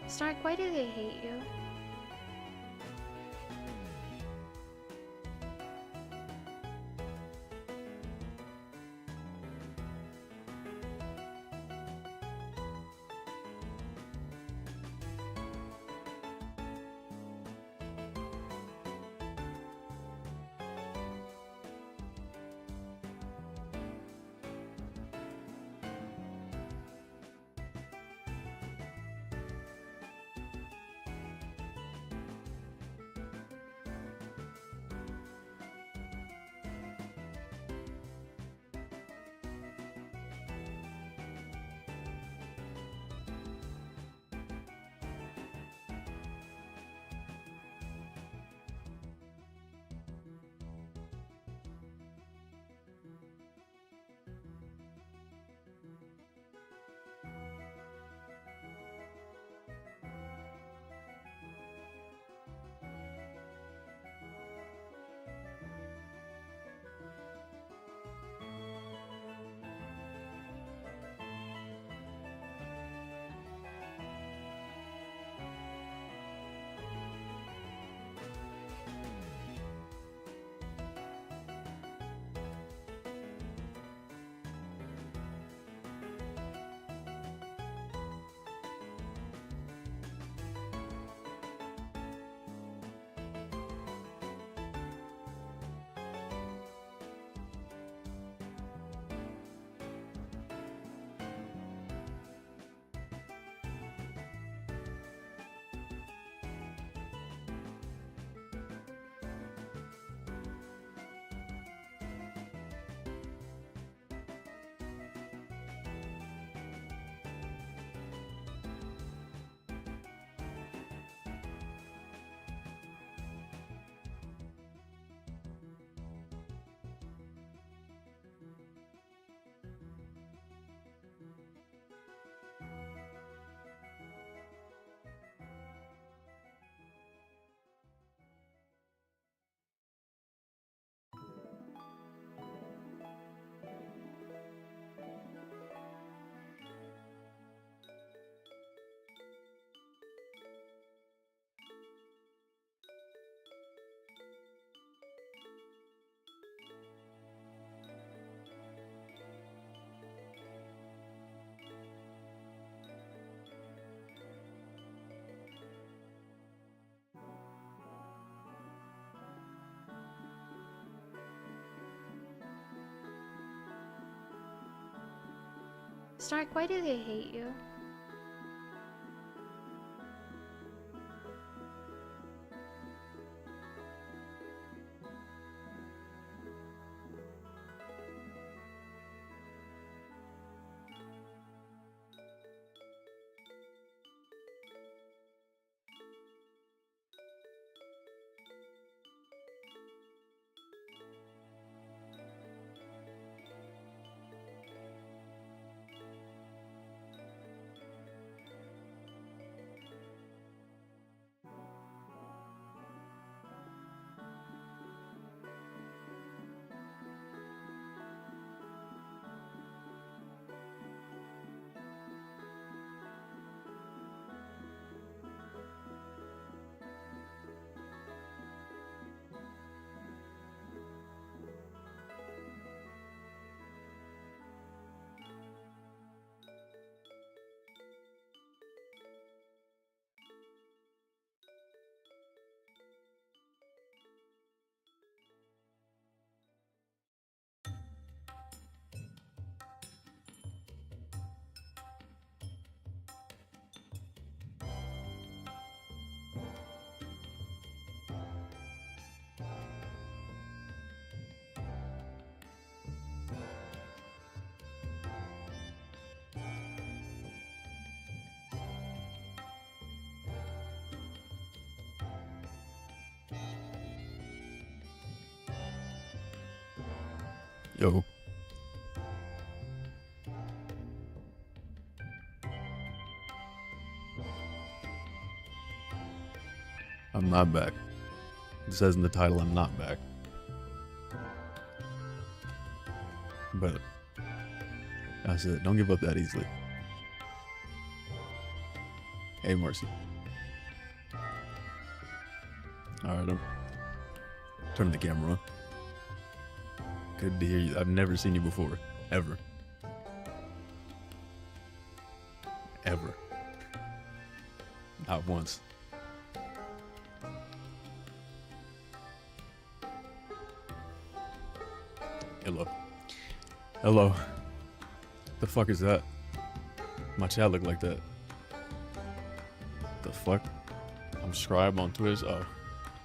Snark, why do they hate you? Snark, why do they hate you? Yo. I'm not back. It says in the title I'm not back. But that's it. Don't give up that easily. Hey, Marcy. Alright, I'm turning the camera on. Good to hear you. I've never seen you before. Ever. Ever. Not once. Hello. Hello. The fuck is that? My chat look like that. The fuck? I'm subscribed on Twitch. Oh.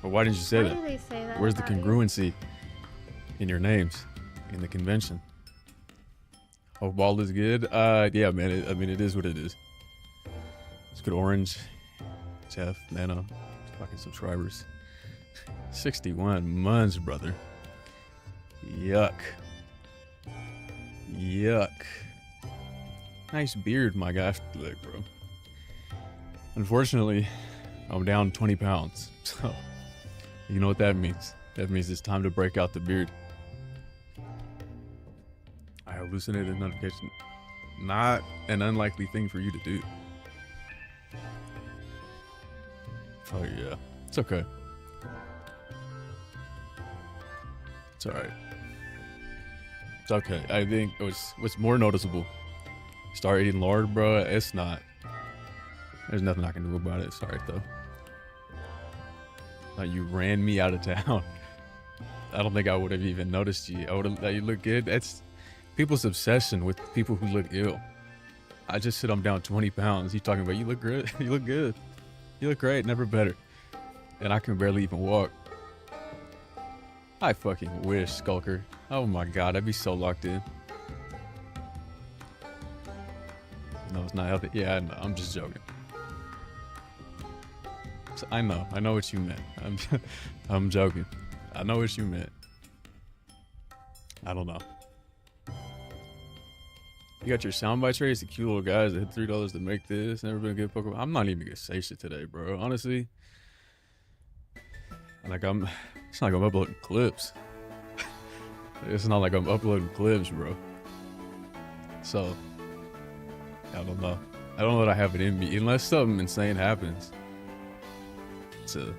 But why didn't you say Why that? do they say that? Where's the about you? congruency in your names in the convention? Hope all is good. Yeah, man. It is what it is. It's good. Orange, Jeff, Nano, fucking subscribers. 61 months, brother. Yuck. Yuck. Nice beard, my guy. Look, bro. Unfortunately, I'm down 20 pounds. So, you know what that means. That means it's time to break out the beard. I hallucinated notification. Not an unlikely thing for you to do. Oh yeah. It's okay. It's alright. It's okay. I think what's more noticeable. Start eating lard, bro. It's not. There's nothing I can do about it. Sorry though. You ran me out of town. I don't think I would have even noticed you. I would have. You look good. That's people's obsession with people who look ill. I just said I'm down 20 pounds. You talking about you look good? You look good. You look great. Never better. And I can barely even walk. I fucking wish, Skulker. Oh my god, I'd be so locked in. No, it's not healthy. Yeah, I know. I'm just joking. So I know what you meant. I'm joking. I know what you meant. I don't know. You got your soundbite trays, the cute little guys that hit $3 to make this. Never been a good Pokemon. I'm not even gonna say shit today, bro. Honestly, like it's not like I'm uploading clips. It's not like I'm uploading clips, bro. So I don't know. I don't know that I have it in me unless something insane happens to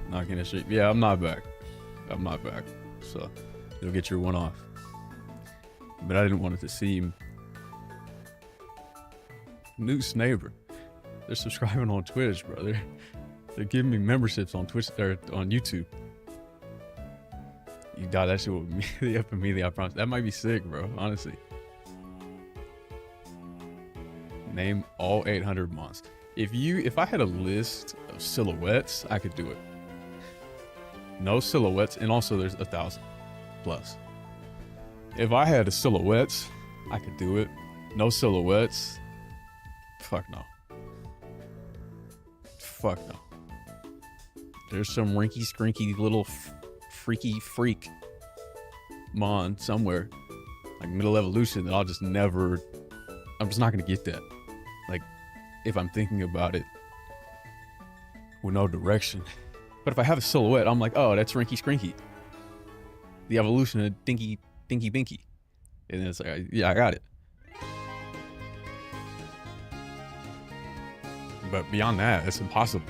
knock in the street. Yeah, I'm not back. I'm not back. So you'll get your one off. But I didn't want it to seem. New neighbor. They're subscribing on Twitch, brother. They're giving me memberships on Twitch or on YouTube. You got that shit with me up immediately, I promise. That might be sick, bro. Honestly. Name all 800 monsters. If I had a list of silhouettes, I could do it. No silhouettes, and also there's 1,000 plus. If I had a silhouettes, I could do it. No silhouettes. Fuck no. Fuck no. There's some rinky skrinky little freaky freak mon somewhere, like middle evolution, that I'll just never. I'm just not gonna get that. Like, if I'm thinking about it with no direction. But if I have a silhouette, I'm like, oh, that's rinky skrinky. The evolution of dinky binky. And then it's like, yeah, I got it. But beyond that, it's impossible.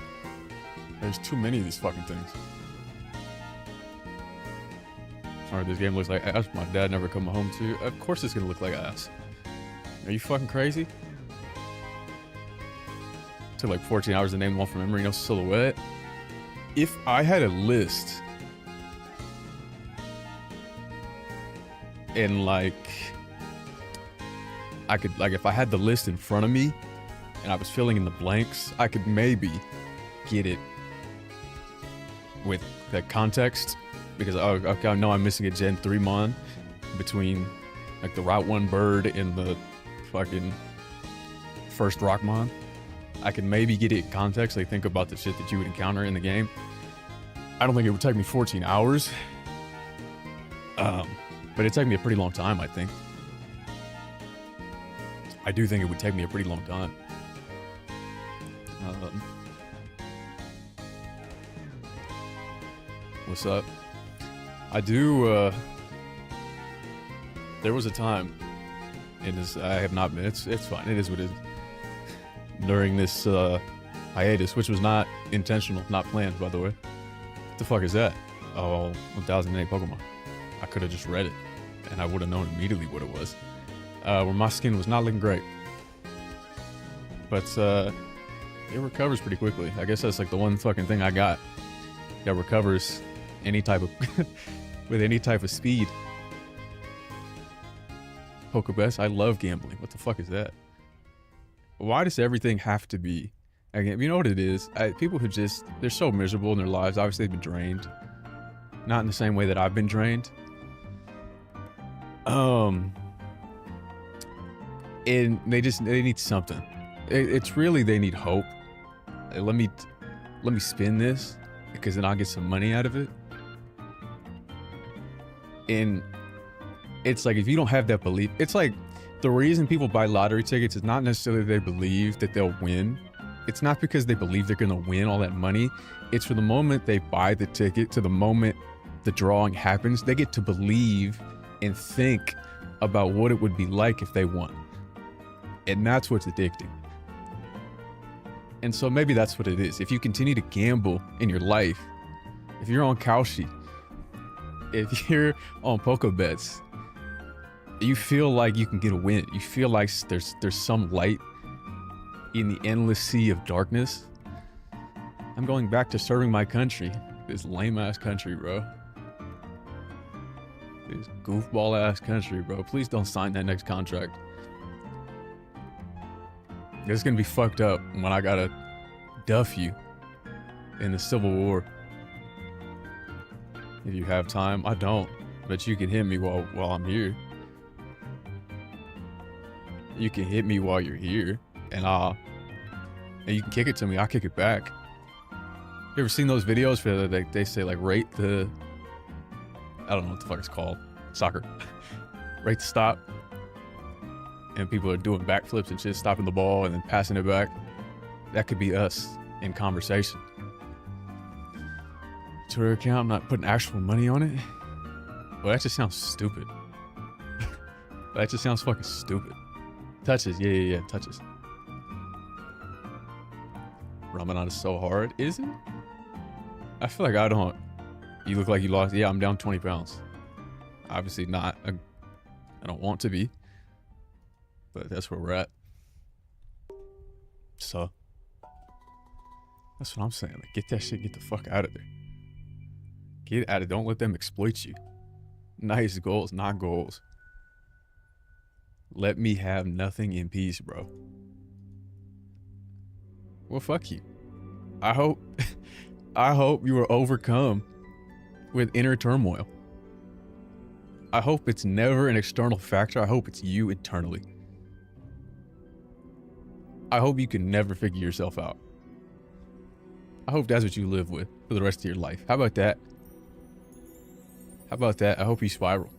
There's too many of these fucking things. Sorry, this game looks like ass. My dad never come home to. Of course it's gonna look like ass. Are you fucking crazy? Took like 14 hours to name them all from memory. No silhouette. If I had a list and like I could, like, if I had the list in front of me and I was filling in the blanks, I could maybe get it with the context, because okay, I know I'm missing a Gen 3 mon between like the Route 1 bird and the fucking first Rockmon. I could maybe get it in context, like think about the shit that you would encounter in the game. I don't think it would take me 14 hours. But it'd take me a pretty long time, I think. I do think it would take me a pretty long time. What's up? I do, there was a time, and I have not been, it's fine, it is what it is. during this hiatus, which was not intentional, not planned, by the way. What the fuck is that? Oh, 1008 Pokemon. I could have just read it, and I would have known immediately what it was. Where my skin was not looking great. But it recovers pretty quickly. I guess that's like the one fucking thing I got that recovers any type of with any type of speed. Pokebest, I love gambling. What the fuck is that? Why does everything have to be? Again, you know what it is? People who just, they're so miserable in their lives. Obviously, they've been drained. Not in the same way that I've been drained. And they need something. It's really, they need hope. Let me spin this, because then I'll get some money out of it. And it's like, if you don't have that belief, it's like the reason people buy lottery tickets is not necessarily they believe that they'll win. It's not because they believe they're gonna win all that money. It's from the moment they buy the ticket to the moment the drawing happens, they get to believe and think about what it would be like if they won. And that's what's addicting. And so maybe that's what it is. If you continue to gamble in your life, if you're on Kalshi, if you're on Pokebets, you feel like you can get a win. You feel like there's some light in the endless sea of darkness. I'm going back to serving my country. This lame ass country, bro. This goofball ass country, bro. Please don't sign that next contract. It's gonna be fucked up when I gotta duff you in the Civil War. If you have time, I don't. But you can hit me while I'm here. You can hit me while you're here, and you can kick it to me. I'll kick it back. You ever seen those videos where they say like rate the, I don't know what the fuck it's called, soccer, rate the stop, and people are doing backflips and shit, stopping the ball and then passing it back. That could be us in conversation. Twitter account, I'm not putting actual money on it. Well, that just sounds stupid. That just sounds fucking stupid. Touches, yeah, touches. Ramadan is so hard, is it? I feel like I don't. You look like you lost. Yeah, I'm down 20 pounds. Obviously not. I don't want to be. But that's where we're at. So. That's what I'm saying. Like, get that shit, get the fuck out of there. Get out of there. Don't let them exploit you. Nice goals, not goals. Let me have nothing in peace, bro. Well, fuck you. I hope you are overcome with inner turmoil. I hope it's never an external factor. I hope it's you internally. I hope you can never figure yourself out. I hope that's what you live with for the rest of your life. How about that? How about that? I hope you spiral.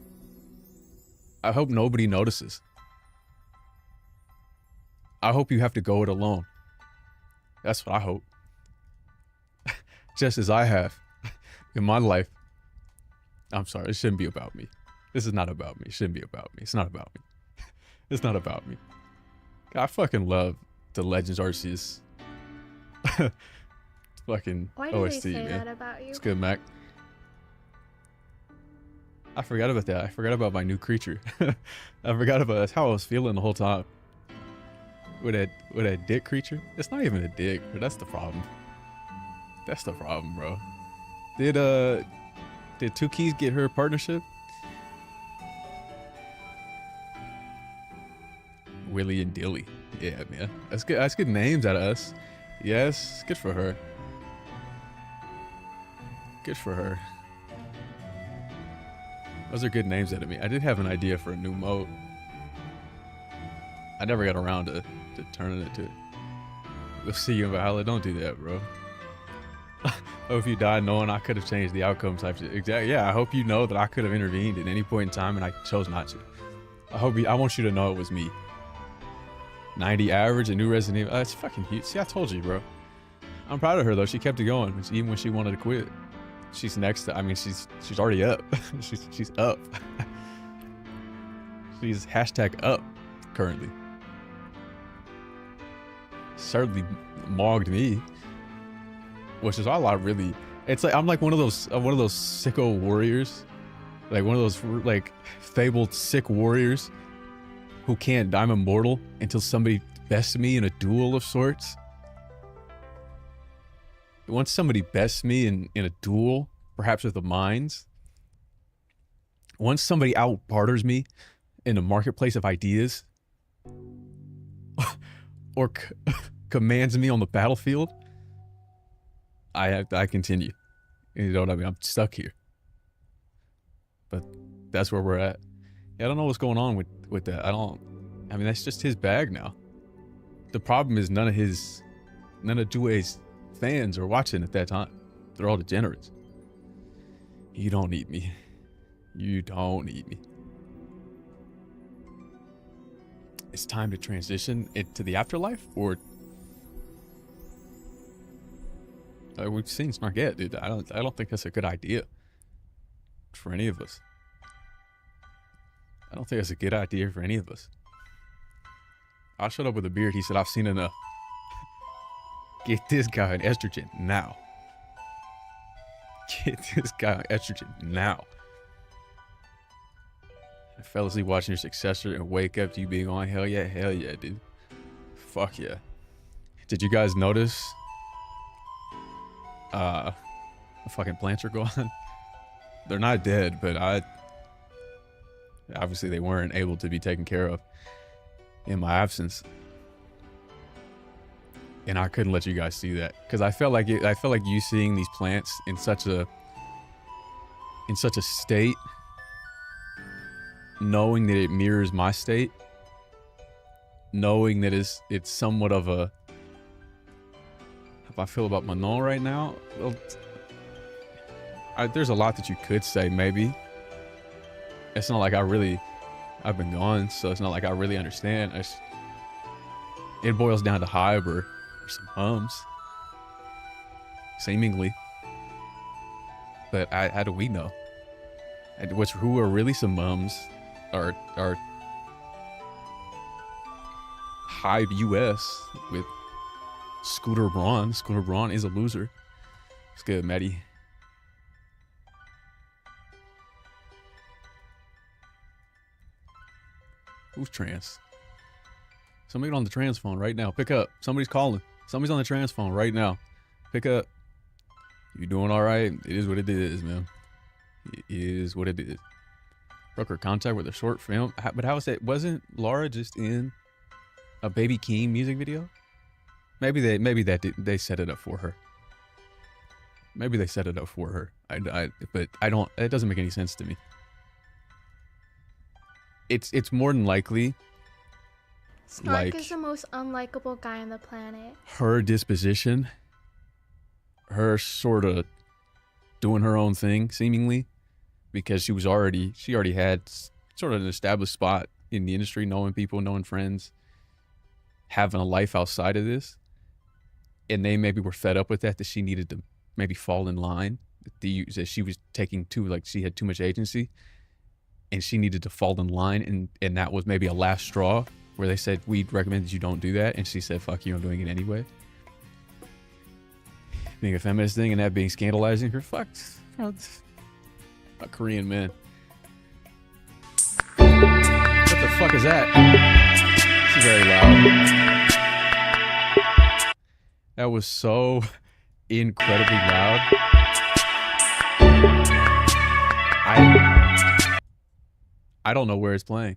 I hope nobody notices. I hope you have to go it alone. That's what I hope. Just as I have in my life. I'm sorry, it shouldn't be about me. This is not about me. It shouldn't be about me. It's not about me. It's not about me. I fucking love the Legends Arceus. Fucking Why do OST, they say man. that about you? It's good, Mac. I forgot about that. I forgot about my new creature. I forgot about that's how I was feeling the whole time. With that dick creature. It's not even a dick, but that's the problem. That's the problem, bro. Did Two Keys get her partnership? Willie and Dilly. Yeah, man. That's good. That's good names out of us. Yes, good for her. Good for her. Those are good names out of me. I did have an idea for a new mode. I never got around to turning it to. Let's see you in Valhalla. Don't do that, bro. I hope you died knowing I could have changed the outcome type shit. Exactly. Yeah, I hope you know that I could have intervened at any point in time and I chose not to. I want you to know it was me. 90 average, a new Resident Evil. That's fucking huge. See, I told you, bro. I'm proud of her though. She kept it going, even when she wanted to quit. She's next to. I mean, she's already up. she's up. She's hashtag up currently. certainly mogged me, which is all I really. It's like I'm like one of those sicko warriors, like one of those like fabled sick warriors who can't die immortal until somebody bests me in a duel of sorts. Once somebody bests me in a duel, perhaps with the mines, once somebody out barters me in the marketplace of ideas, or commands me on the battlefield, I continue. You know what I mean? I'm stuck here. But that's where we're at. Yeah, I don't know what's going on with that. I mean, that's just his bag now. The problem is none of Due's fans are watching at that time. They're all degenerates. You don't need me. You don't need me. It's time to transition into the afterlife, or we've seen Snark yet, dude. I don't think that's a good idea for any of us. I don't think that's a good idea for any of us. I showed up with a beard. He said, "I've seen enough. Get this guy on estrogen now. Get this guy on estrogen now." I fell asleep watching your successor and wake up to you being on. Hell yeah, dude. Fuck yeah. Did you guys notice the fucking plants are gone? They're not dead, but obviously they weren't able to be taken care of in my absence. And I couldn't let you guys see that because I felt like you seeing these plants in such a state, knowing that it mirrors my state, knowing that it's somewhat of a, how I feel about Manon right now. Well, there's a lot that you could say. Maybe it's not like I've been gone, so it's not like I really understand. It boils down to Hybe or some hums, seemingly. But how do we know? And who are really some mums are Hybe US with Scooter Braun. Scooter Braun is a loser. It's good, Maddie. Who's trans? Somebody on the trans phone right now. Pick up. Somebody's calling. Somebody's on the trans phone right now. Pick up. You doing all right? It is what it is, man. It is what it is. Broke her contact with a short film. But how is that? Wasn't Laura just in a Baby Keem music video? Maybe they set it up for her. Maybe they set it up for her. But I don't. It doesn't make any sense to me. It's more than likely. Snark is the most unlikable guy on the planet. Her disposition, her sort of doing her own thing, seemingly, because she already had sort of an established spot in the industry, knowing people, knowing friends, having a life outside of this, and they maybe were fed up with that she needed to maybe fall in line, that she was taking she had too much agency, and she needed to fall in line, and that was maybe a last straw where they said, "We'd recommend that you don't do that," and she said, "Fuck you, I'm doing it anyway." Being a feminist thing and that being scandalizing her, fuck a Korean man. What the fuck is that? It's very loud. That was so incredibly loud. I don't know where it's playing.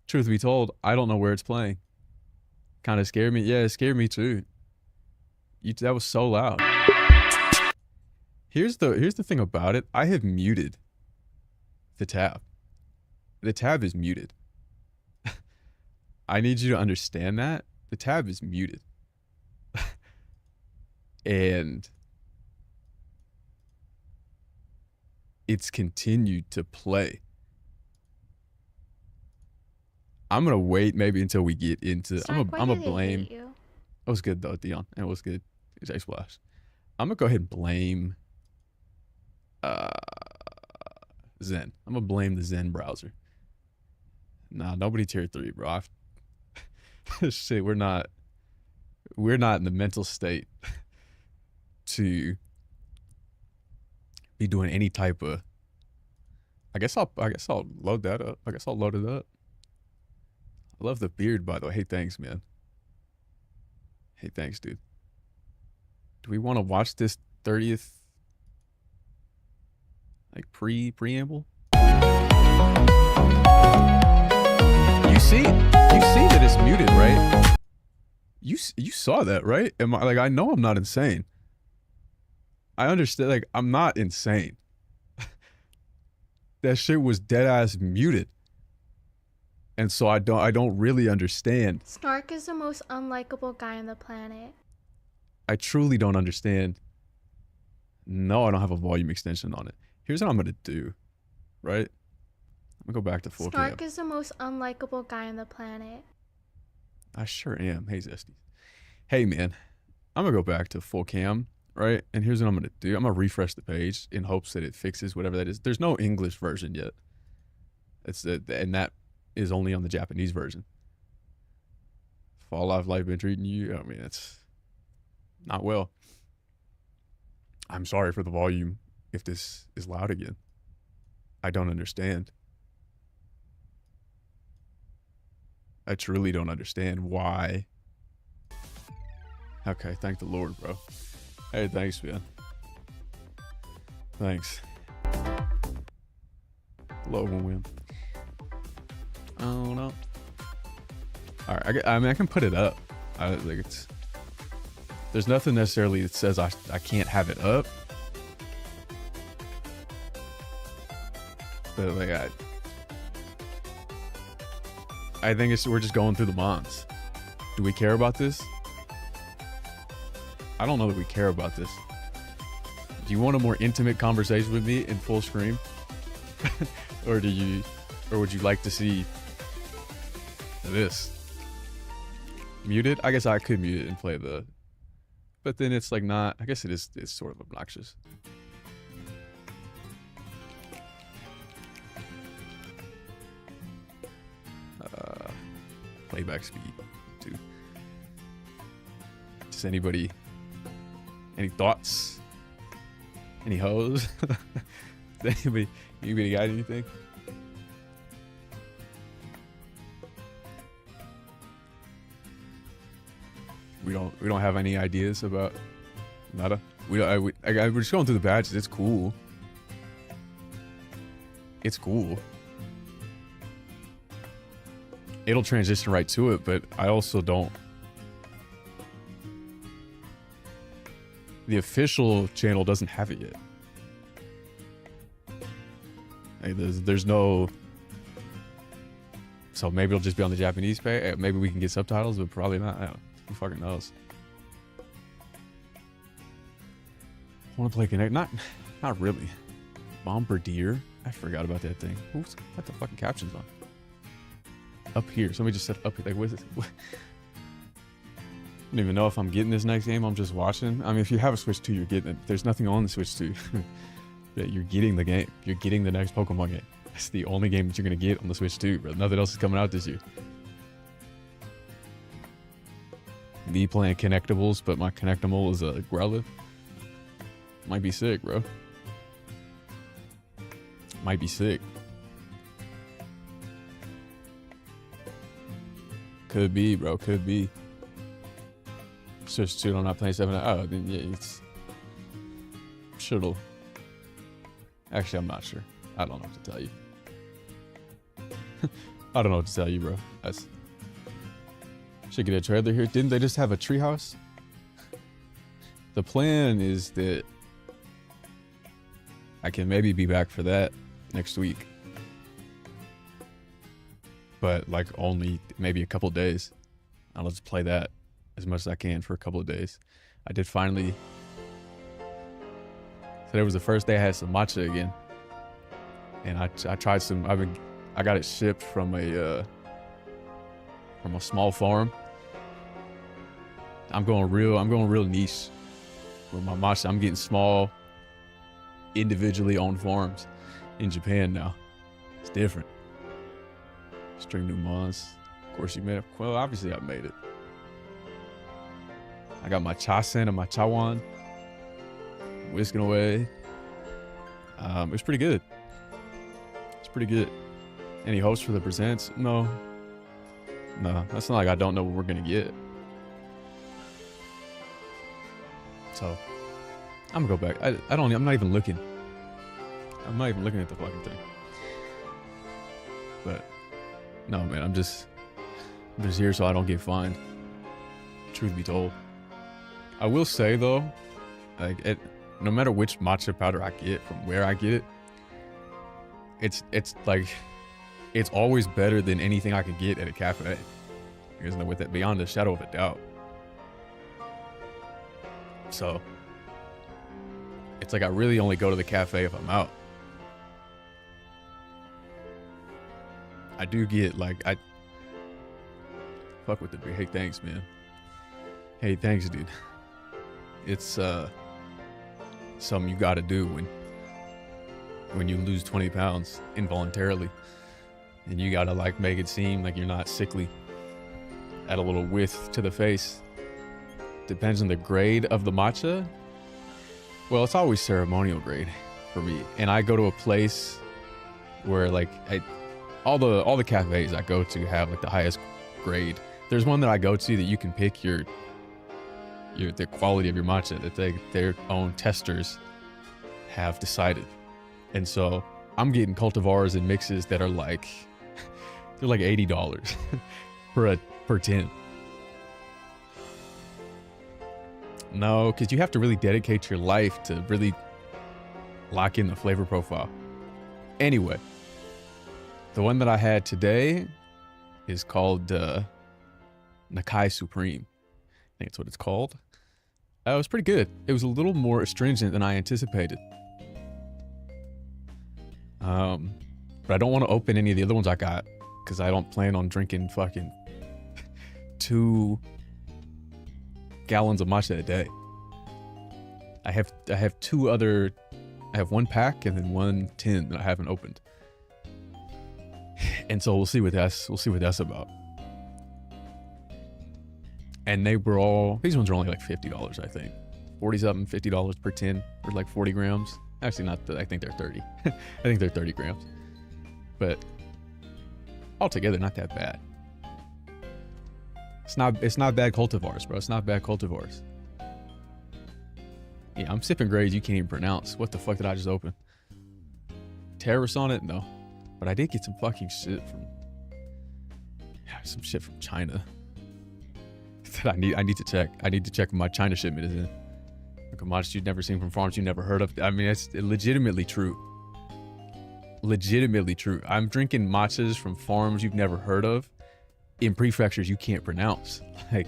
Truth be told, I don't know where it's playing. Kind of scared me. Yeah, it scared me too. That was so loud. Here's the thing about it. I have muted the tab. The tab is muted. I need you to understand that. The tab is muted. And it's continued to play. I'm gonna wait maybe until we get into. I'm gonna blame. It was good though, Dion. It was good. J Splash. I'm gonna go ahead and blame Zen. I'm gonna blame the Zen browser. Nah, nobody tier 3, bro. Shit, we're not we're not in the mental state to be doing any type of. I guess I'll load that up. I guess I'll load it up. I love the beard, by the way. Hey, thanks, man. Hey, thanks, dude. Do we want to watch this 30th like preamble? You see that it's muted, right? You saw that, right? I know I'm not insane. I understand, like, I'm not insane. That shit was dead ass muted. And so I don't really understand. Snark is the most unlikable guy on the planet. I truly don't understand. No, I don't have a volume extension on it. Here's what I'm gonna do, right? I'm gonna go back to full cam. Snark is the most unlikable guy on the planet. I sure am. Hey, Zesty. Hey, man. I'm gonna go back to full cam, right? And here's what I'm gonna do. I'm gonna refresh the page in hopes that it fixes whatever that is. There's no English version yet. And that is only on the Japanese version. Fall Life been treating you? I mean, it's not well. I'm sorry for the volume if this is loud again. I don't understand. I truly don't understand why. Okay, thank the Lord, bro. Hey, thanks, man. Thanks. Love when win. Oh no. All right, I mean, I can put it up. There's nothing necessarily that says I can't have it up. But like I think we're just going through the mons. Do we care about this? I don't know that we care about this. Do you want a more intimate conversation with me in full screen? or would you like to see this? Muted? I guess I could mute it and play the, but then it's like not, I guess it's sort of obnoxious. Playback speed too. Just anybody, any thoughts? Any hoes? anybody got anything? We don't have any ideas about nada. We're just going through the badges. It's cool. It's cool. It'll transition right to it, but I also don't. The official channel doesn't have it yet. Hey, there's no. So maybe it'll just be on the Japanese page. Maybe we can get subtitles, but probably not. I don't know. Who fucking knows? Want to play Connect? Not really. Bombardier? I forgot about that thing. Who's got the fucking captions on? Up here. Somebody just said up here. Like, what is it? I don't even know if I'm getting this next game. I'm just watching. I mean, if you have a Switch 2, you're getting it. There's nothing on the Switch 2. Yeah, you're getting the game. You're getting the next Pokemon game. That's the only game that you're going to get on the Switch 2, bro. Nothing else is coming out this year. Me playing Connectables, but my Connectable is a Growlithe. Might be sick, bro. Might be sick. Could be, bro. Could be. Switch 2, I'm not playing 7. Oh, then yeah, it's. Sure it'll. Actually, I'm not sure. I don't know what to tell you. I don't know what to tell you, bro. That's. Should get a trailer here. Didn't they just have a treehouse? The plan is that I can maybe be back for that next week. But like only maybe a couple days. I'll just play that as much as I can for a couple of days. I did finally. Today was the first day I had some matcha again. And I tried some. I got it shipped from a small farm. I'm going real niche with my matcha. I'm getting small, individually owned farms in Japan now. It's different. String new mons. Of course you made it. Well, obviously I made it. I got my chasen and my chawan. Whisking away. It was pretty good. It's pretty good. Any hopes for the presents? No. No, that's not like I don't know what we're gonna get. So, I'm gonna go back. I'm not even looking. I'm not even looking at the fucking thing. But, no, man, I'm just here so I don't get fined. Truth be told. I will say, though, like, no matter which matcha powder I get from where I get it, it's always better than anything I could get at a cafe. Because with that, beyond a shadow of a doubt. So, it's like I really only go to the cafe if I'm out. I do get, like, I fuck with the, hey, thanks, man. Hey, thanks, dude. It's, something you gotta do when you lose 20 pounds involuntarily. And you gotta, like, make it seem like you're not sickly. Add a little width to the face. Depends on the grade of the matcha. Well, it's always ceremonial grade for me. And I go to a place where, like, all the cafes I go to have, like, the highest grade. There's one that I go to that you can pick the quality of your matcha that their own testers have decided. And so I'm getting cultivars and mixes that are like, they're like $80 per tin. No, because you have to really dedicate your life to really lock in the flavor profile. Anyway, the one that I had today is called Nakai Supreme. I think that's what it's called. It was pretty good. It was a little more astringent than I anticipated. But I don't want to open any of the other ones I got because I don't plan on drinking fucking 2 gallons of matcha a day. I have 2 other. I have 1 pack and then 1 tin that I haven't opened. And so we'll see what that's about. And they were all, these ones are only like $50, I think. 40 something, $50 per tin for like 40 grams. Actually, not that. I think they're 30. I think they're 30 grams. But altogether, not that bad. It's not bad cultivars, bro. It's not bad cultivars. Yeah, I'm sipping grades you can't even pronounce. What the fuck did I just open? Terrace on it? No. But I did get some fucking shit from China. That I need to check. I need to check if my China shipment is in. Commodities you've never seen from farms you never heard of. I mean, it's legitimately true. Legitimately true. I'm drinking matchas from farms you've never heard of in prefectures you can't pronounce. Like,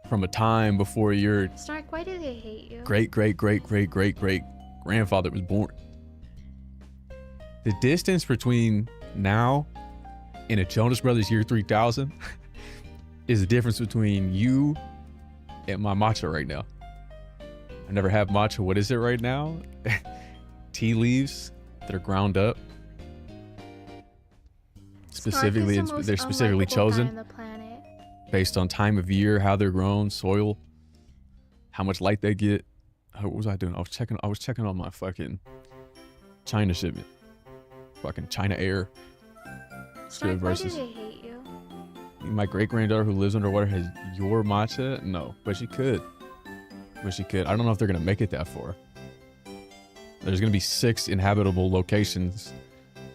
from a time before your Snark, why do they hate you? Great grandfather was born. The distance between now and a Jonas Brothers year 3000 is the difference between you and my matcha right now. I never had matcha. What is it right now? Tea leaves that are ground up. Specifically, they're specifically chosen the planet. based on time of year, how they're grown, soil, how much light they get. What was I doing? I was checking on my fucking China shipment. Fucking China Air. Snark, why do they hate you? My great-granddaughter who lives underwater has your matcha? No, but she could. I don't know if they're going to make it that far. There's going to be 6 inhabitable locations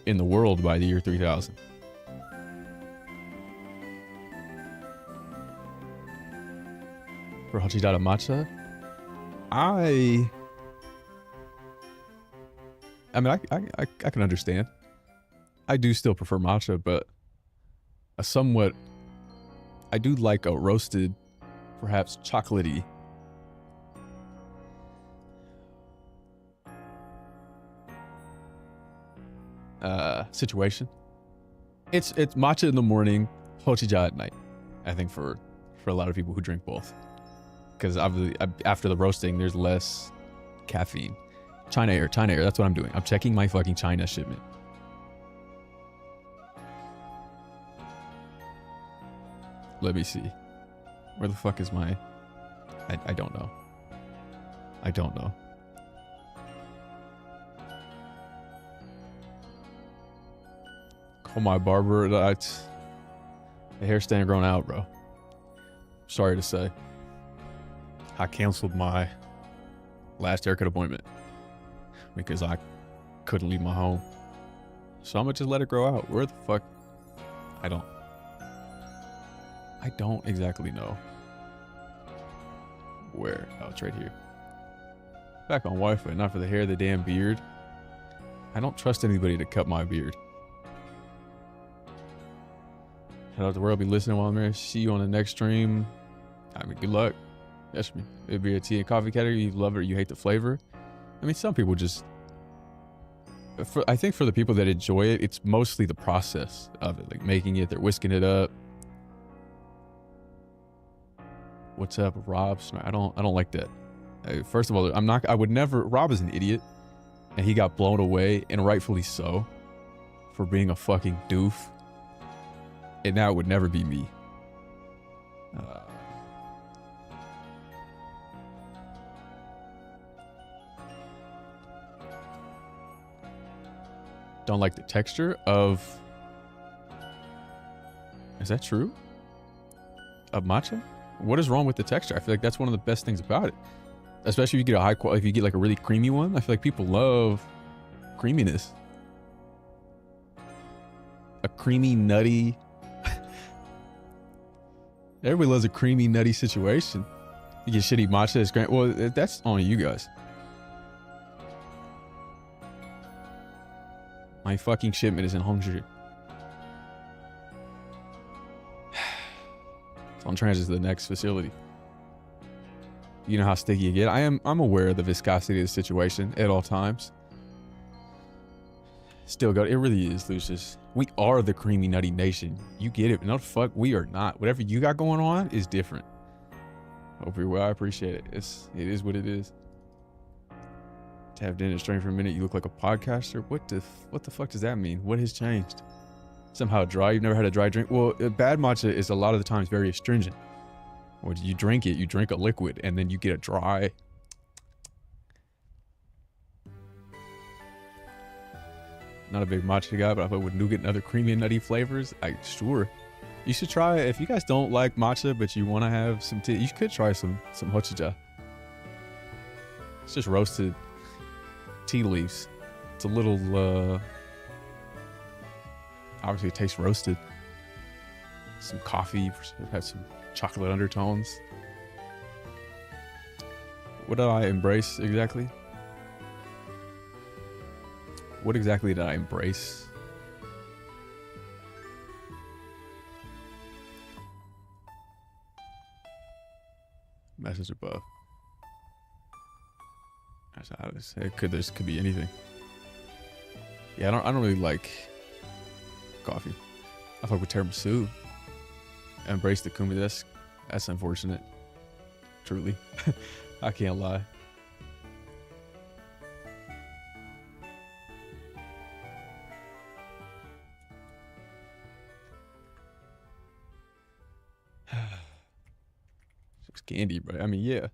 in the world by the year 3000. For Hachidara matcha? I mean, I can understand. I do still prefer matcha, but I do like a roasted, perhaps chocolatey situation. It's matcha in the morning, hochija at night. I think for a lot of people who drink both, because obviously after the roasting, there's less caffeine. China Air. That's what I'm doing. I'm checking my fucking China shipment. Let me see. Where the fuck is my... I don't know. I don't know. Call my barber. That's... The hair staying grown out, bro. Sorry to say. I canceled my last haircut appointment because I couldn't leave my home. So I'm gonna just let it grow out. Where the fuck? I don't exactly know. Where? Oh, it's right here. Back on Wi-Fi, not for the hair, the damn beard. I don't trust anybody to cut my beard. Shout out to world, be listening while I'm here. See you on the next stream. I mean, good luck. Yes, me. It'd be a tea and coffee category. You love it or you hate the flavor. I mean, some people just... I think for the people that enjoy it, it's mostly the process of it. Like making it, they're whisking it up. What's up, Rob? I don't like that. First of all, I would never... Rob is an idiot. And he got blown away, and rightfully so, for being a fucking doof. And now it would never be me. Don't like the texture of... Is that true? Of matcha? What is wrong with the texture? I feel like that's one of the best things about it. Especially if you get a high quality, if you get like a really creamy one. I feel like people love creaminess. A creamy, nutty... Everybody loves a creamy, nutty situation. You get shitty matcha, it's great. Well, that's on you guys. My fucking shipment is in Hongzhi. So I'm transit to the next facility. You know how sticky you get. I'm aware of the viscosity of the situation at all times. Still got it. Really is, Lucius. We are the creamy nutty nation. You get it. No, fuck, we are not. Whatever you got going on is different. Hope you're well. I appreciate it. It is what it is. Tapped in and strained for a minute. You look like a podcaster. What the fuck does that mean? What has changed? Somehow dry. You've never had a dry drink. Well, bad matcha is a lot of the times very astringent. When you drink it, you drink a liquid, and then you get a dry. Not a big matcha guy, but I thought with nougat and other creamy and nutty flavors, sure. You should try it. If you guys don't like matcha, but you want to have some tea, you could try some hojicha. It's just roasted tea leaves. It's a little, obviously it tastes roasted. Some coffee, has some chocolate undertones. What did I embrace exactly? What exactly did I embrace? Message above. It could be anything. Yeah, I don't really like coffee. I fuck with tiramisu. I embrace the kumi. That's unfortunate. Truly. I can't lie. It's candy, but I mean, yeah.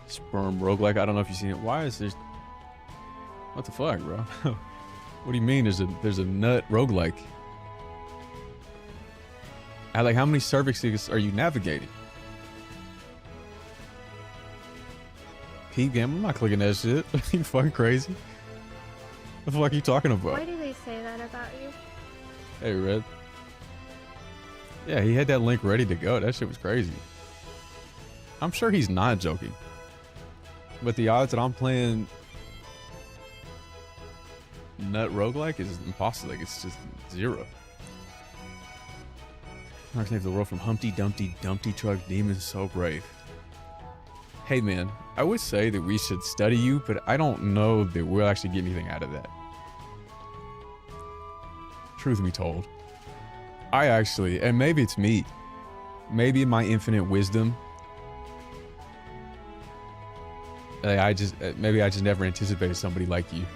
Sperm roguelike. I don't know if you've seen it. Why is there... What the fuck, bro? What do you mean there's a nut roguelike? Like, how many cervixes are you navigating? Peep game? I'm not clicking that shit. You fucking crazy? What the fuck are you talking about? Why do they say that about you? Hey, Red. Yeah, he had that link ready to go. That shit was crazy. I'm sure he's not joking. But the odds that I'm playing nut roguelike is impossible. Like, it's just zero. Snark saved the world from Humpty Dumpty Dumpty Truck Demons so brave. Hey man, I would say that we should study you, but I don't know that we'll actually get anything out of that. Truth be told. I actually, and maybe it's me, maybe in my infinite wisdom, maybe I just never anticipated somebody like you.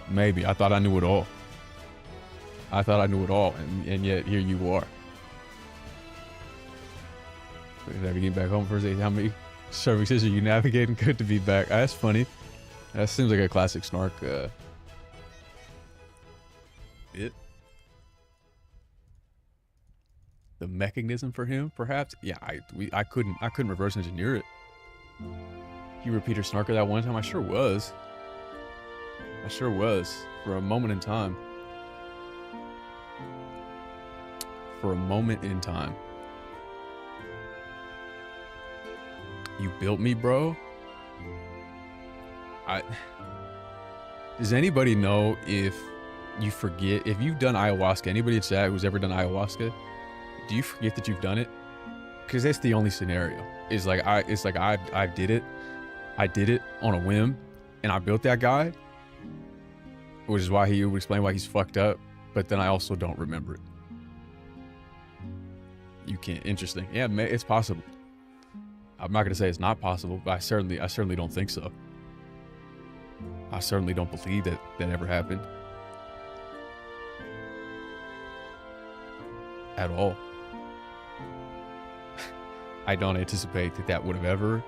Maybe. I thought I knew it all. I thought I knew it all, and yet here you are. Have you get back home first? How many services are you navigating? Good to be back. That's funny. That seems like a classic Snark bit. The mechanism for him, perhaps? Yeah, I couldn't reverse engineer it. You were Peter Snarker that one time? I sure was. I sure was. For a moment in time. For a moment in time. You built me, bro? Does anybody know if you forget, if you've done ayahuasca, anybody in chat who's ever done ayahuasca, do you forget that you've done it? Because that's the only scenario. I did it. I did it on a whim, and I built that guy, which is why he would explain why he's fucked up, but then I also don't remember it. You can't. Interesting. Yeah, it's possible. I'm not gonna say it's not possible, but I certainly don't think so. I certainly don't believe that ever happened. At all. I don't anticipate that would have ever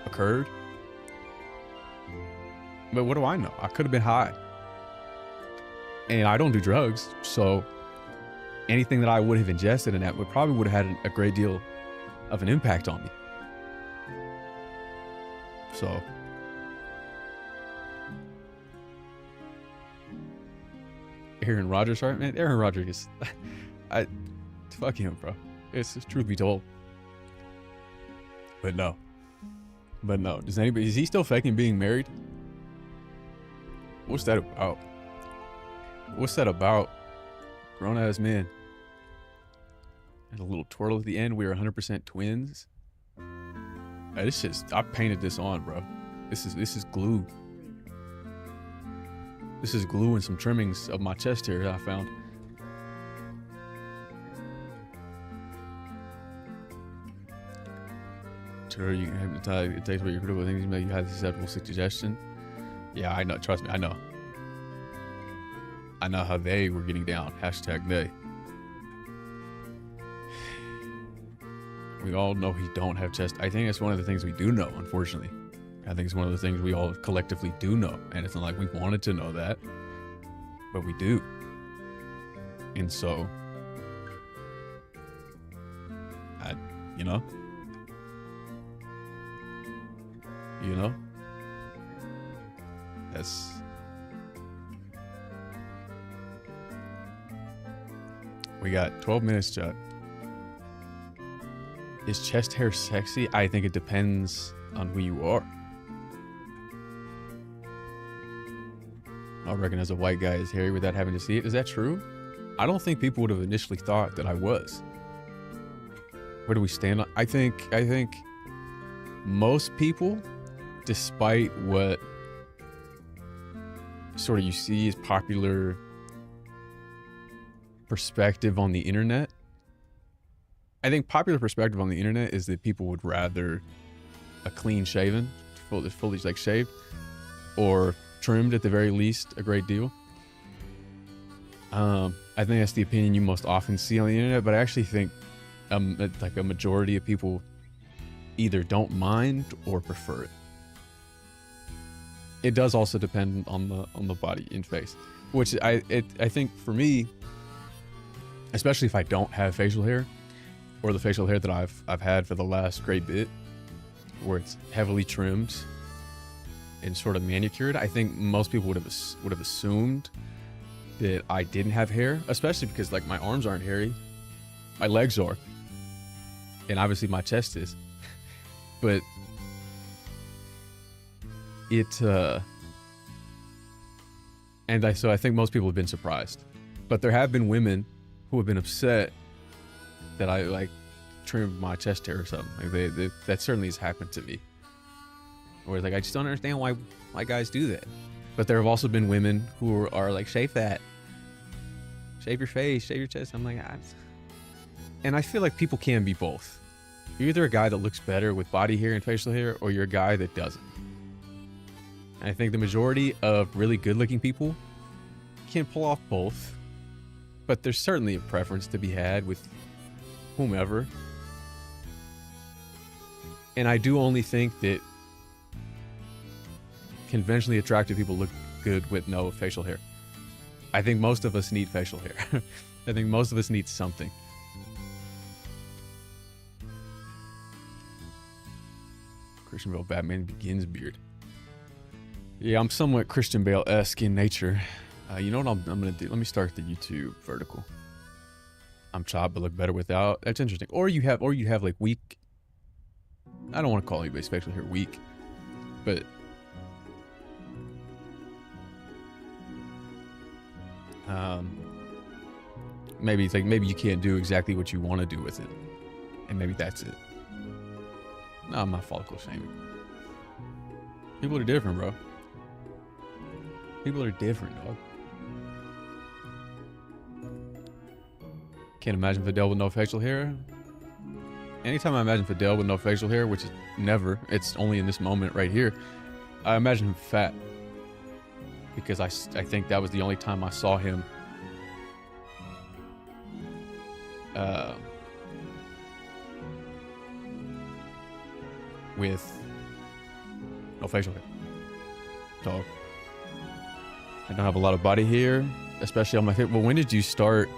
occurred. But what do I know? I could have been high. And I don't do drugs, so anything that I would have ingested in that would have had a great deal of an impact on me. So Aaron Rodgers, right, man? Aaron Rodgers is fuck him, bro. It's truth be told. But no. Is he still faking being married? What's that about? What's that about? Grown ass man. And a little twirl at the end. We are 100% twins. This just, I painted this on, bro. This is glue. This is glue and some trimmings of my chest hair that I found. Sure, you can hypnotize. It takes away your critical things. Make you have susceptible suggestion. Yeah, I know. Trust me, I know. I know how they were getting down. Hashtag they. We all know he don't have chest. I think that's one of the things we do know, unfortunately. I think it's one of the things we all collectively do know. And it's not like we wanted to know that, but we do. And so, you know, that's, we got 12 minutes, chat. Is chest hair sexy? I think it depends on who you are. I reckon as a white guy is hairy without having to see it. Is that true? I don't think people would have initially thought that I was. Where do we stand on? I think most people, despite what sort of you see as popular perspective on the internet, I think popular perspective on the internet is that people would rather a clean shaven, fully like shaved, or trimmed at the very least a great deal. I think that's the opinion you most often see on the internet, but I actually think like a majority of people either don't mind or prefer it. It does also depend on the body and face, which I think for me, especially if I don't have facial hair, or the facial hair that I've had for the last great bit, where it's heavily trimmed and sort of manicured, I think most people would have assumed that I didn't have hair, especially because like my arms aren't hairy, my legs are, and obviously my chest is, but so I think most people have been surprised, but there have been women who have been upset that I like trimmed my chest hair or something. Like that certainly has happened to me. Where like I just don't understand why guys do that. But there have also been women who are like, shave that, shave your face, shave your chest. I'm like, and I feel like people can be both. You're either a guy that looks better with body hair and facial hair, or you're a guy that doesn't. And I think the majority of really good-looking people can pull off both, but there's certainly a preference to be had with whomever. And I do only think that conventionally attractive people look good with no facial hair. I think most of us need facial hair. I think most of us need something. Christian Bale Batman Begins beard. Yeah, I'm somewhat Christian Bale-esque in nature. You know what I'm gonna do? Let me start the YouTube vertical. I'm chopped but look better without. That's interesting. Or you have like weak. I don't want to call anybody's facial hair weak, but maybe it's like maybe you can't do exactly what you want to do with it, and maybe that's it. No, I'm not follicle shaming. People are different, bro. People are different, dog. Can't imagine Fidel with no facial hair. Anytime I imagine Fidel with no facial hair, which is never, it's only in this moment right here, I imagine him fat. Because I think that was the only time I saw him with no facial hair. Dog. I don't have a lot of body hair, especially on my face. Well, when did you start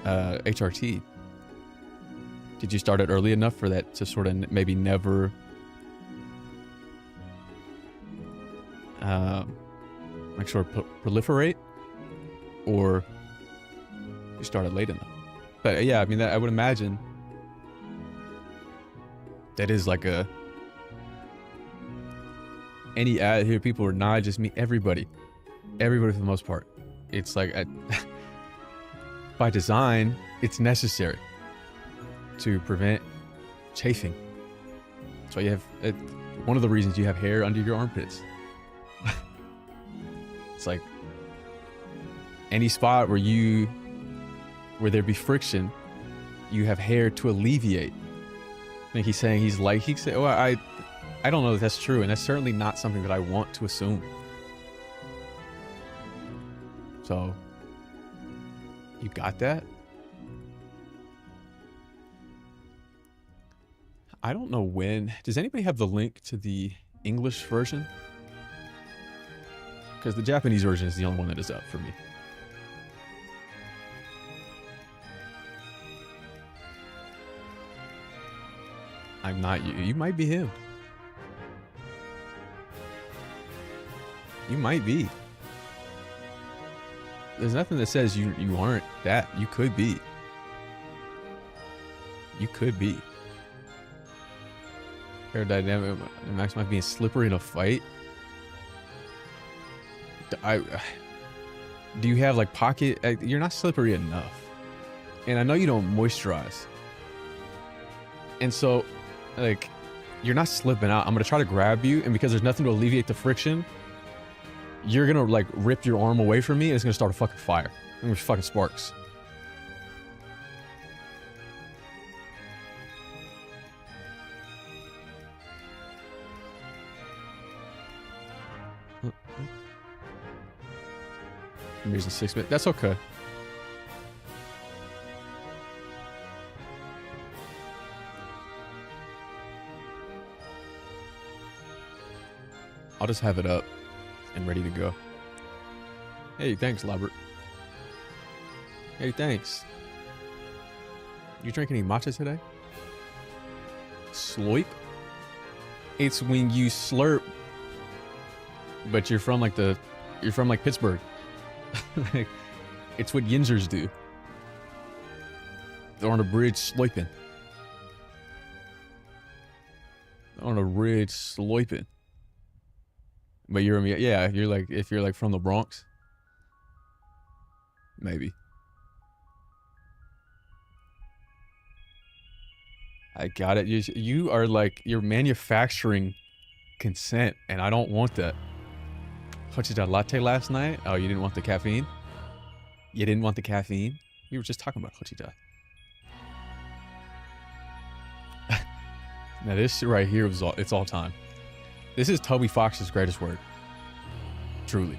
HRT? Did you start it early enough for that to sort of maybe never like sort of proliferate, or you started late enough? But yeah, I mean, I would imagine that is like any ad here. People are not just me. Everybody for the most part. It's like by design, it's necessary to prevent chafing. That's why you have one of the reasons you have hair under your armpits. It's like any spot where there be friction, you have hair to alleviate. I think he's saying he said, well, I don't know if that's true, and that's certainly not something that I want to assume. So, you got that? I don't know when. Does anybody have the link to the English version? Because the Japanese version is the only one that is up for me. I'm not you. You might be him. You might be. There's nothing that says you aren't that. You could be. You could be. Aerodynamic. Max might be slippery in a fight. Do you have like pocket? You're not slippery enough. And I know you don't moisturize. And so, like, you're not slipping out. I'm gonna try to grab you, and because there's nothing to alleviate the friction, you're gonna like rip your arm away from me, and it's gonna start a fucking fire. It's gonna be fucking sparks. I'm using 6 minutes. That's okay. I'll just have it up and ready to go. Hey, thanks, Labert. Hey, thanks. You drink any matcha today? Sloip? It's when you slurp, but you're from like Pittsburgh. It's what Yinzers do. They're on a bridge sloiping. They're on a bridge sloiping. But you're like, if you're like from the Bronx, maybe. I got it. You are like, you're manufacturing consent, and I don't want that. What, you did a latte last night? Oh, you didn't want the caffeine? You didn't want the caffeine? We were just talking about Hochita. Now this right here was it's all time. This is Toby Fox's greatest work. Truly.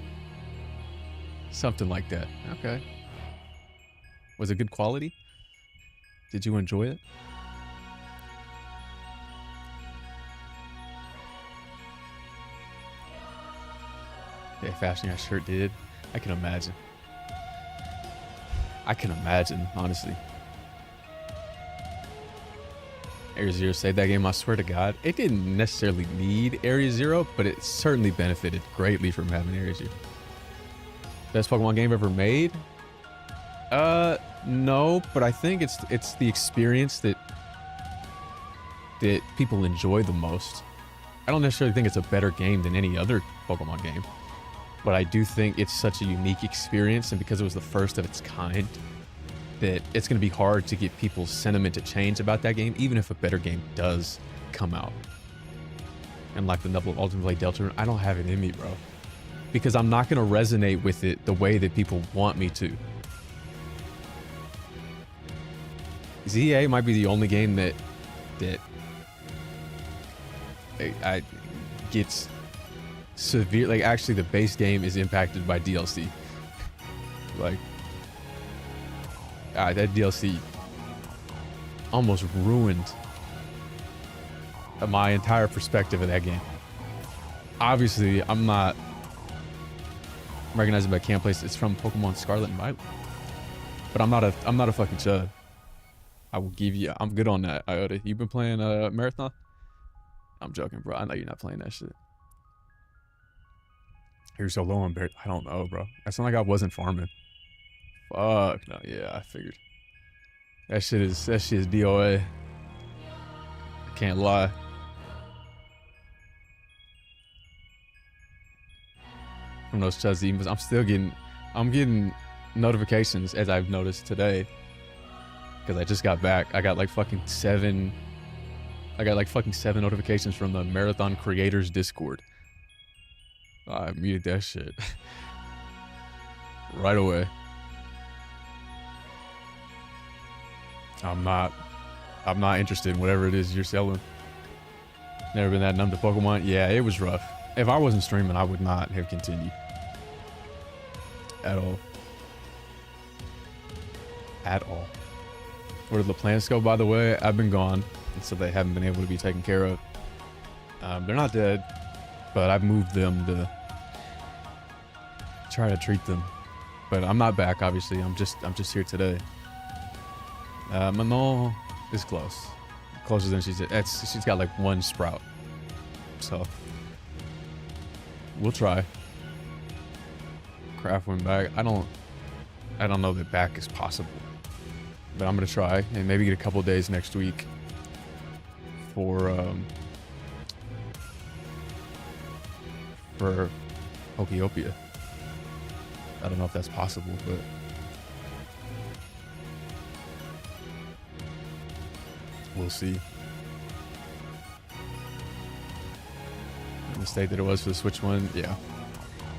Something like that. Okay. Was it good quality? Did you enjoy it? Yeah, fashion that shirt did. I can imagine. I can imagine, honestly. Area Zero saved that game, I swear to God. It didn't necessarily need Area Zero, but it certainly benefited greatly from having Area Zero. Best Pokemon game ever made? No, but I think it's the experience that people enjoy the most. I don't necessarily think it's a better game than any other Pokemon game, but I do think it's such a unique experience, and because it was the first of its kind, that it's going to be hard to get people's sentiment to change about that game, even if a better game does come out. And like the Double Ultimate Blade Delta, I don't have it in me, bro. Because I'm not going to resonate with it the way that people want me to. ZA might be the only game that I gets severe, like actually the base game is impacted by DLC. Like, that DLC almost ruined my entire perspective of that game. Obviously, I'm not recognizing, but I can't place. It's from Pokemon Scarlet and Violet. But I'm not a fucking chud. I will give you. I'm good on that, Iota. You been playing Marathon? I'm joking, bro. I know you're not playing that shit. You're so low on bear. I don't know, bro. I sound like I wasn't farming. Fuck no. Yeah, I figured. That shit is DOA. I can't lie. From those chuds emails, I'm getting notifications, as I've noticed today, because I just got back. I got like fucking 7 notifications from the Marathon Creators Discord. I muted that shit right away. I'm not interested in whatever it is you're selling. Never been that numb to Pokemon. Yeah, it was rough. If I wasn't streaming, I would not have continued at all. At all. Where did the plants go, by the way? I've been gone, so they haven't been able to be taken care of. They're not dead, but I've moved them to try to treat them. But I'm not back, obviously. I'm just here today. Manon is close. Closer than she's got like 1 sprout. So we'll try. Craft went back. I don't know that back is possible. But I'm gonna try and maybe get a couple days next week for Pokopia. I don't know if that's possible, but we'll see. The mistake that it was for the Switch one, yeah.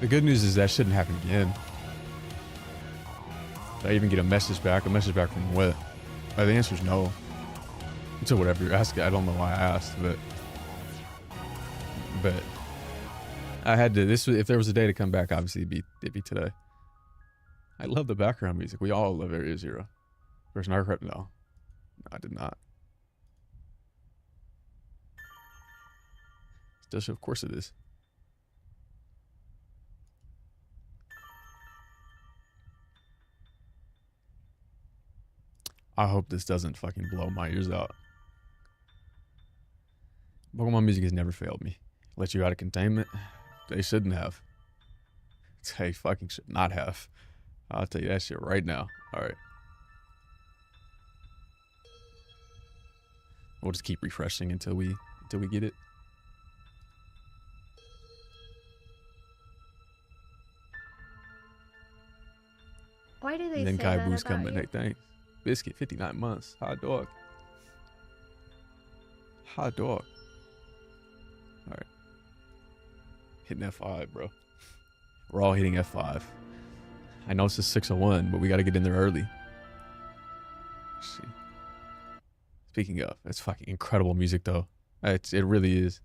The good news is that shouldn't happen again. Did I even get a message back? A message back from what? The answer is no. So whatever you're asking, I don't know why I asked, but I had to. If there was a day to come back, obviously it'd be today. I love the background music. We all love Area Zero. There's Snark. No, I did not. Of course it is. I hope this doesn't fucking blow my ears out. Pokemon music has never failed me. Let you out of containment? They shouldn't have. They fucking should not have. I'll tell you that shit right now. Alright. We'll just keep refreshing until we get it. Why do they and then say Kai that Boo's about coming. you? Hey, thanks. Biscuit, 59 months. Hot dog. hot dog. Alright. Hitting F5, bro. We're all hitting F5. I know it's a 6:01, but we gotta get in there early. Let's see. Speaking of, it's fucking incredible music, though. It really is.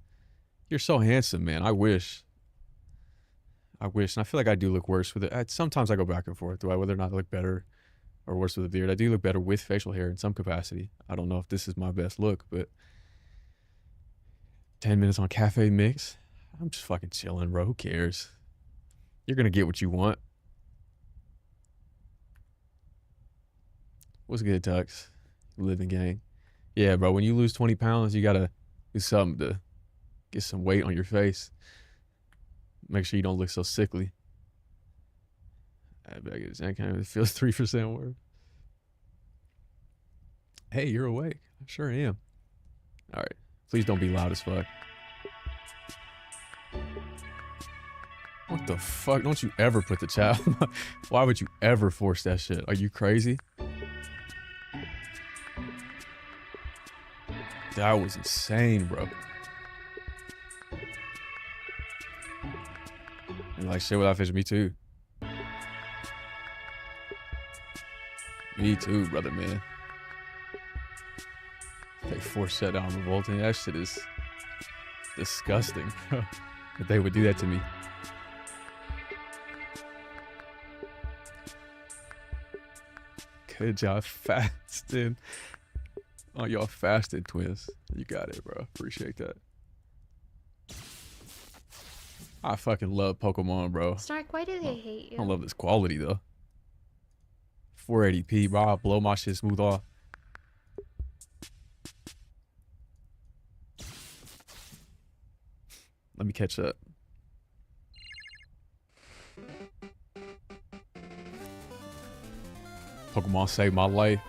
You're so handsome, man. I wish. And I feel like I do look worse with it. Sometimes I go back and forth. Do I whether or not I look better or worse with a beard? I do look better with facial hair in some capacity. I don't know if this is my best look, but 10 minutes on Cafe Mix. I'm just fucking chilling, bro. Who cares? You're gonna get what you want. What's good, Tux? Living gang. Yeah, bro. When you lose 20 pounds, you gotta do something to get some weight on your face. Make sure you don't look so sickly. I bet it feels 3% worse. Hey, you're awake. I sure am. All right. Please don't be loud as fuck. What the fuck? Don't you ever put the chat. Why would you ever force that shit? Are you crazy? That was insane, bro. And like shit without fish, me too. Me too, brother, man. They force shut down revolting. That shit is disgusting, bro. That they would do that to me. Good job fasting. Oh, y'all fasted, twins. You got it, bro. Appreciate that. I fucking love Pokemon, bro. Snark, why do they hate you? I love this quality, though. 480p, bro. I'll blow my shit smooth off. Let me catch up. Pokemon saved my life.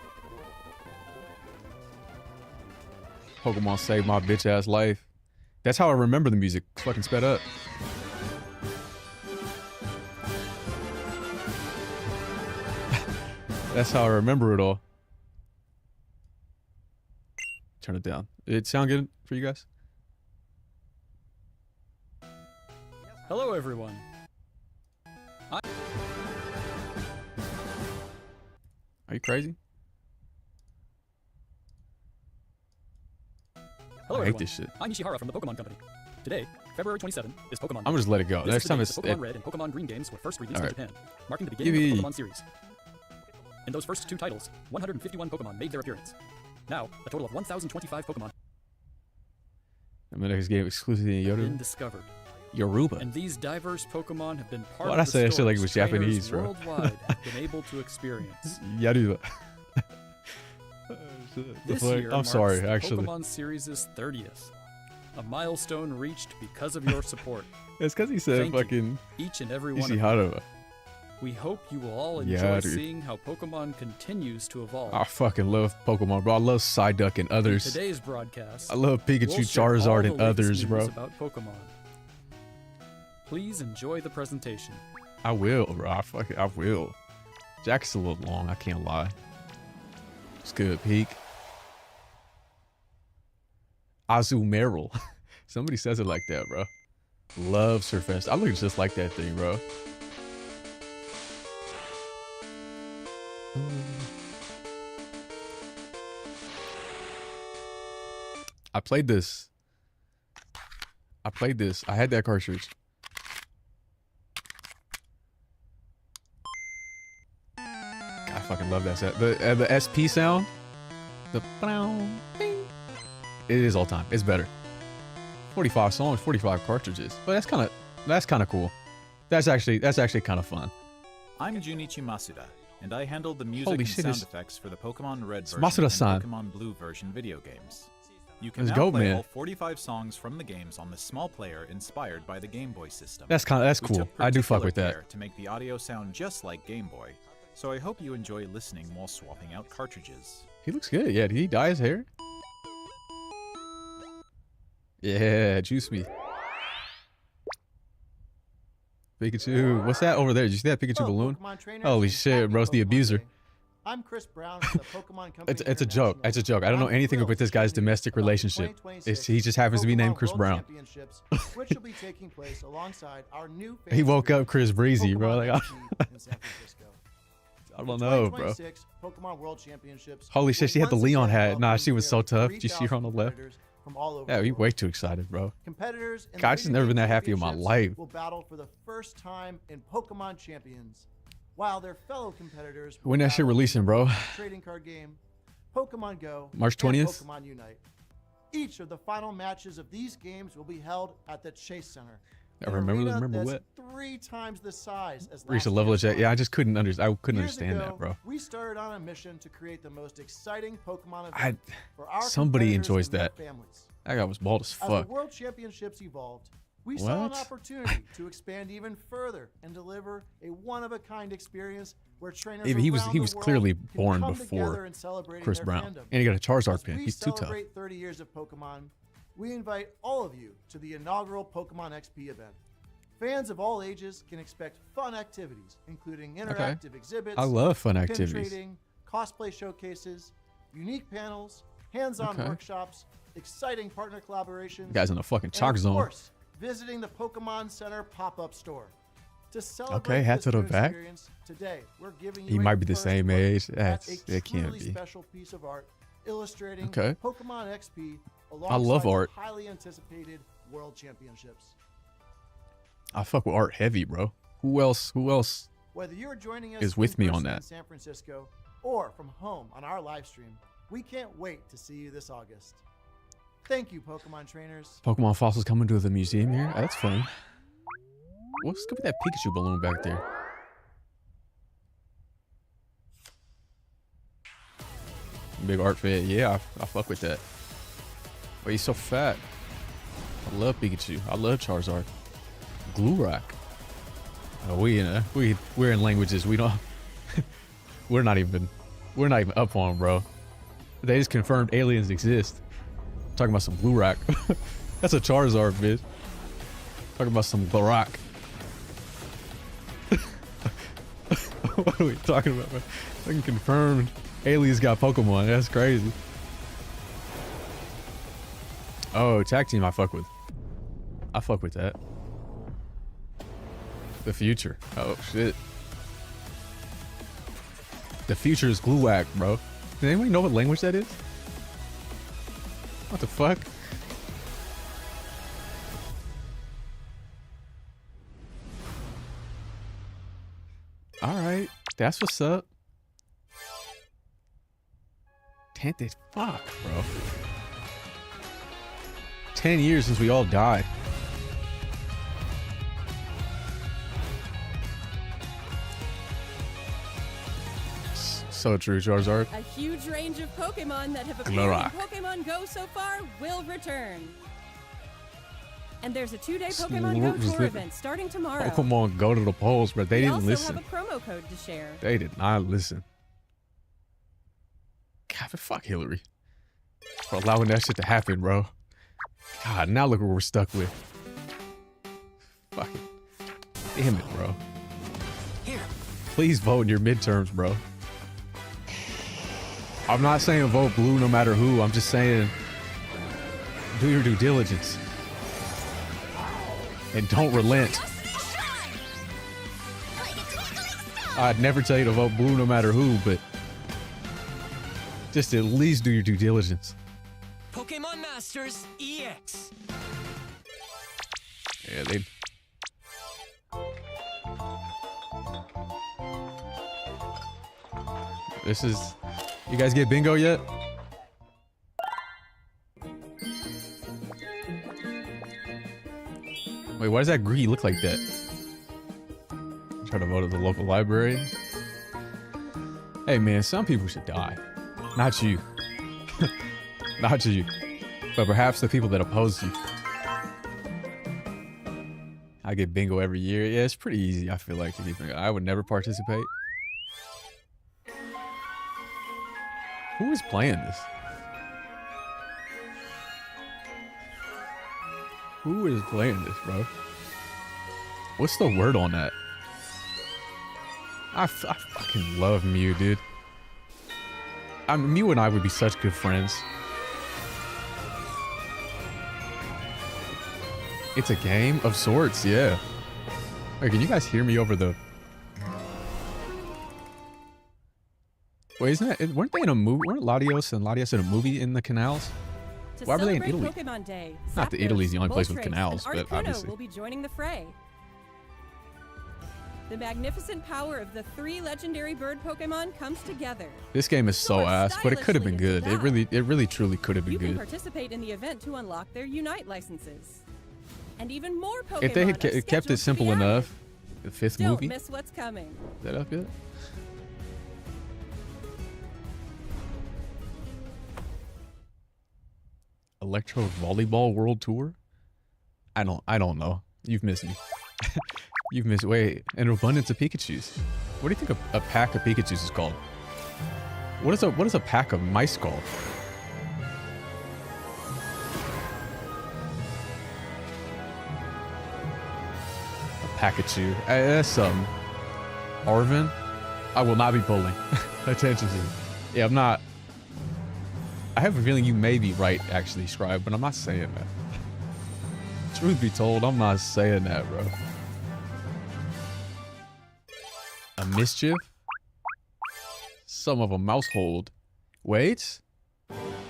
Pokemon saved my bitch ass life. That's how I remember the music. It's fucking sped up. That's how I remember it all. Turn it down. It sound good for you guys? Hello, everyone. Are you crazy? Hello, I hate everyone. this shit. I'm Ishihara from the Pokemon Company. Today, February 27th, is Pokemon. I'm gonna just let it go. This Next time is it's the day the Pokemon Red and Pokemon Green games were first released in Japan, marking the beginning of the Pokemon series. In those first two titles, 151 Pokemon made their appearance. Now, a total of 1,025 Pokemon I'm gonna game exclusively in have been Yoruba. discovered. Yoruba. And these diverse Pokemon have been part Why'd I of the say that shit like it stories was Japanese, trainers bro? worldwide have been able to experience. Yoruba. This year I'm marks sorry, the actually. Pokemon series' 30th. A milestone reached because of your support. It's because he said Thank you, fucking each and every one of you. Ishihara. We hope you will all enjoy Yeah, dude. seeing how Pokemon continues to evolve. I fucking love Pokemon, bro. I love Psyduck and In others. today's broadcast, I love Pikachu, we'll share all Charizard, the and latest others, news bro. about Pokemon. Please enjoy the presentation. I will, bro. I will. Jack's a little long, I can't lie. It's good, Peak. Azumarill. Somebody says it like that, bro. Love Surfest. I look just like that thing, bro. I played this. I had that cartridge. God, I fucking love that set. The SP sound. The it is all time. It's better. 45 songs, 45 cartridges. But that's kind of cool. That's actually kind of fun. I'm Junichi Masuda, and I handle the music Holy and shit, sound it's- effects for the Pokemon Red it's version and Masuda-san. Pokemon Blue version video games. You can Let's now go, play man. all 45 songs from the games on this small player inspired by the Game Boy system. That's We cool. took I do fuck particular with that. care to make the audio sound just like Game Boy, so I hope you enjoy listening while swapping out cartridges. He looks good. Yeah, did he dye his hair? Yeah, juice me. Pikachu. What's that over there? Did you see that Pikachu balloon? Holy shit, bro's the abuser. I'm Chris Brown from the Pokemon Company. It's a joke. It's a joke. I don't know anything about this guy's domestic relationship. He just happens to be named Chris Brown. Which will be taking place alongside our new He woke up Chris Breezy, bro. Like, in San Francisco. I don't know, bro. Pokemon World Championships. Holy shit, she had the Leon hat. Nah, she was so tough. Did you see her on the left? Yeah, we way too excited, bro. Competitors God, I've just never been that happy in my life. Will battle for the first time in Pokemon Champions, while their fellow competitors. When that shit releasing, bro? Trading card game, Pokemon Go, March 20th. Pokemon Unite. Each of the final matches of these games will be held at the Chase Center. I remember what? 3 times the size as reached a level of jet. Yeah, I just couldn't understand that, bro. We started on a mission to create the most exciting Pokemon event for our somebody enjoys that. Families. That guy was bald as fuck. As the World Championships evolved, we saw an opportunity to expand even further and deliver a one-of-a-kind experience where trainers he was clearly born before Chris Brown, and he got a Charizard pin. He's too tough. 30 years of Pokemon. We invite all of you to the inaugural Pokemon XP event. Fans of all ages can expect fun activities, including interactive exhibits, I love fun pin activities, trading, cosplay showcases, unique panels, hands-on workshops, exciting partner collaborations. You guys in the fucking chalk zone. Of course, visiting the Pokemon Center pop-up store. To celebrate hat to the back. Today, we're giving you he might be the same age. It can't be. Special piece of art illustrating Pokemon XP. I love art. Highly anticipated World Championships. I fuck with art heavy, bro. Who else? Whether you're joining us is with me on that in San Francisco or from home on our live stream, we can't wait to see you this August. Thank you, Pokemon trainers. Pokemon fossils coming to the museum here. That's fun. What's good with that Pikachu balloon back there? Big art fan. Yeah, I fuck with that. Why he's so fat? I love Pikachu. I love Charizard. Glurak. Oh, we're in languages we don't. we're not even up on, bro. They just confirmed aliens exist. Talking about some Glurak. That's a Charizard, bitch. Talking about some Glurak. What are we talking about, man? Fucking confirmed aliens got Pokemon. That's crazy. Oh, tag team I fuck with. I fuck with that. The future. Oh, shit. The future is Glurak, bro. Does anybody know what language that is? What the fuck? Alright. That's what's up. Tented. Fuck, bro. 10 years since we all died. So true, Charizard. A huge range of Pokemon that have appeared in Pokemon Go so far will return. And there's a 2-day Pokemon Go tour event starting tomorrow. Pokemon Go to the polls, but they didn't listen. We also have a promo code to share. They did not listen. God, fuck Hillary for allowing that shit to happen, bro. God, now look what we're stuck with. Fuck it. Damn it, bro. Here. Please vote in your midterms, bro. I'm not saying vote blue no matter who. I'm just saying do your due diligence. And don't relent. I'd never tell you to vote blue no matter who, but just at least do your due diligence. Pokemon Masters EX. Yeah, they... This is... You guys get bingo yet? Wait, why does that gree look like that? Try to vote at the local library. Hey man, some people should die. Not you. Not you. But perhaps the people that oppose you. I get bingo every year. Yeah, it's pretty easy, I feel like, to get bingo. I would never participate. Who is playing this? Who is playing this, bro? What's the word on that? I fucking love Mew, dude. Mew and I would be such good friends. It's a game of sorts, yeah. Wait, can you guys hear me over the... Wait, isn't that... Weren't they in a movie? Weren't Latios and Latias in a movie in the canals? Why were they in Italy? Pokemon Day, Not that Italy's the only place with Moltres, canals, and but Articuno obviously. will be joining the fray. The magnificent power of the 3 legendary bird Pokemon comes together. This game is so ass, but it could have been good. It really truly could have been You can good. participate in the event to unlock their Unite licenses. And even more Pokemon If they had are kept scheduled it to simple be added. enough, the 5th Don't movie. miss what's coming. Is that up yet? Electro Volleyball World Tour? I don't know. You've missed me. You've missed. Wait, an abundance of Pikachus. What do you think a pack of Pikachus is called? What is a pack of mice called? A Pikachu. That's something. Arvin? I will not be pulling attention to. Yeah, I'm not. I have a feeling you may be right, actually, Scribe, but I'm not saying that. Truth be told, I'm not saying that, bro. A Mischief? Some of a Mousehold. Wait.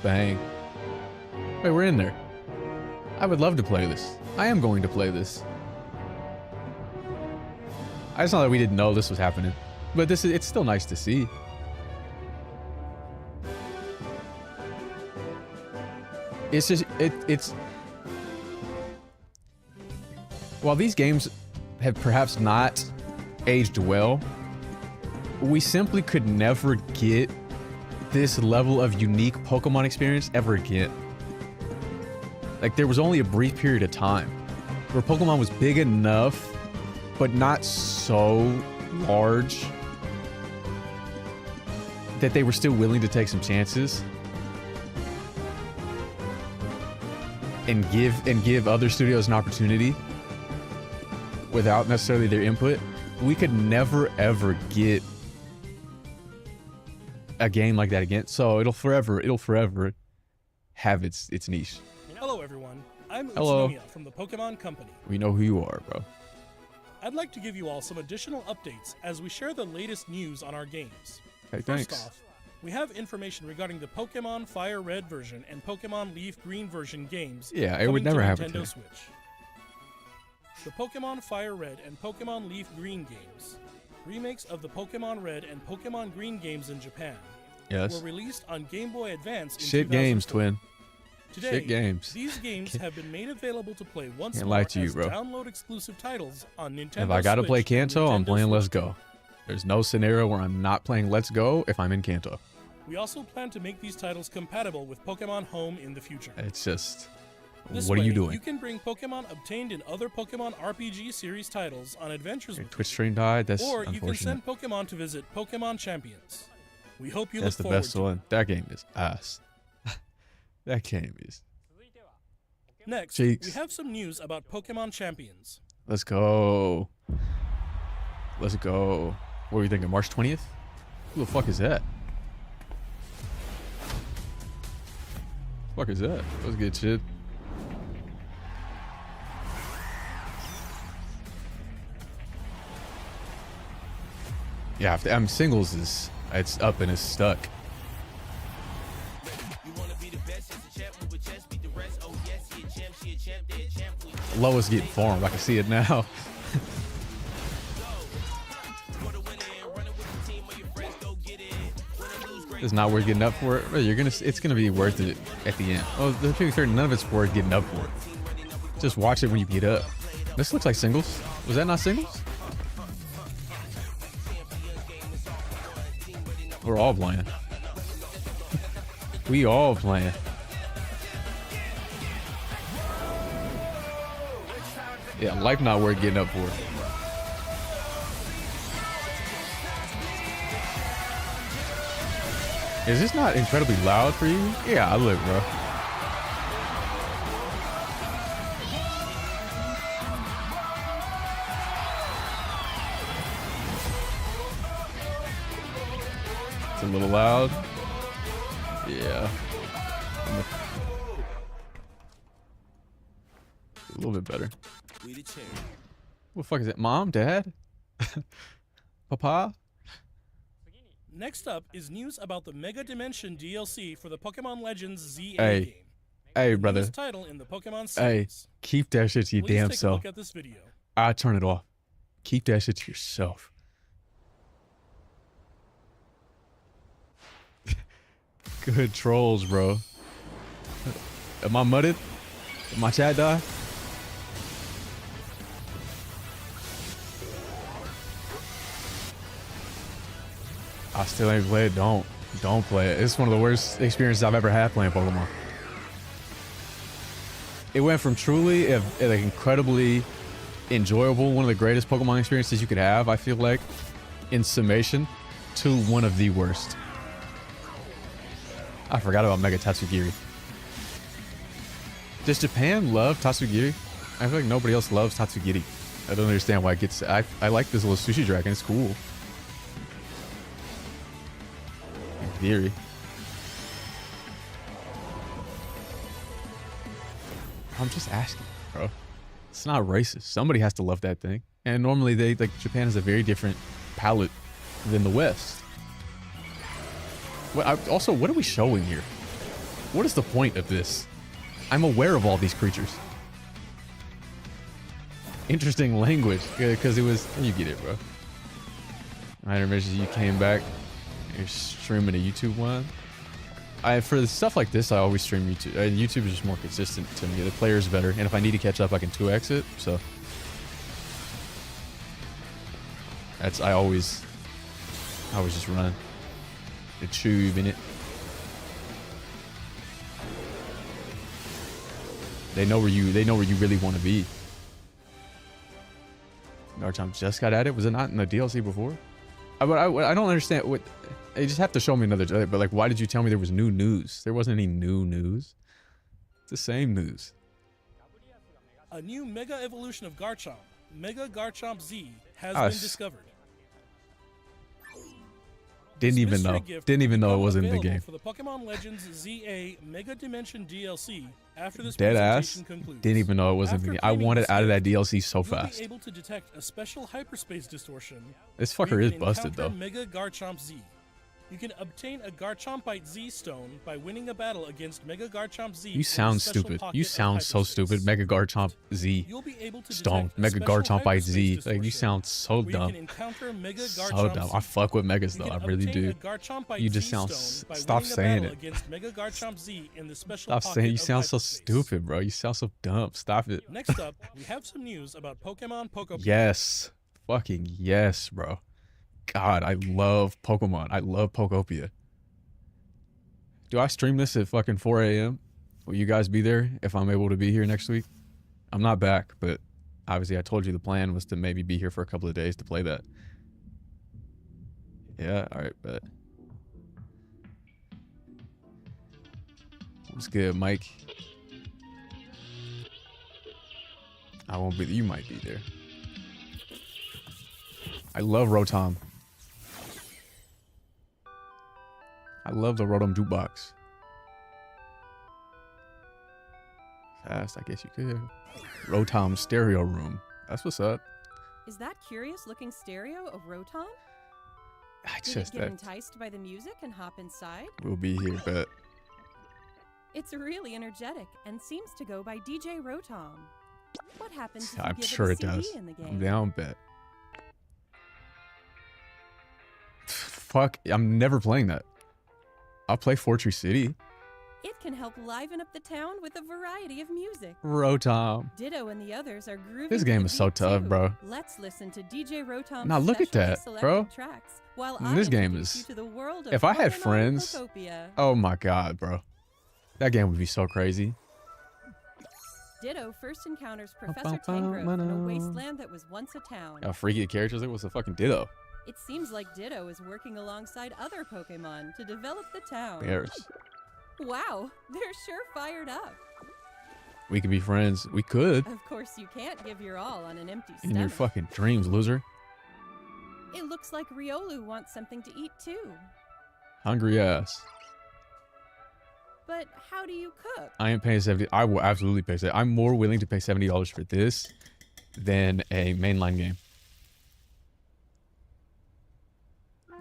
Bang. Wait, we're in there. I would love to play this. I am going to play this. I just know that we didn't know this was happening. But it's still nice to see. It's just, it's... While these games have perhaps not aged well, we simply could never get this level of unique Pokemon experience ever again. Like, there was only a brief period of time where Pokemon was big enough, but not so large that they were still willing to take some chances and give other studios an opportunity without necessarily their input. We could never ever get a game like that again. So it'll forever have its niche. Hello everyone, I'm Hello. Utsunomiya from the Pokemon Company. We know who you are, bro. I'd like to give you all some additional updates as we share the latest news on our games. Hey, First thanks. off, we have information regarding the Pokemon Fire Red version and Pokemon Leaf Green version games. Yeah, it would coming never to happen Nintendo today. Switch. The Pokemon Fire Red and Pokemon Leaf Green games, remakes of the Pokemon Red and Pokemon Green games in Japan, Yes. were released on Game Boy Advance in Shit games, 2004. twin. Today, Shit games. these games have been made available to play once Can't more lie to you, as bro. download exclusive titles on Nintendo If I gotta Switch play and Kanto, I'm Nintendo playing Let's Switch Go. There's no scenario where I'm not playing Let's Go if I'm in Kanto. We also plan to make these titles compatible with Pokemon Home in the future. It's just, This what are way, you doing? You can bring Pokemon obtained in other Pokemon RPG series titles on adventures Your with Twitch you, stream died. That's or you can unfortunate. send Pokemon to visit Pokemon Champions. We hope you That's look the forward best to one. That game is ass. That game is. it. Next, Cheeks. we have some news about Pokemon Champions. Let's go. Let's go. What are you thinking? March 20th? Who the fuck is that? Fuck is that? Let's get shit. Yeah, if singles is it's up and it's stuck. Lois getting formed. I can see it now. It's not worth getting up for it. It's gonna be worth it at the end. Oh, to be fair, none of it's worth getting up for it. Just watch it when you get up. This looks like singles. Was that not singles? We're all playing. We all playing. Yeah, life not worth getting up for. Is this not incredibly loud for you? Yeah, look, bro. It's a little loud. Yeah. A little bit better. What the fuck is it? Mom? Dad? Papa? Next up is news about the Mega Dimension DLC for the Pokemon Legends ZA Hey. game. Hey, The brother. newest title in the Pokemon Hey, series. keep that shit to your Please damn take a self. look at this video. I turn it off. Keep that shit to yourself. Good trolls, bro. Am I mudded? Did my chat die? I still ain't played. Don't play it. It's one of the worst experiences I've ever had playing Pokemon. It went from truly like incredibly enjoyable, one of the greatest Pokemon experiences you could have, I feel like, in summation, to one of the worst. I forgot about Mega Tatsugiri. Does Japan love Tatsugiri? I feel like nobody else loves Tatsugiri. I don't understand why it gets... I like this little sushi dragon. It's cool. In theory. I'm just asking, bro. It's not racist. Somebody has to love that thing. And normally Japan has a very different palette than the West. Also, what are we showing here? What is the point of this? I'm aware of all these creatures. Interesting language, because it was... You get it, bro. I remember you came back. You're streaming a YouTube one. For the stuff like this, I always stream YouTube. YouTube is just more consistent to me. The player's better, and if I need to catch up, I can 2x it. So that's I always just run. The tube in it. They know where you really want to be. Garchomp just got at it. Was it not in the DLC before? I don't understand what. They just have to show me another. But like, why did you tell me there was new news? There wasn't any new news. It's the same news. A new Mega Evolution of Garchomp, Mega Garchomp Z, has been discovered. Didn't even know it wasn't in the game. For the Pokemon Legends ZA Mega Dimension DLC after this Dead presentation ass. concludes. Didn't even know it wasn't in the game. I wanted out of that DLC so fast. You'll be able to detect a special hyperspace distortion. This fucker is busted though. Mega Garchomp Z. You can obtain a Garchompite Z stone by winning a battle against Mega Garchomp Z. You sound stupid. You sound so stupid. Mega Garchomp Z. Stone. Mega Garchompite Z. Like, you sound so dumb. So dumb. I fuck with Megas though. I really do. You just sound... Stop saying it. Stop saying it. You sound so stupid, bro. You sound so dumb. Stop it. Next up, we have some news about Pokemon Pokopia. Yes. Fucking yes, bro. God, I love Pokemon. I love Pokopia. Do I stream this at fucking 4 a.m.? Will you guys be there if I'm able to be here next week? I'm not back, but obviously I told you the plan was to maybe be here for a couple of days to play that. Yeah, alright, bet. What's good, Mike? I won't be... You might be there. I love Rotom. I love the Rotom jukebox. Fast, I guess you could. Rotom stereo room. That's what's up. Is that curious looking stereo of Rotom? Did it get enticed by the music and hop inside? We'll be here, bet. It's really energetic and seems to go by DJ Rotom. What happens if you I'm give sure it it a CD does. in the game? I'm down, bet. Fuck, I'm never playing that. I'll play Fortress City. It can help liven up the town with a variety of music. Rotom. Ditto and the others are groovy. This game is so tough, bro. Let's listen to DJ Rotom's Now look at that, bro. Tracks while This I game introduce is... you to the world of If I had Pokemon friends... Pokopia. Oh my god, bro. That game would be so crazy. Ditto first encounters Professor Tangrowth in a wasteland that was once a town. How freaky characters, it was a fucking Ditto. It seems like Ditto is working alongside other Pokemon to develop the town. Yes. Wow, they're sure fired up. We could be friends. We could. Of course, you can't give your all on an empty In stomach. your fucking dreams, loser. It looks like Riolu wants something to eat too. Hungry ass. But how do you cook? I ain't paying 70. I will absolutely pay 70. I'm more willing to pay $70 for this than a mainline game.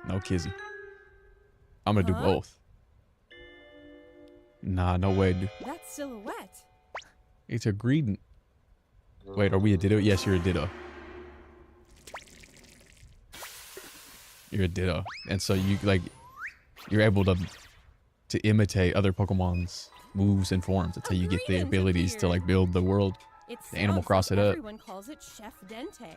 No kizzy. I'm gonna do both. Nah, no way, dude. That's silhouette. It's a greed. Wait, are we a Ditto? Yes, you're a Ditto. You're a Ditto. And so you, like, you're able to imitate other Pokemon's moves and forms. That's how you get the abilities to, like, build the world. The Animal Cross it up. Everyone calls it Chef Dente.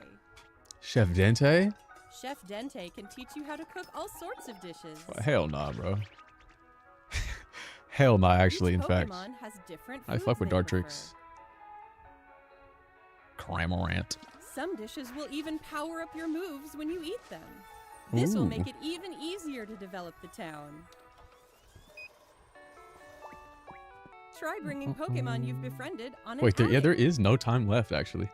Chef Dente? Chef Dente can teach you how to cook all sorts of dishes. Well, hell nah, bro. Hell nah, actually, in fact. Has different I fuck with Dartrix. Cramorant. Some dishes will even power up your moves when you eat them. This will make it even easier to develop the town. Try bringing Pokemon you've befriended on an Wait, there outing. is no time left, actually.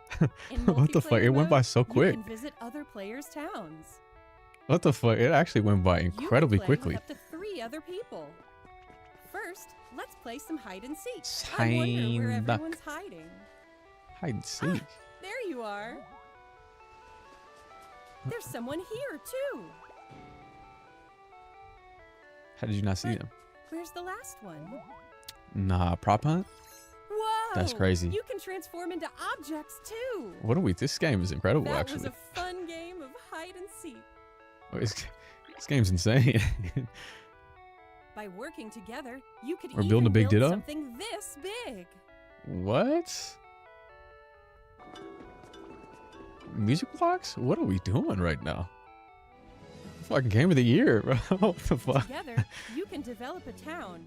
In What the fuck? It went by so quick. You can visit other players' towns. What the fuck? It actually went by incredibly you can play quickly. With up to 3 other people. First, let's play some hide and seek. Hide I wonder where and duck. everyone's hiding. Hide and seek. There you are. There's someone here too. How did you not see them? Where's the last one? Nah, prop hunt? Whoa! That's crazy. You can transform into objects too. What are we? This game is incredible, That actually. was a fun game of hide and seek. Oh, this game's insane. By working together, you could We're even building a big build ditto? something this big. What? Music blocks? What are we doing right now? Fucking game of the year, bro. What the fuck? Together, you can develop a town.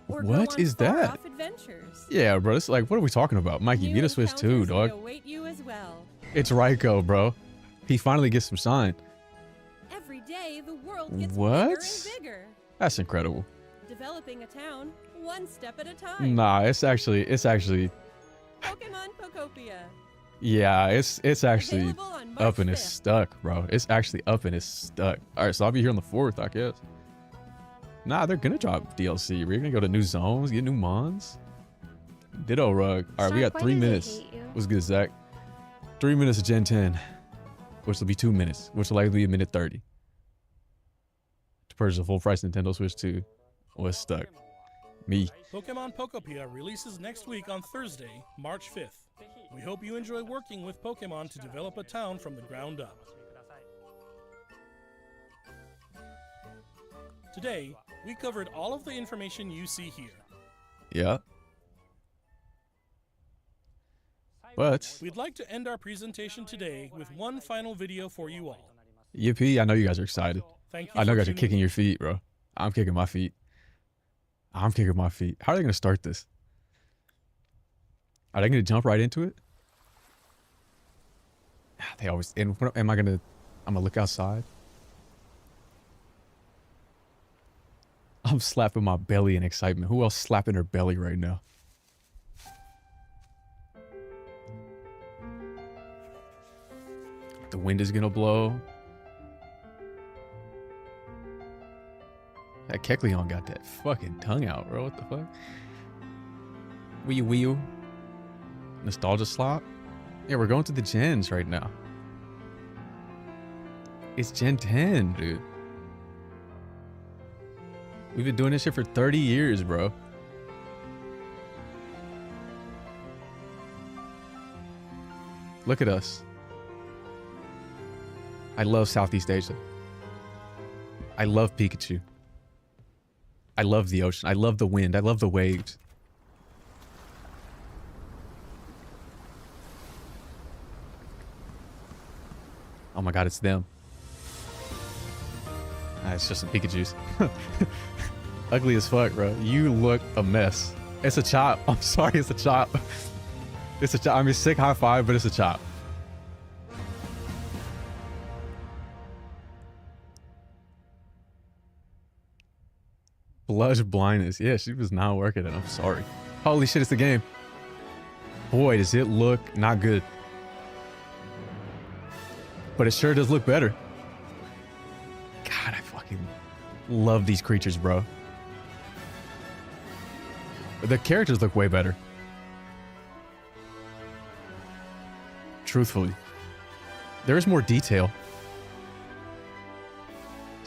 Or What go on is that? far-off adventures. Yeah, bro. It's like, what are we talking about? Mikey, New get a Switch too, encounters may dog. await you as well. It's Raikou, bro. He finally gets some sign. Every day, the world gets What? bigger and bigger. That's incredible. Developing a town, one step at a time. Nah, it's actually, Pokemon Pokopia. yeah, it's actually Available on March up and it's 5th. stuck, bro. It's actually up and it's stuck. All right, so I'll be here on the 4th, I guess. Nah, they're gonna drop DLC. We're gonna go to new zones, get new mons. Ditto rug. All right, we Snark, got why 3 do they minutes. hate you? What's good, Zach? 3 minutes of Gen 10, which will be 2 minutes, which will likely be a minute 30. To purchase a full price Nintendo Switch 2 was stuck. Me. Pokemon Pokopia releases next week on Thursday, March 5th. We hope you enjoy working with Pokemon to develop a town from the ground up. Today, we covered all of the information you see here. Yeah. But We'd like to end our presentation today with one final video for you all. yippee, I know you guys are excited. Thank you I know for you guys are tuning kicking in. your feet, bro. I'm kicking my feet. I'm kicking my feet. How are they gonna start this? Are they gonna jump right into it? They always. And what, am I gonna? I'm gonna look outside. I'm slapping my belly in excitement. Who else slapping her belly right now? The wind is gonna blow. That Kecleon got that fucking tongue out, bro. What the fuck? Wee. Nostalgia slop? Yeah, we're going to the gens right now. It's Gen 10, dude. We've been doing this shit for 30 years, bro. Look at us. I love Southeast Asia. I love Pikachu. I love the ocean. I love the wind. I love the waves. Oh my god, it's them. Ah, it's just some Pikachus. Ugly as fuck, bro. You look a mess. It's a chop. I'm sorry, it's a chop. It's a chop. I mean, sick high five, but it's a chop. Blush blindness. Yeah, she was not working it. I'm sorry. Holy shit, it's the game. Boy, does it look not good. But it sure does look better. God, I fucking love these creatures, bro. The characters look way better. Truthfully. There is more detail.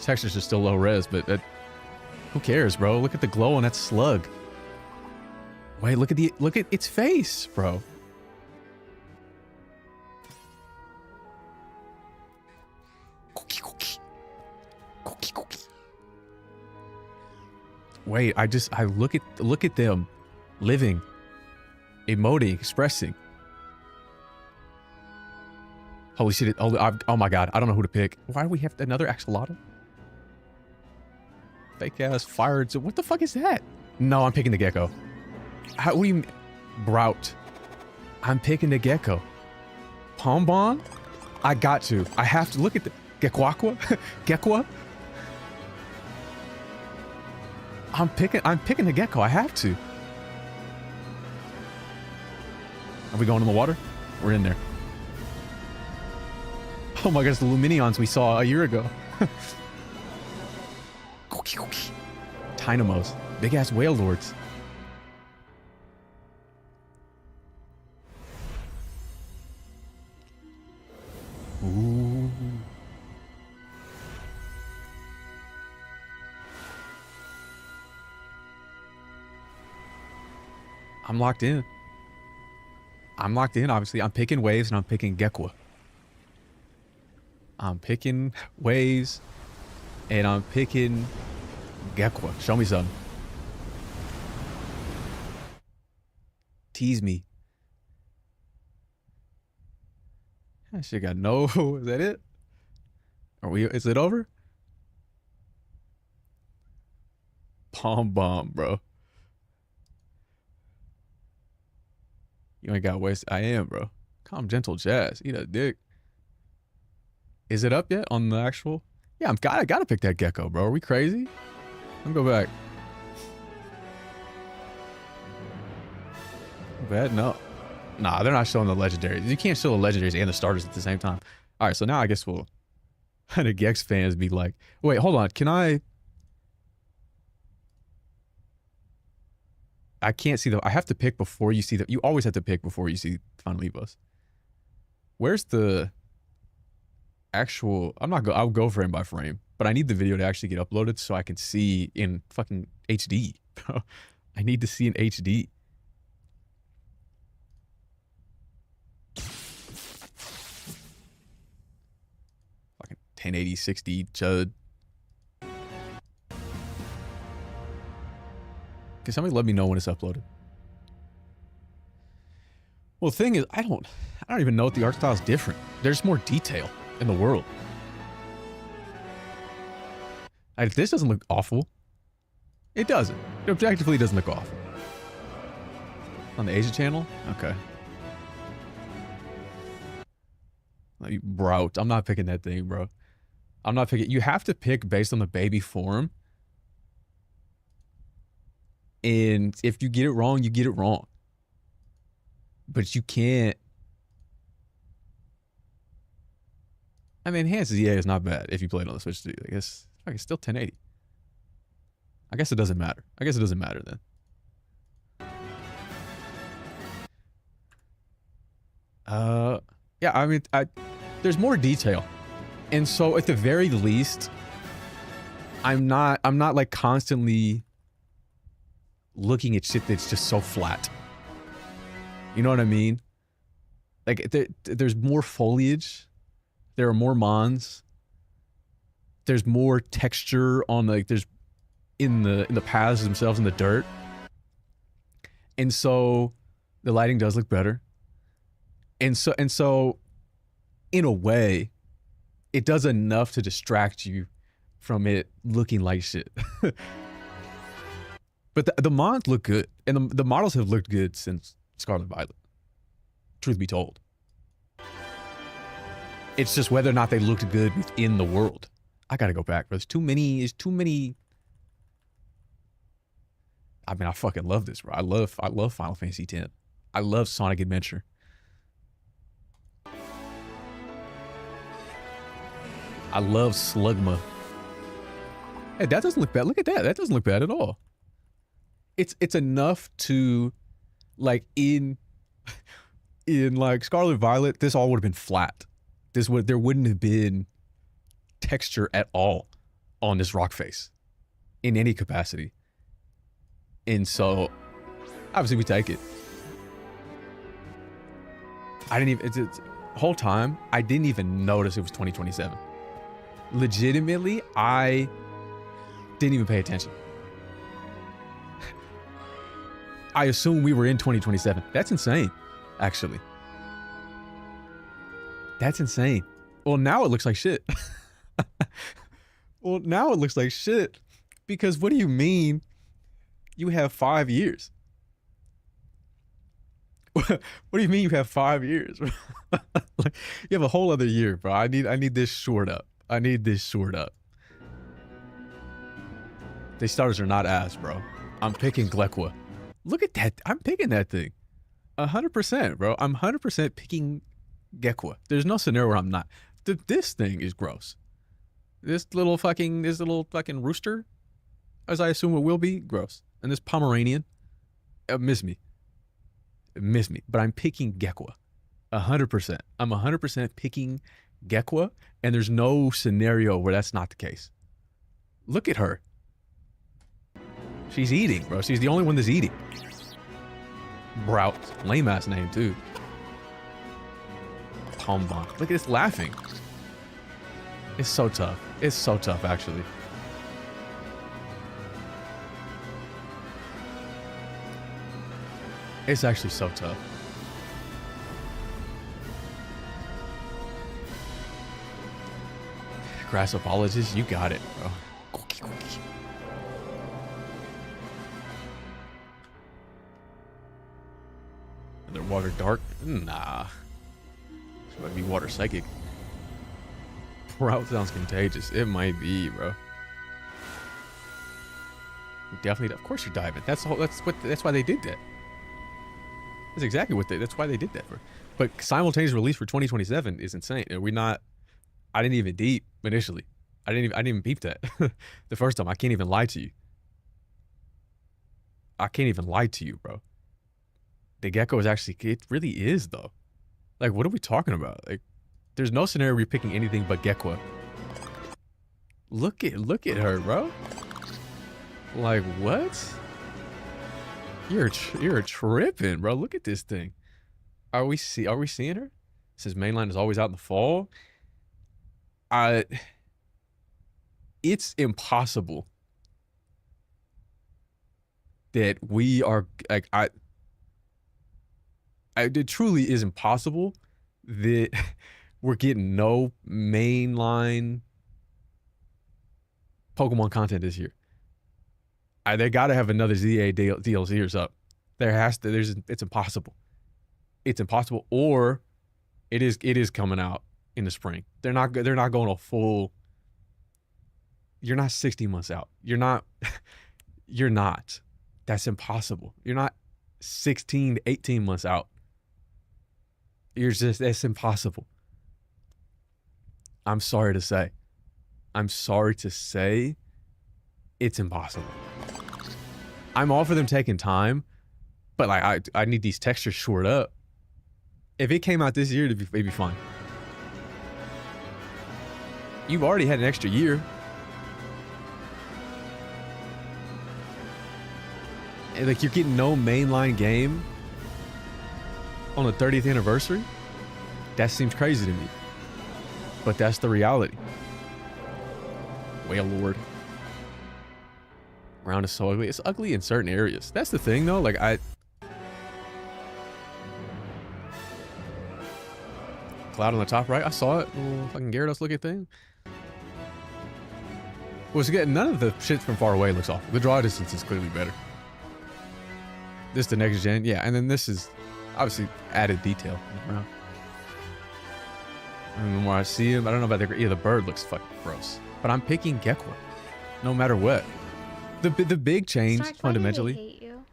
Textures are still low res, but who cares, bro? Look at the glow on that slug. Wait, look at its face, bro. Wait, I look at them living, emoting, expressing. Holy shit, oh my god, I don't know who to pick. Why do we have another axolotl? Fake ass fired. So what the fuck is that? No, I'm picking the gecko. What do you mean? Brout. I'm picking the gecko. Pombon? I got to. I have to look at the Gekwakwa? Gekwa? I'm picking the gecko. I have to. Are we going in the water? We're in there. Oh my gosh, the Luminions we saw a year ago. Tynamos. Big ass whale lords. Ooh. I'm locked in. I'm locked in, obviously. I'm picking waves and I'm picking Gekwa. I'm picking waves and I'm picking Gekwa. Show me something. Tease me. That shit got no. Is that it? Is it over? Palm bomb, bro. You ain't got waste. I am, bro. Calm, gentle jazz. Eat a dick. Is it up yet on the actual? Yeah, I gotta pick that gecko, bro. Are we crazy? Let me go back. Bad? No. Nah, they're not showing the legendaries. You can't show the legendaries and the starters at the same time. All right, so now I guess we'll... the Gex fans be like, wait, hold on. Can I can't see I have to pick before you see you always have to pick before you see Final Evos. Where's the actual... I'll go frame by frame, but I need the video to actually get uploaded so I can see in fucking HD. I need to see in HD. Fucking 1080, 60, chud. Can somebody let me know when it's uploaded? Well, the thing is, I don't even know if the art style is different. There's more detail in the world. This doesn't look awful. It doesn't. It objectively doesn't look awful. On the Asia channel? Okay. Bro, I'm not picking that thing, bro. I'm not picking... You have to pick based on the baby form. And if you get it wrong, you get it wrong. But you can't... I mean, Enhanced is not bad if you play it on the Switch 2. I guess it's still 1080. I guess it doesn't matter. I guess it doesn't matter then. Yeah, I mean, there's more detail. And so at the very least, I'm not like constantly looking at shit that's just so flat. You know what I mean? Like there's more foliage. There are more mons. There's more texture on there's in the paths themselves in the dirt. And so the lighting does look better. And so in a way, it does enough to distract you from it looking like shit. But the mons look good. And the models have looked good since Scarlet Violet. Truth be told. It's just whether or not they looked good within the world. I gotta go back. There's too many. I mean, I fucking love this, bro. I love Final Fantasy X. I love Sonic Adventure. I love Slugma. Hey, that doesn't look bad. Look at that. That doesn't look bad at all. it's enough to, like, in like Scarlet Violet, this all would have been flat. There wouldn't have been texture at all on this rock face in any capacity. And so obviously we take it. I didn't even, it's whole time I didn't even notice it was 2027. Legitimately, I didn't even pay attention. I assumed we were in 2027. That's insane, actually. That's insane. Well, now it looks like shit. Well, now it looks like shit. Because what do you mean you have 5 years? What do you mean you have 5 years? Like, you have a whole other year, bro. I need this shored up. I need this shored up. These starters are not ass, bro. I'm picking Glekwa. Look at that. I'm picking that thing. 100%, bro. I'm 100% picking Gekwa. There's no scenario where I'm not. This thing is gross. This little fucking rooster, as I assume it will be, gross. And this Pomeranian, miss me. But I'm picking Gekwa. 100%. I'm 100% picking Gekwa, and there's no scenario where that's not the case. Look at her. She's eating, bro. She's the only one that's eating. Brout. Lame ass name, too. Tombon. Look at this laughing. It's so tough. It's so tough, actually. It's actually so tough. Grass apologist, you got it, bro. Another water dark? Nah. This might be water psychic. Prout sounds contagious. It might be, bro. Definitely. Of course you're diving. That's why they did that. That's exactly that's why they did that for. But simultaneous release for 2027 is insane. Are we not? I didn't even deep initially. I didn't even peep that the first time. I can't even lie to you. I can't even lie to you, bro. The gecko is actually, it really is though. Like, what are we talking about? Like, there's no scenario where you're picking anything but Gekwa. Look at her, bro. Like, what? You're tripping, bro. Look at this thing. Are we seeing her? It says mainline is always out in the fall. It's impossible that we are like it truly is impossible that we're getting no mainline Pokemon content this year. They got to have another ZA DLC or something. It's impossible. It's impossible, or it is coming out in the spring. They're not going a full. You're not 60 months out. You're not. That's impossible. You're not 16 to 18 months out. That's impossible. I'm sorry to say. It's impossible. I'm all for them taking time, but like I need these textures shored up. If it came out this year, it'd be fine. You've already had an extra year. And like, you're getting no mainline game on the 30th anniversary? That seems crazy to me. But that's the reality. Whale Lord. Ground is so ugly. It's ugly in certain areas. That's the thing, though. Like, Cloud on the top right. I saw it. Little fucking Gyarados looking thing. Was getting none of the shit from far away looks awful. The draw distance is clearly better. This the next gen, yeah, and then this is obviously added detail around. And the more I see him, I don't know about the bird looks fucking gross. But I'm picking Gekwa, no matter what. The big change Snark, fundamentally. why do they hate you?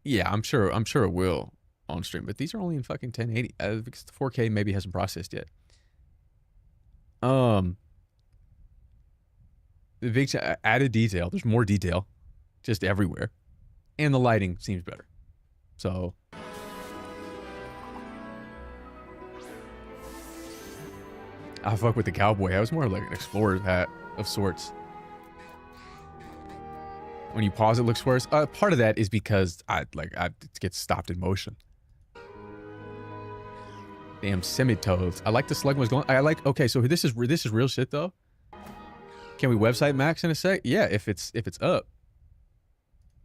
Yeah, I'm sure it will on stream, but these are only in fucking 1080 because the 4K maybe hasn't processed yet. The big added detail. There's more detail, just everywhere, and the lighting seems better. So. I fuck with the cowboy. I was more like an explorer's hat of sorts. When you pause, it looks worse. Part of that is because it gets stopped in motion. Damn semitoads. I like the slug was going. Okay, so this is real shit though. Can we website max in a sec? Yeah, if it's up.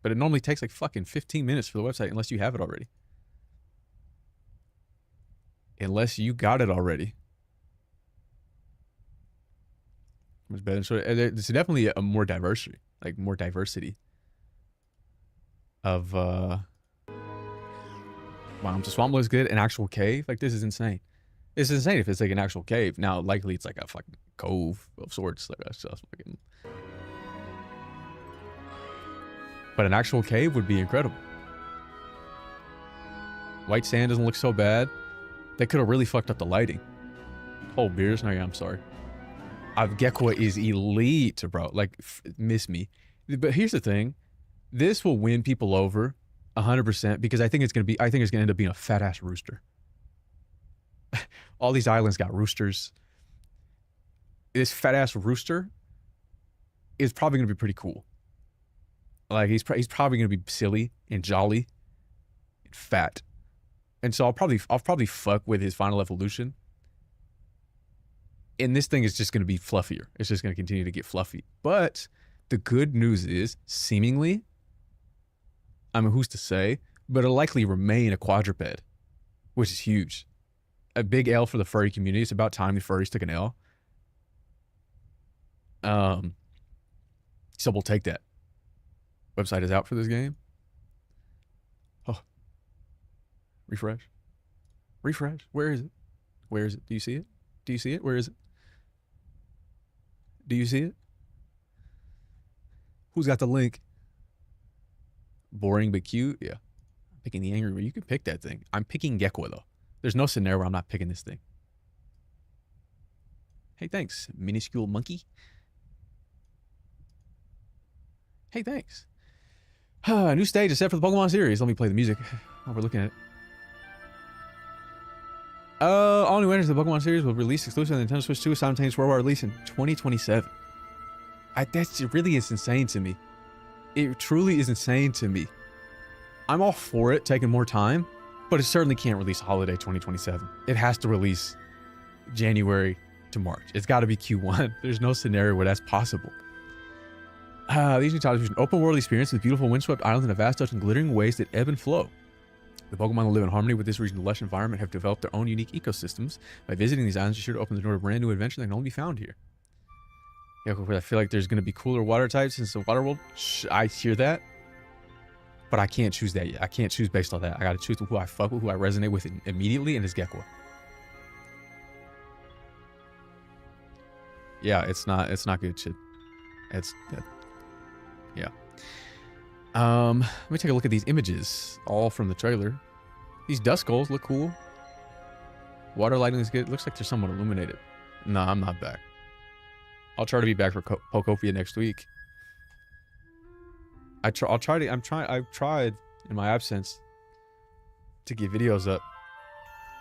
But it normally takes like fucking 15 minutes for the website unless you have it already. Unless you got it already. Much better. So there's definitely a more diversity, of wow, the swamp looks good. An actual cave, like this is insane. It's insane if it's like an actual cave. Now likely it's like a fucking cove of sorts, like a fucking. But an actual cave would be incredible. White sand doesn't look so bad. They could have really fucked up the lighting. Oh, beers? No, yeah, I'm sorry. Gekwa is elite, bro. Like, miss me. But here's the thing. This will win people over 100% because I think it's going to end up being a fat ass rooster. All these islands got roosters. This fat ass rooster is probably going to be pretty cool. Like, he's probably going to be silly and jolly and fat. And so I'll probably fuck with his final evolution. And this thing is just going to be fluffier. It's just going to continue to get fluffy. But the good news is, seemingly, I mean, who's to say, but it'll likely remain a quadruped, which is huge. A big L for the furry community. It's about time the furries took an L. So we'll take that. Website is out for this game. Oh. Refresh. Where is it? Do you see it? Where is it? Do you see it? Who's got the link? Boring but cute? Yeah. I'm picking the angry one. You can pick that thing. I'm picking Gekwa though. There's no scenario where I'm not picking this thing. Hey, thanks, minuscule monkey. Hey, thanks. A new stage is set for the Pokemon series. Let me play the music while we're looking at it. All new entries of the Pokemon series will release exclusively on Nintendo Switch 2 simultaneous worldwide release in 2027. That really is insane to me. It truly is insane to me. I'm all for it taking more time, but it certainly can't release holiday 2027. It has to release January to March. It's got to be Q1. There's no scenario where that's possible. These new titles feature an open world experience with beautiful windswept islands and a vast ocean glittering waves that ebb and flow. The Pokemon that live in harmony with this region's lush environment have developed their own unique ecosystems. By visiting these islands, you're sure to open the door to a brand new adventure that can only be found here. Yeah, I feel like there's going to be cooler water types since the water world. I hear that, but I can't choose that yet. I can't choose based on that. I got to choose who I fuck with, who I resonate with immediately, and it's Gekwa. Yeah, it's not good shit. Yeah. Let me take a look at these images, all from the trailer. These dust skulls look cool. Water lighting is good. Looks like they're somewhat illuminated. No, I'm not back. I'll try to be back for Pokopia next week. I've tried in my absence to get videos up.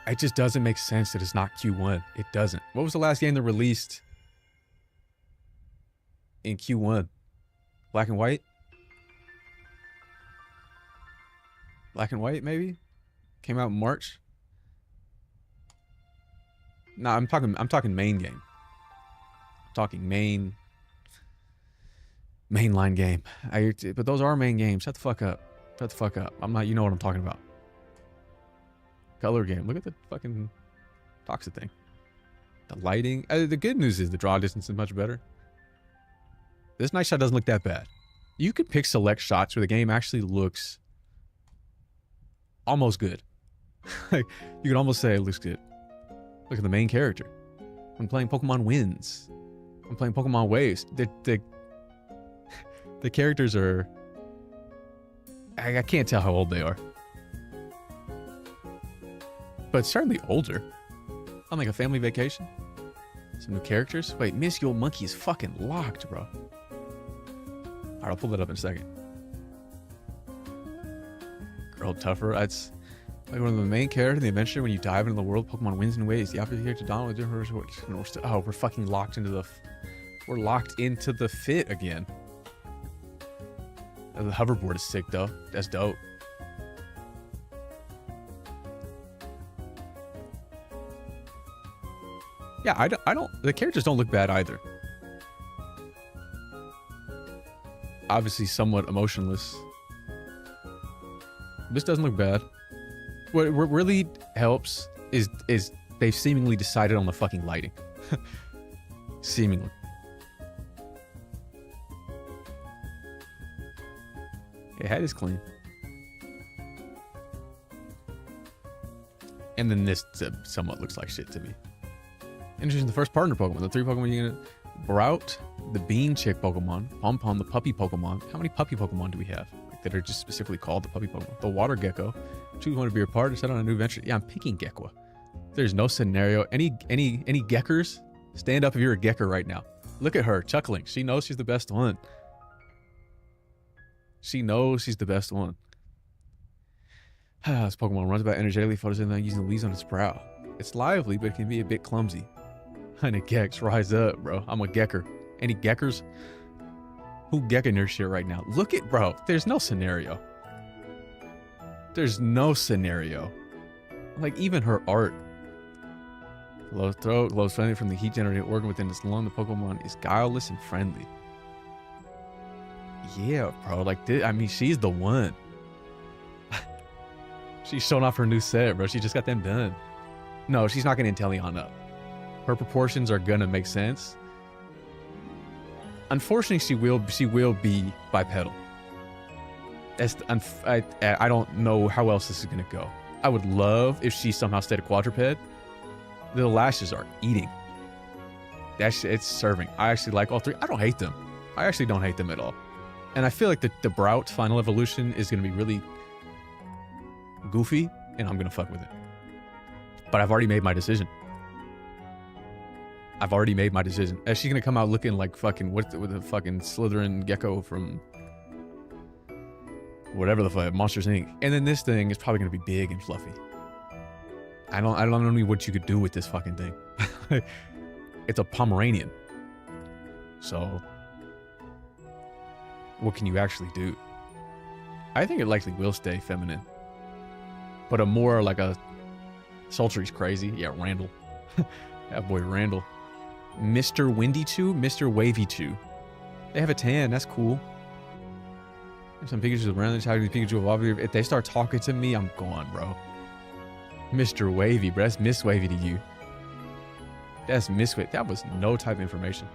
It just doesn't make sense that it's not Q1. It doesn't. What was the last game that released in Q1? Black and White? Black and White, maybe? Came out in March? Nah, I'm talking main game. I'm talking mainline game. But those are main games. Shut the fuck up. Shut the fuck up. I'm not, you know what I'm talking about. Color game. Look at the fucking toxic thing. The lighting. The good news is the draw distance is much better. This night shot doesn't look that bad. You can pick select shots where the game actually looks almost good. Like, you can almost say it looks good. Look at the main character. I'm playing Pokemon Winds. I'm playing Pokemon Waves. The characters are... I can't tell how old they are. But certainly older. On like a family vacation. Some new characters. Wait, Minuscule Monkey is fucking locked, bro. I'll pull that up in a second. Girl tougher. That's like one of the main characters in the adventure. When you dive into the world, Pokemon wins in ways. The opposite character Donald. Oh, we're fucking locked into the. We're locked into the fit again. The hoverboard is sick though. That's dope. Yeah, I don't. The characters don't look bad either. Obviously, somewhat emotionless. This doesn't look bad. What really helps is they've seemingly decided on the fucking lighting. Seemingly. Yeah, head is clean. And then this somewhat looks like shit to me. Interesting, the first partner Pokemon. The 3 Pokemon you're gonna... Brout, the Bean Chick Pokemon, Pom-Pom, the puppy Pokemon. How many puppy Pokemon do we have? Like, that are just specifically called the puppy Pokemon. The Water Gecko. Choose one to be your partner, set on a new venture. Yeah, I'm picking Gekwa. There's no scenario. Any Geckers? Stand up if you're a Gecker right now. Look at her, chuckling. She knows she's the best one. She knows she's the best one. This Pokemon runs about energetically, photos in using the leaves on its brow. It's lively, but it can be a bit clumsy. And a Gex, rise up, bro. I'm a Gecker. Any Geckers? Who Gecking your shit right now? Look at, bro. There's no scenario. There's no scenario. Like, even her art. Low throat, glows friendly from the heat generating organ within its lung. The Pokemon is guileless and friendly. Yeah, bro. Like, this, I mean, she's the one. She's showing off her new set, bro. She just got them done. No, she's not going to Inteleon up. Her proportions are gonna make sense. Unfortunately, she will be bipedal. I don't know how else this is gonna go. I would love if she somehow stayed a quadruped. The lashes are eating. It's serving. I actually like all 3. I don't hate them. I actually don't hate them at all. And I feel like the Brout final evolution is gonna be really goofy, and I'm gonna fuck with it. But I've already made my decision. Is she gonna come out looking like fucking with a fucking Slytherin gecko from whatever the fuck, Monsters Inc. And then this thing is probably gonna be big and fluffy. I don't know what you could do with this fucking thing. It's a Pomeranian. So what can you actually do? I think it likely will stay feminine. But a more like a Sultry's crazy. Yeah, Randall. That boy Randall. Mr. Windy Chew, Mr. Wavy Chew. They have a tan, that's cool. There's some Pikachu's around. How do Pikachu evolve? If they start talking to me, I'm gone, bro. Mr. Wavy, bro. That's Miss Wavy to you. That's Miss Wavy. That was no type of information.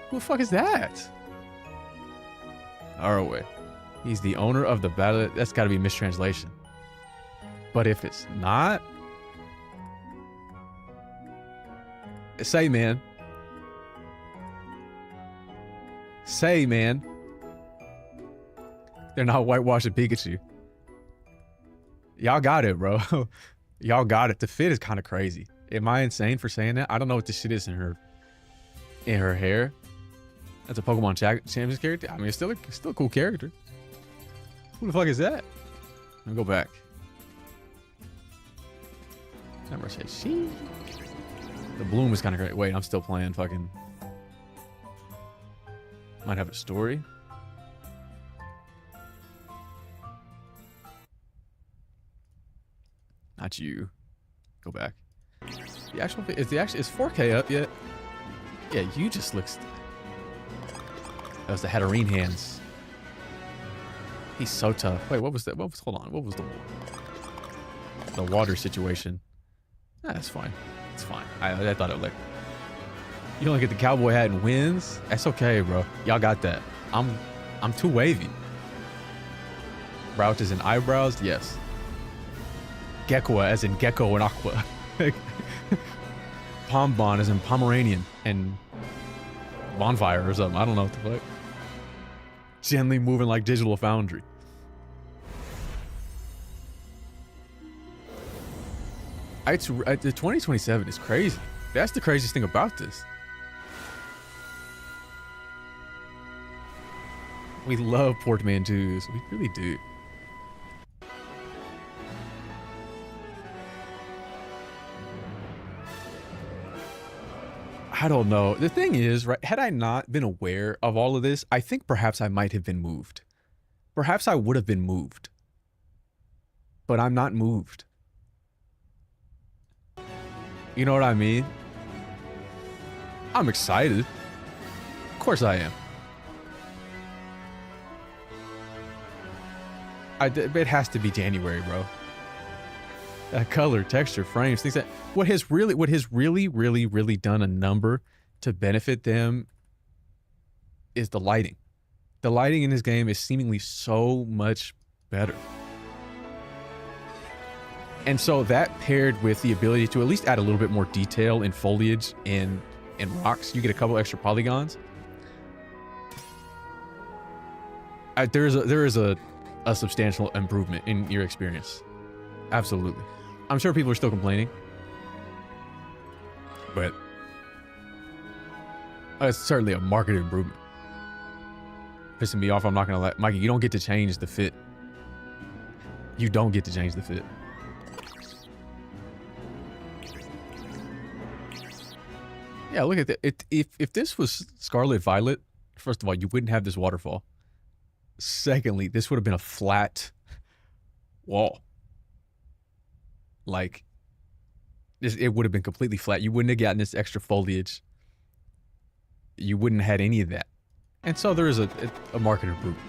Who the fuck is that? Arroway. He's the owner of the battle. That's got to be mistranslation. But if it's not... Say, man. Say, man. They're not whitewashing Pikachu. Y'all got it, bro. Y'all got it. The fit is kind of crazy. Am I insane for saying that? I don't know what this shit is in her hair. That's a Pokemon Champions character. I mean, it's still a cool character. Who the fuck is that? Let me go back. Never say she. The bloom is kind of great. Wait, I'm still playing fucking. Might have a story. Not you. Go back. The actual is 4K up yet? Yeah, you just looks. That was the Hatterene hands. He's so tough. Wait, what was that? Hold on. What was the water situation? Nah, that's fine. It's fine. I thought it would like. You only get the cowboy hat and wins. That's okay, bro. Y'all got that. I'm too wavy. Brout is in eyebrows. Yes. Gekwa as in gecko and aqua. Pombon as in Pomeranian and bonfire or something. I don't know what the fuck. Gently moving like Digital Foundry. The 2027 is crazy. That's the craziest thing about this. We love portmanteaus. We really do. I don't know. The thing is, right, had I not been aware of all of this, I think perhaps I might have been moved. Perhaps I would have been moved. But I'm not moved. You know what I mean? I'm excited. Of course I am. It has to be January, bro. Color, texture, frames, things that what has really done a number to benefit them is the lighting. The lighting in this game is seemingly so much better. And so that paired with the ability to at least add a little bit more detail in foliage and rocks, you get a couple extra polygons. There is a substantial improvement in your experience. Absolutely. I'm sure people are still complaining, but it's certainly a market improvement. Pissing me off, I'm not gonna let Mikey, you don't get to change the fit. You don't get to change the fit. Yeah, look at that. If this was Scarlet Violet, first of all, you wouldn't have this waterfall. Secondly, this would have been a flat wall. Like, it would have been completely flat. You wouldn't have gotten this extra foliage. You wouldn't have had any of that. And so there is a market improvement.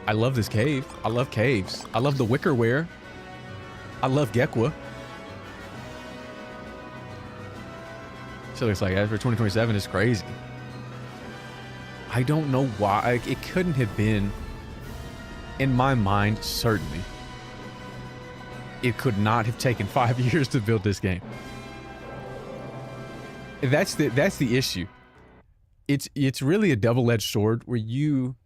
I love this cave. I love caves. I love the wickerware. I love Gekwa. So it's like, as for 2027, it's crazy. I don't know why. It couldn't have been, in my mind, certainly. It could not have taken 5 years to build this game. That's the issue. It's really a double-edged sword where you,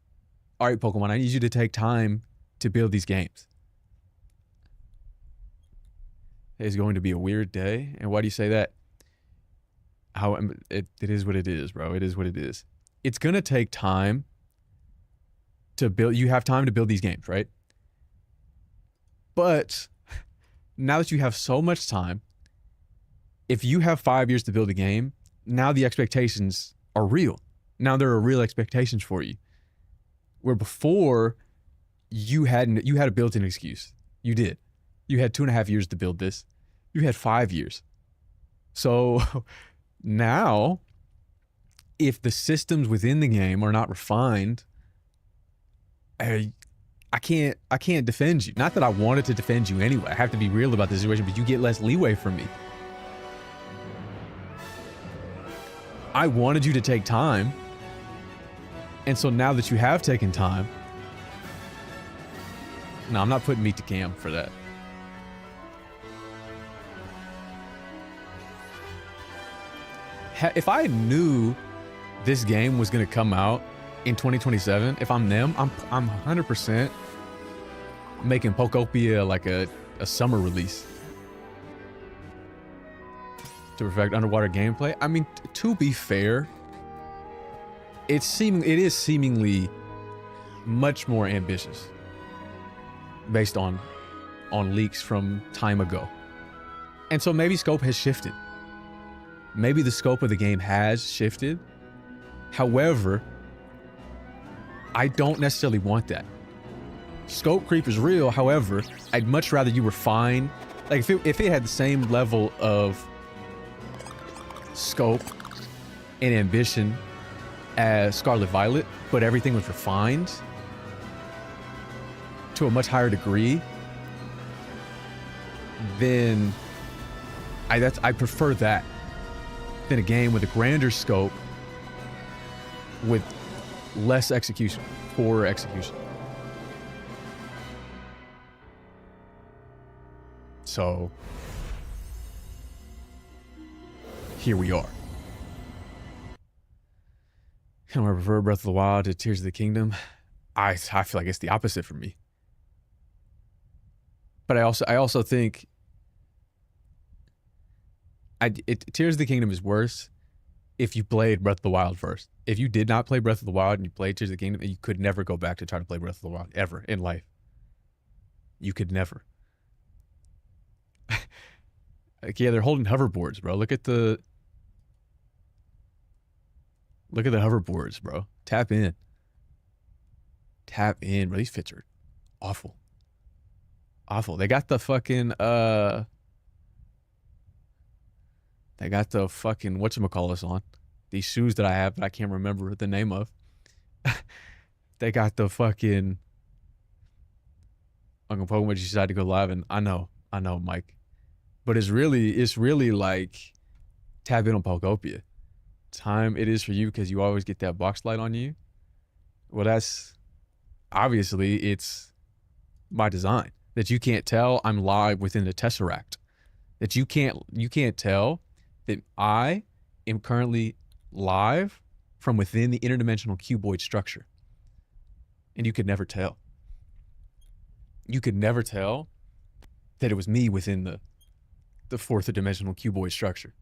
all right, Pokemon, I need you to take time to build these games. It's going to be a weird day. And why do you say that? It is what it is, bro. It is what it is. It's going to take time to build. You have time to build these games, right? But now that you have so much time, if you have 5 years to build a game, now the expectations are real. Now there are real expectations for you. Where before you had a built-in excuse. You did. You had 2.5 years to build this. You had 5 years. So now, if the systems within the game are not refined, I can't defend you. Not that I wanted to defend you anyway. I have to be real about the situation, but you get less leeway from me. I wanted you to take time. And so now that you have taken time, no, I'm not putting meat to Cam for that. If I knew this game was going to come out in 2027, if I'm them, I'm 100% making Pokopia like a summer release to perfect underwater gameplay. I mean, to be fair, it is seemingly much more ambitious based on leaks from time ago. And so maybe scope has shifted. Maybe the scope of the game has shifted. However, I don't necessarily want that. Scope creep is real. However, I'd much rather you refine. Like if it had the same level of scope and ambition as Scarlet Violet, but everything was refined to a much higher degree, then I prefer that than a game with a grander scope with less execution, poorer execution. So here we are. Can I prefer Breath of the Wild to Tears of the Kingdom? I feel like it's the opposite for me. But I also think Tears of the Kingdom is worse if you played Breath of the Wild first. If you did not play Breath of the Wild and you played Tears of the Kingdom, you could never go back to try to play Breath of the Wild ever in life. You could never. Like, yeah, they're holding hoverboards, bro. Look at the hoverboards, bro. Tap in. Tap in, bro. These fits are awful. Awful. They got the fucking whatchamacallit on. These shoes that I have that I can't remember the name of. They got the fucking Uncle Pokemon just decided to go live, and I know, Mike. But it's really like tap in on Pokopia. Time it is for you because you always get that box light on you. Well, that's obviously it's my design. That you can't tell I'm live within the Tesseract. That you can't tell that I am currently live from within the interdimensional cuboid structure. And you could never tell. You could never tell that it was me within the fourth dimensional cuboid structure.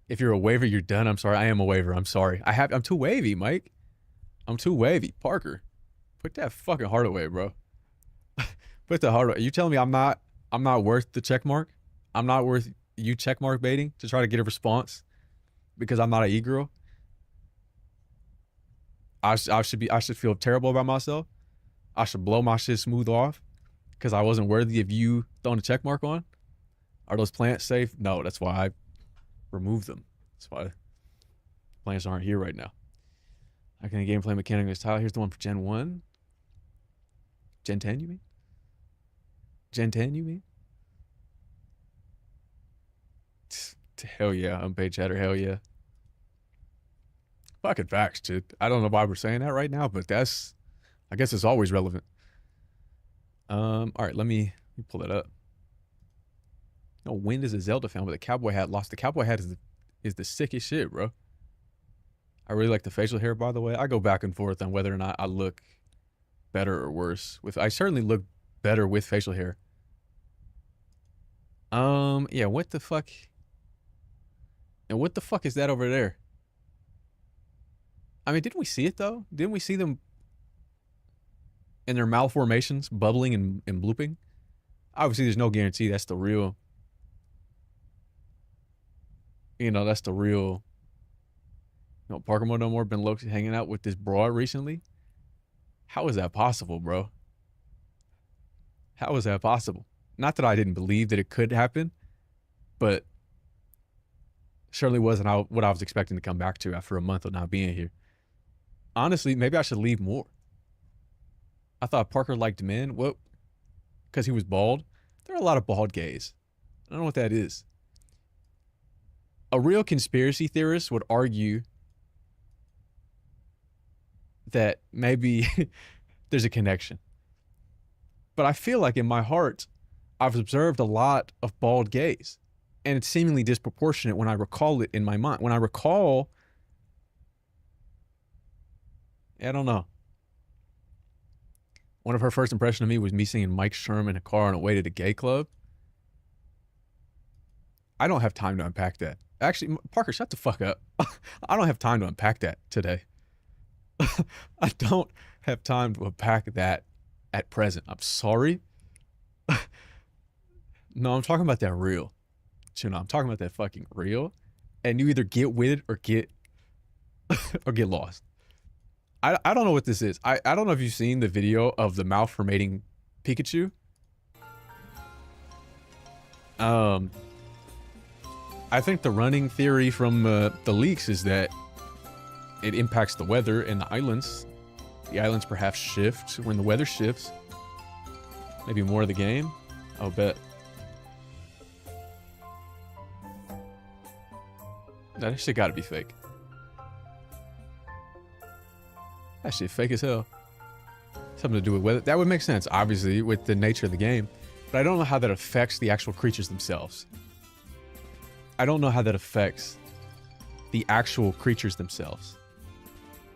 If you're a waiver, you're done. I'm sorry. I am a waiver. I'm sorry. I'm too wavy, Mike. I'm too wavy. Parker, put that fucking heart away, bro. Put the heart away. You telling me I'm not worth the check mark? I'm not worth you check mark baiting to try to get a response because I'm not an e-girl? I should feel terrible about myself. I should blow my shit smooth off because I wasn't worthy of you throwing a check mark on. Are those plants safe? No, that's why I removed them. That's why plants aren't here right now. I can gameplay mechanic this tile. Here's the one for Gen 1. Gen 10, you mean? Gen 10, you mean? Hell yeah, unpaid chatter, hell yeah. Fucking facts, dude. I don't know why we're saying that right now, but I guess it's always relevant. All right, let me pull that up. No, Wind is a Zelda fan, but the cowboy hat lost. The cowboy hat is the sickest shit, bro. I really like the facial hair, by the way. I go back and forth on whether or not I look better or worse. I certainly look better with facial hair. Yeah, what the fuck? And what the fuck is that over there? I mean, didn't we see it though? Didn't we see them in their malformations bubbling and blooping? Obviously, there's no guarantee that's the real. That's the real. Parker no more been low-key hanging out with this broad recently. How is that possible, bro? How is that possible? Not that I didn't believe that it could happen, but surely wasn't what I was expecting to come back to after a month of not being here. Honestly, maybe I should leave more. I thought Parker liked men. What? Because he was bald? There are a lot of bald gays. I don't know what that is. A real conspiracy theorist would argue that maybe there's a connection. But I feel like in my heart, I've observed a lot of bald gays. And it's seemingly disproportionate when I recall it in my mind. When I recall, I don't know. One of her first impressions of me was me seeing Mike Sherman in a car on the way to the gay club. I don't have time to unpack that. Actually, Parker, shut the fuck up. I don't have time to unpack that today. I don't have time to unpack that at present. I'm sorry. No, I'm talking about that real. I'm talking about that fucking real. And you either get with it or get lost. I don't know what this is. I don't know if you've seen the video of the malformating Pikachu. I think the running theory from the leaks is that it impacts the weather and the islands. The islands perhaps shift when the weather shifts. Maybe more of the game. I'll bet. That shit gotta be fake. That shit fake as hell. Something to do with weather. That would make sense, obviously, with the nature of the game. But I don't know how that affects the actual creatures themselves. I don't know how that affects the actual creatures themselves.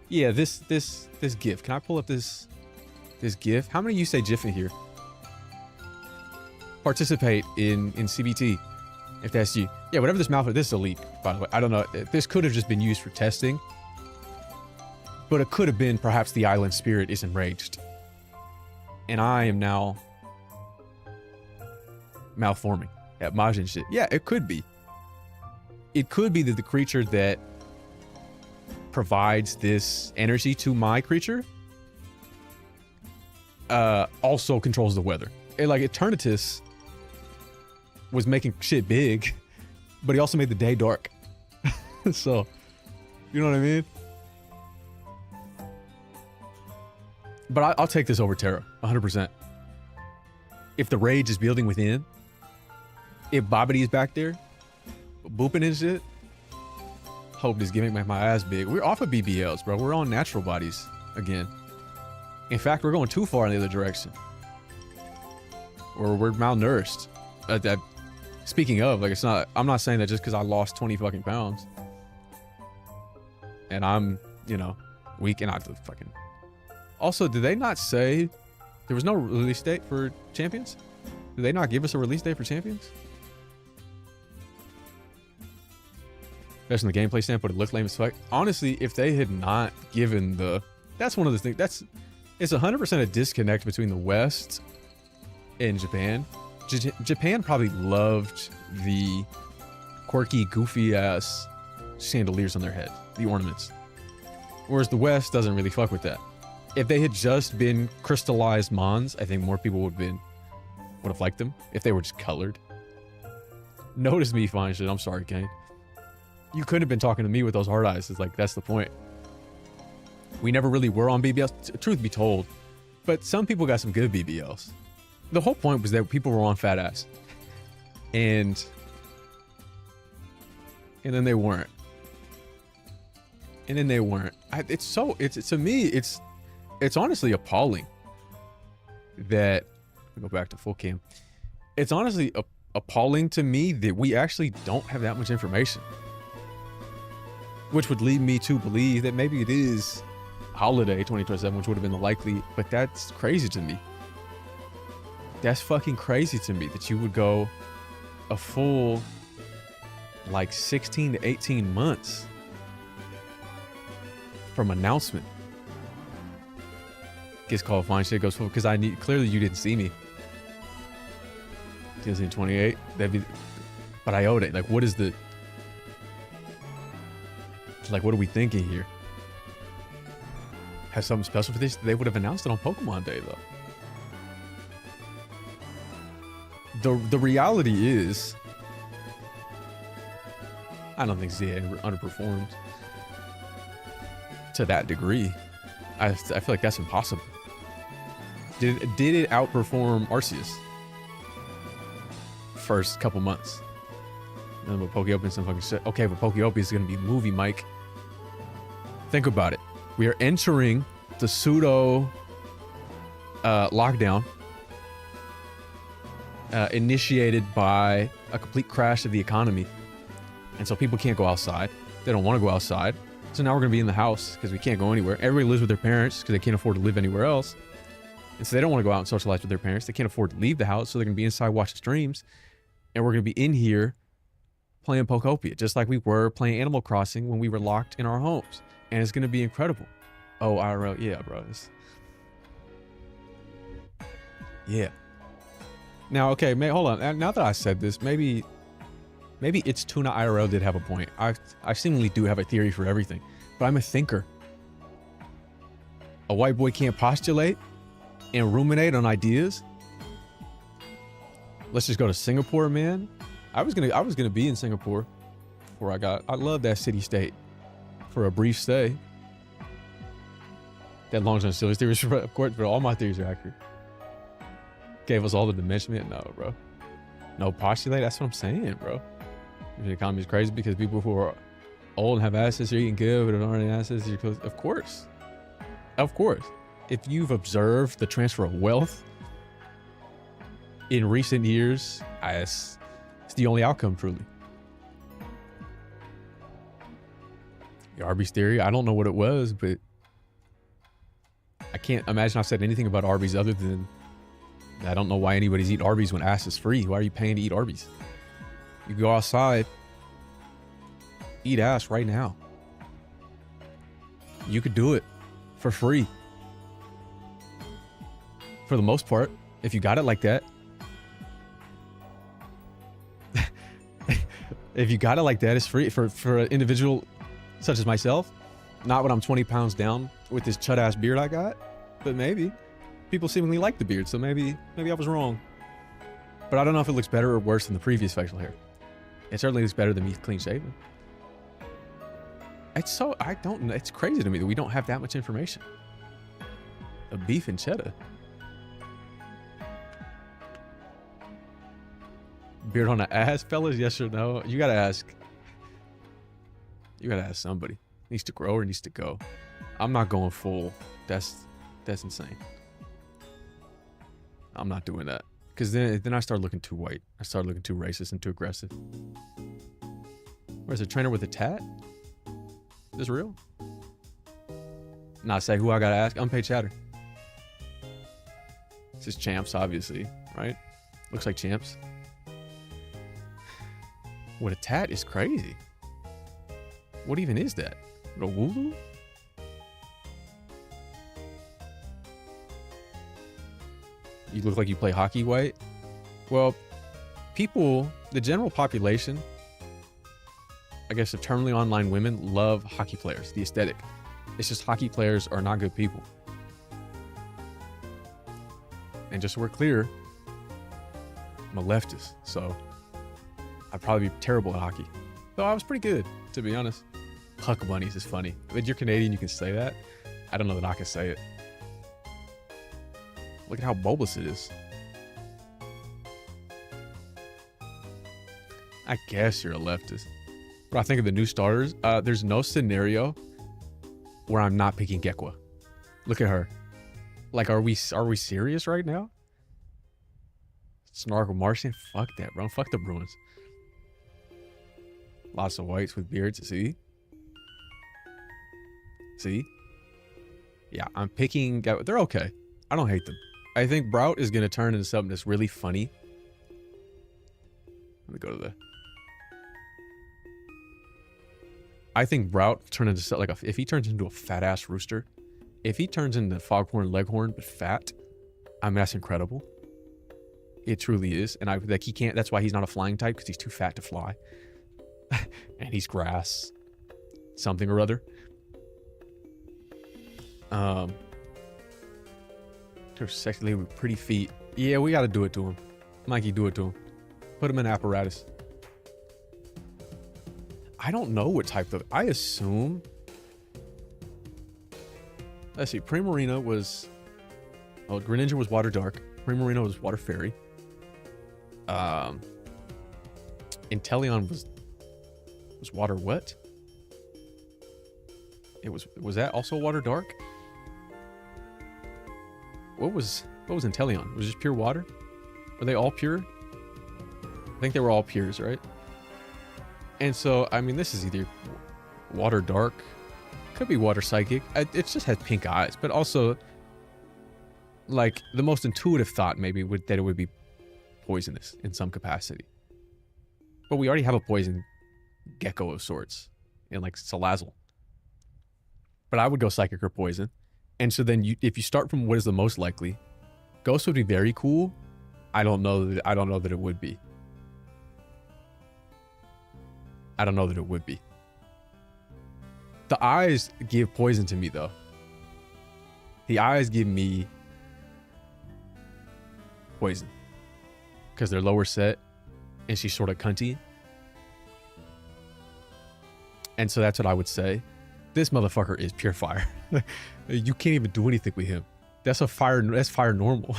Yeah, this GIF. Can I pull up this GIF? How many of you say GIF in here? Participate in CBT. If that's you. Yeah, whatever this malfunction, this is a leak, by the way. I don't know. This could have just been used for testing. But it could have been perhaps the island spirit is enraged. And I am now malforming at Majin shit. Yeah, it could be. It could be that the creature that provides this energy to my creature also controls the weather. Like Eternatus was making shit big, but he also made the day dark. So, you know what I mean? But I'll take this over Terra, 100%. If the rage is building within, if Bobbity is back there, booping and shit, hope this gimmick make my ass big. We're off of BBLs, bro. We're on natural bodies again. In fact, we're going too far in the other direction. Or we're malnourished. Speaking of, like, it's not, I'm not saying that just because I lost 20 fucking pounds. And I'm, you know, weak and I fucking... Also, did they not say there was no release date for Champions? Did they not give us a release date for Champions? That's from the gameplay standpoint, it looked lame as fuck. Honestly, if they had not given the... That's one of the things... It's 100% a disconnect between the West and Japan. Japan probably loved the quirky, goofy-ass chandeliers on their head. The ornaments. Whereas the West doesn't really fuck with that. If they had just been crystallized Mons, I think more people would have liked them. If they were just colored. Notice me fine shit. I'm sorry, Kane. You couldn't have been talking to me with those hard eyes. It's like, that's the point. We never really were on BBLs, truth be told. But some people got some good BBLs. The whole point was that people were on fat ass. And then they weren't. And then they weren't. To me, it's honestly appalling that, go back to full cam. It's honestly appalling to me that we actually don't have that much information. Which would lead me to believe that maybe it is holiday 2027, which would have been the likely, but that's crazy to me. That's fucking crazy to me that you would go a full like 16 to 18 months from announcement. Gets called fine shit goes full because clearly you didn't see me. 2028, that'd be, but I owed it. Like, what is the, like, what are we thinking here? Have something special for this? They would have announced it on Pokemon Day, though. The reality is, I don't think ZA underperformed to that degree. I feel like that's impossible. Did it outperform Arceus? First couple months. And then with Pokopia and some fucking shit. Okay, but Pokopia is gonna be a movie, Mike. Think about it. We are entering the pseudo lockdown initiated by a complete crash of the economy. And so people can't go outside. They don't want to go outside. So now we're going to be in the house because we can't go anywhere. Everybody lives with their parents because they can't afford to live anywhere else. And so they don't want to go out and socialize with their parents. They can't afford to leave the house. So they're going to be inside watching streams. And we're going to be in here playing Pokopia, just like we were playing Animal Crossing when we were locked in our homes. And it's going to be incredible. Oh, IRL. Yeah, bro. Yeah. Now, okay, hold on. Now that I said this, maybe It's Tuna IRL did have a point. I seemingly do have a theory for everything, but I'm a thinker. A white boy can't postulate and ruminate on ideas. Let's just go to Singapore, man. I was gonna be in Singapore before I love that city state for a brief stay. That long term silly theories, of course, but all my theories are accurate. Gave us all the dimension. No, bro. No postulate. That's what I'm saying, bro. The economy is crazy because people who are old and have assets are eating good, but don't have any assets. Of course. Of course. If you've observed the transfer of wealth in recent years, it's the only outcome, truly. The Arby's theory, I don't know what it was, but I can't imagine I've said anything about Arby's other than I don't know why anybody's eating Arby's when ass is free. Why are you paying to eat Arby's? You go outside, eat ass right now. You could do it for free. For the most part, if you got it like that. If you got it like that, it's free for an individual such as myself. Not when I'm 20 pounds down with this chud ass beard I got, but maybe people seemingly like the beard, so maybe I was wrong. But I don't know if it looks better or worse than the previous facial hair. It certainly looks better than me clean shaven. I don't know. It's crazy to me that we don't have that much information. A beef and cheddar. Beard on the ass, fellas? Yes or no? You gotta ask. You gotta ask somebody. Needs to grow or needs to go. I'm not going full. That's insane. I'm not doing that. Because then I start looking too white. I start looking too racist and too aggressive. Where's a trainer with a tat? Is this real? Nah, say who I gotta ask. Unpaid chatter. This is Champs, obviously, right? Looks like Champs. What a tat is crazy. What even is that? A wooloo? You look like you play hockey white? Well, people, the general population, I guess eternally online women love hockey players, the aesthetic. It's just hockey players are not good people. And just so we're clear, I'm a leftist, so I'd probably be terrible at hockey. Though I was pretty good, to be honest. Huck bunnies is funny. When you're Canadian, you can say that. I don't know that I can say it. Look at how bulbous it is. I guess you're a leftist. But I think of the new starters, there's no scenario where I'm not picking Gekwa. Look at her. Like, are we serious right now? Snark or Martian? Fuck that, bro. Fuck the Bruins. Lots of whites with beards. See? See? Yeah, I'm picking... They're okay. I don't hate them. I think Brout is going to turn into something that's really funny. Let me go to the... I think Brout turn into like if he turns into a fat ass rooster, if he turns into Foghorn Leghorn but fat, I mean that's incredible. It truly is, and he can't. That's why he's not a flying type, because he's too fat to fly, and he's grass, something or other. They're sexually with pretty feet. Yeah, we got to do it to him. Mikey, do it to him. Put him in apparatus. I don't know what type of... I assume... Let's see. Primarina was... Oh, Greninja was Water Dark. Primarina was Water Fairy. Inteleon was Water what? It was that also Water Dark? What was Inteleon? Was it just pure water? Were they all pure? I think they were all pures, right? And so, I mean, this is either Water Dark, could be Water Psychic. It just has pink eyes, but also, like, the most intuitive thought maybe would that it would be poisonous in some capacity. But we already have a poison gecko of sorts in like Salazzle. But I would go Psychic or Poison. And so then if you start from what is the most likely, Ghost would be very cool. I don't know that it would be. I don't know that it would be. The eyes give poison to me, though. The eyes give me poison. Because they're lower set, and she's sort of cunty. And so that's what I would say. This motherfucker is pure fire. You can't even do anything with him. That's fire normal.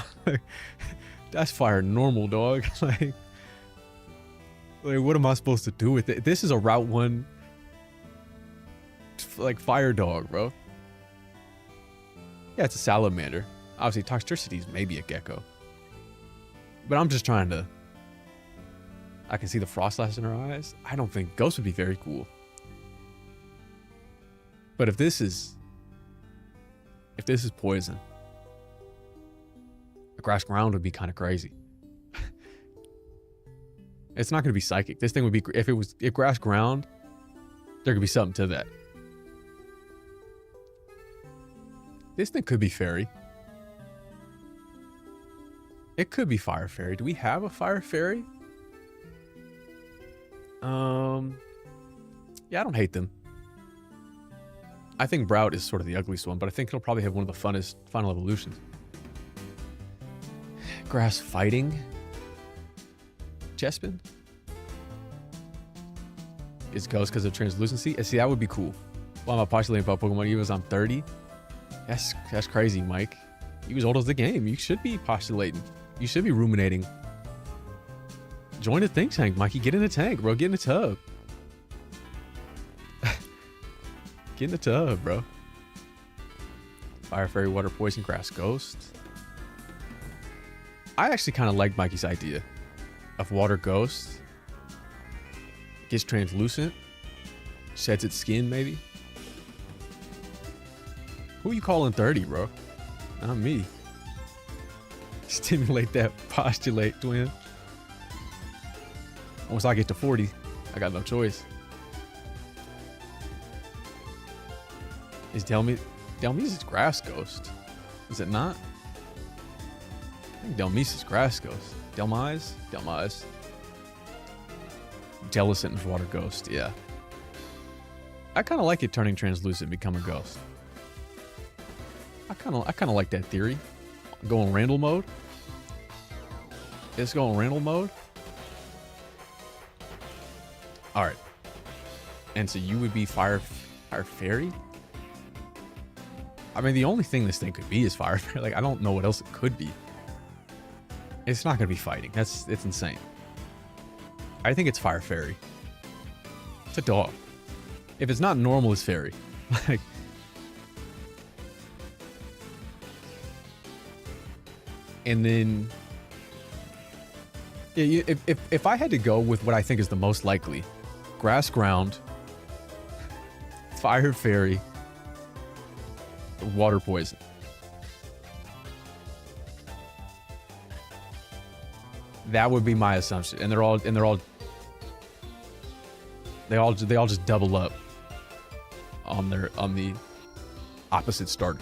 That's fire normal, dog. Like, what am I supposed to do with it? This is a Route 1, like, fire dog, bro. Yeah, it's a salamander. Obviously, Toxtricity is maybe a gecko. But I'm just trying to... I can see the Frostlass in her eyes. I don't think Ghost would be very cool. But if this is poison, a grass ground would be kind of crazy. It's not going to be psychic. This thing would be, if grass ground, there could be something to that. This thing could be fairy. It could be fire fairy. Do we have a fire fairy? Yeah, I don't hate them. I think Brout is sort of the ugliest one, but I think he'll probably have one of the funnest final evolutions. Grass fighting? Chespin? It's ghost because of translucency? See, that would be cool. Why am I postulating about Pokemon even as I'm 30? That's crazy, Mike. You as old as the game. You should be postulating. You should be ruminating. Join the think tank, Mikey. Get in the tank, bro. Get in the tub. Get in the tub, bro. Fire Fairy, Water Poison, Grass Ghost. I actually kind of like Mikey's idea of Water Ghost. Gets translucent. Sheds its skin, maybe. Who you calling 30, bro? Not me. Stimulate that postulate, twin. Once I get to 40, I got no choice. Is Delmise is Grass Ghost? Is it not? I think Delmise is Grass Ghost. Delmise? Jellicent is Water Ghost, yeah. I kind of like it turning translucent and become a ghost. I kind of like that theory. Going Randall mode. It's going Randall mode. All right. And so you would be Fire Fairy? I mean, the only thing this thing could be is Fire Fairy. Like, I don't know what else it could be. It's not going to be fighting. It's insane. I think it's Fire Fairy. It's a dog. If it's not normal, it's fairy. Like, and then, yeah, if I had to go with what I think is the most likely, Grass Ground, Fire Fairy, Water Poison. That would be my assumption, and they all just double up on the opposite starter.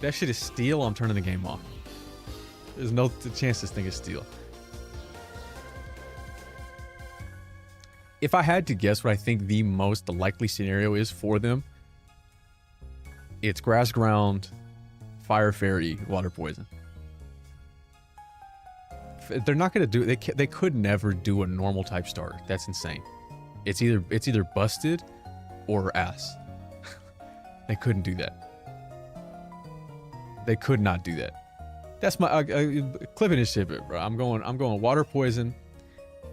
That shit is steel. I'm turning the game off. There's no chance this thing is steel. If I had to guess what I think the most likely scenario is for them, it's Grass Ground, Fire Fairy, Water Poison. They're not gonna do. They could never do a normal type starter. That's insane. It's either busted or ass. They couldn't do that. They could not do that. That's my clip it and ship it, bro. I'm going Water Poison,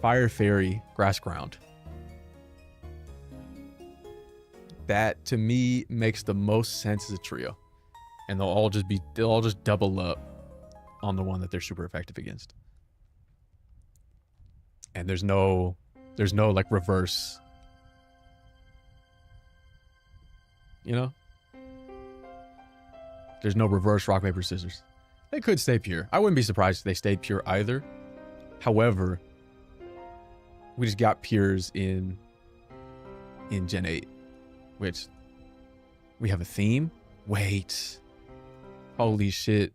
Fire Fairy, Grass Ground. That to me makes the most sense as a trio, and they'll all just double up on the one that they're super effective against. And there's no like reverse, you know? There's no reverse rock, paper, scissors. They could stay pure. I wouldn't be surprised if they stayed pure either. However, we just got pures in Gen 8, which we have a theme. Wait. Holy shit.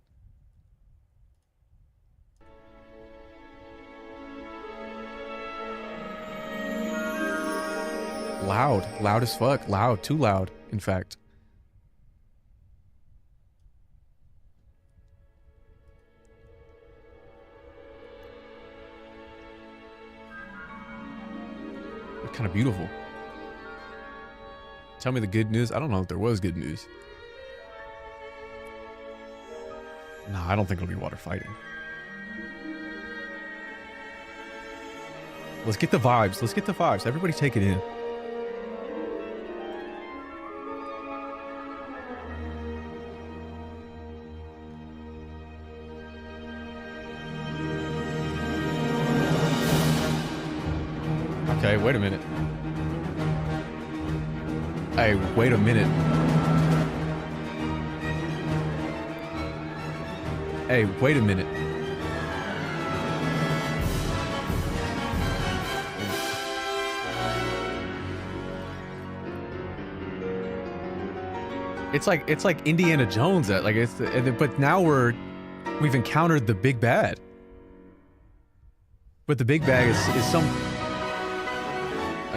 Loud as fuck. Loud, too loud, in fact. They're kind of beautiful. Tell me the good news. I don't know if there was good news. No, I don't think it'll be water fighting. Let's get the vibes. Let's get the vibes. Everybody take it in. Okay, wait a minute. Hey, wait a minute. Hey, wait a minute. It's like Indiana Jones. But now we've encountered the big bad. But the big bad is some.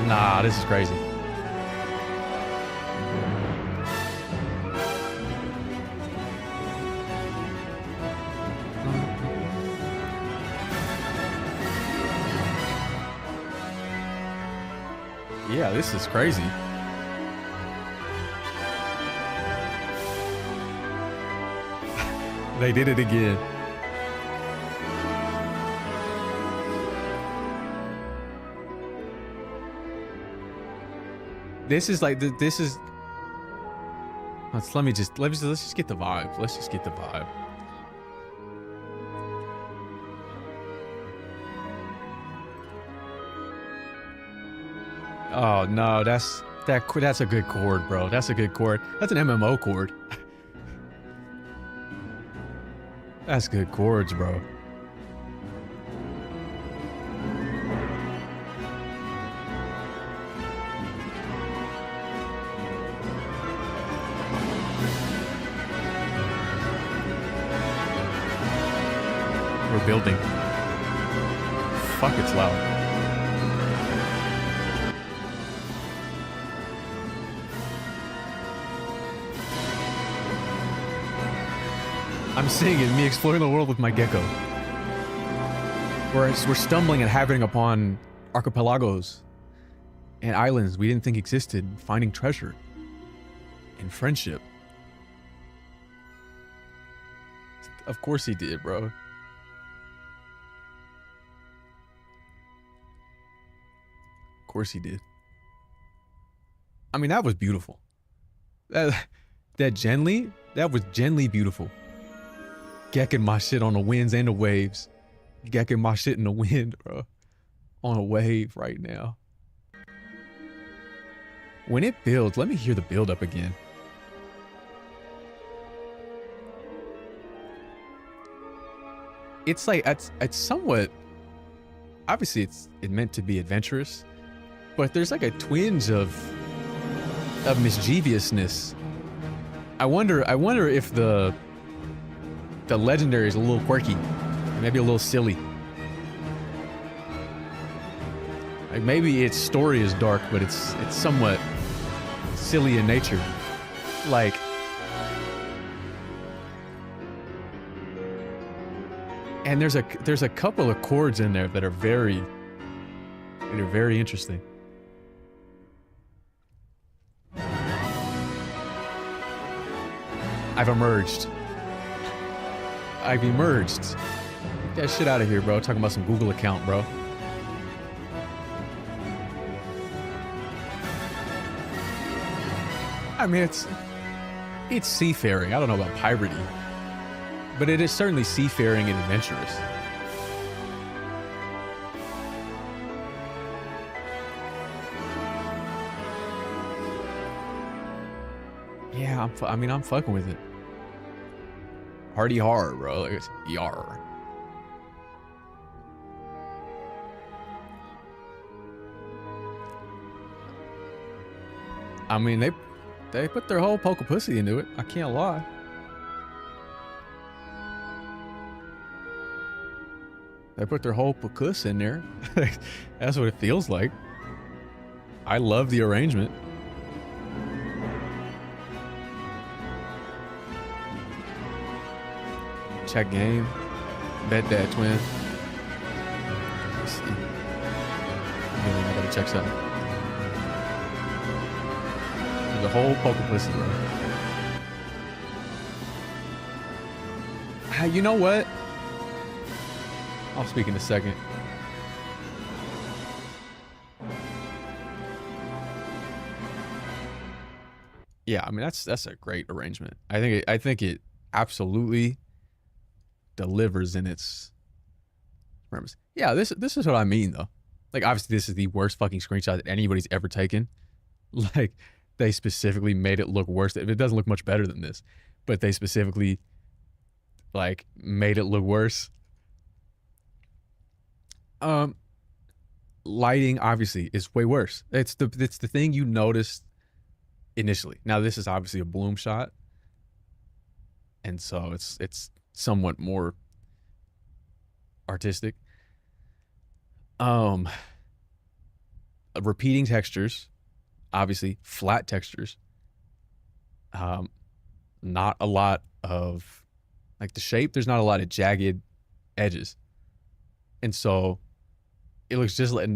Nah, this is crazy. Yeah, this is crazy. They did it again. This is like this is. Let's just get the vibe. Let's just get the vibe. Oh no, that's a good chord, bro. That's a good chord. That's an MMO chord. That's good chords, bro. We're building. Fuck, it's loud. I'm seeing it, me exploring the world with my gecko. We're stumbling and happening upon archipelagos and islands we didn't think existed, finding treasure and friendship. Of course he did, bro. Of course he did. I mean, that was beautiful. That was genuinely beautiful. Gekking my shit on the winds and the waves. Gekking my shit in the wind, bro. On a wave right now. When it builds, let me hear the build up again. It's like, it's somewhat, obviously it's meant to be adventurous, but there's like a twinge of mischievousness. I wonder if the legendary is a little quirky, maybe a little silly. Like maybe its story is dark, but it's somewhat silly in nature. Like, and there's a couple of chords in there that are very interesting. I've emerged. Get that shit out of here, bro. Talking about some Google account, bro. I mean, it's seafaring. I don't know about piratey, but it is certainly seafaring and adventurous. Yeah, I'm fucking with it. Hardy har, bro. Like it's yar. I mean, they put their whole Pokopussy into it. I can't lie. They put their whole Pokus in there. That's what it feels like. I love the arrangement. Check game. Bet that twin. Let's see. I gotta check something. The whole Pokopussy, bro. You know what? I'll speak in a second. Yeah, I mean that's a great arrangement. I think it absolutely delivers in its premise. Yeah, this is what I mean though. Like obviously this is the worst fucking screenshot that anybody's ever taken. Like they specifically made it look worse. It doesn't look much better than this, but they specifically like made it look worse. Lighting obviously is way worse. It's the thing you notice initially. Now this is obviously a bloom shot, and so it's somewhat more artistic. Repeating textures, obviously flat textures. Not a lot of like the shape. There's not a lot of jagged edges, and so it looks just like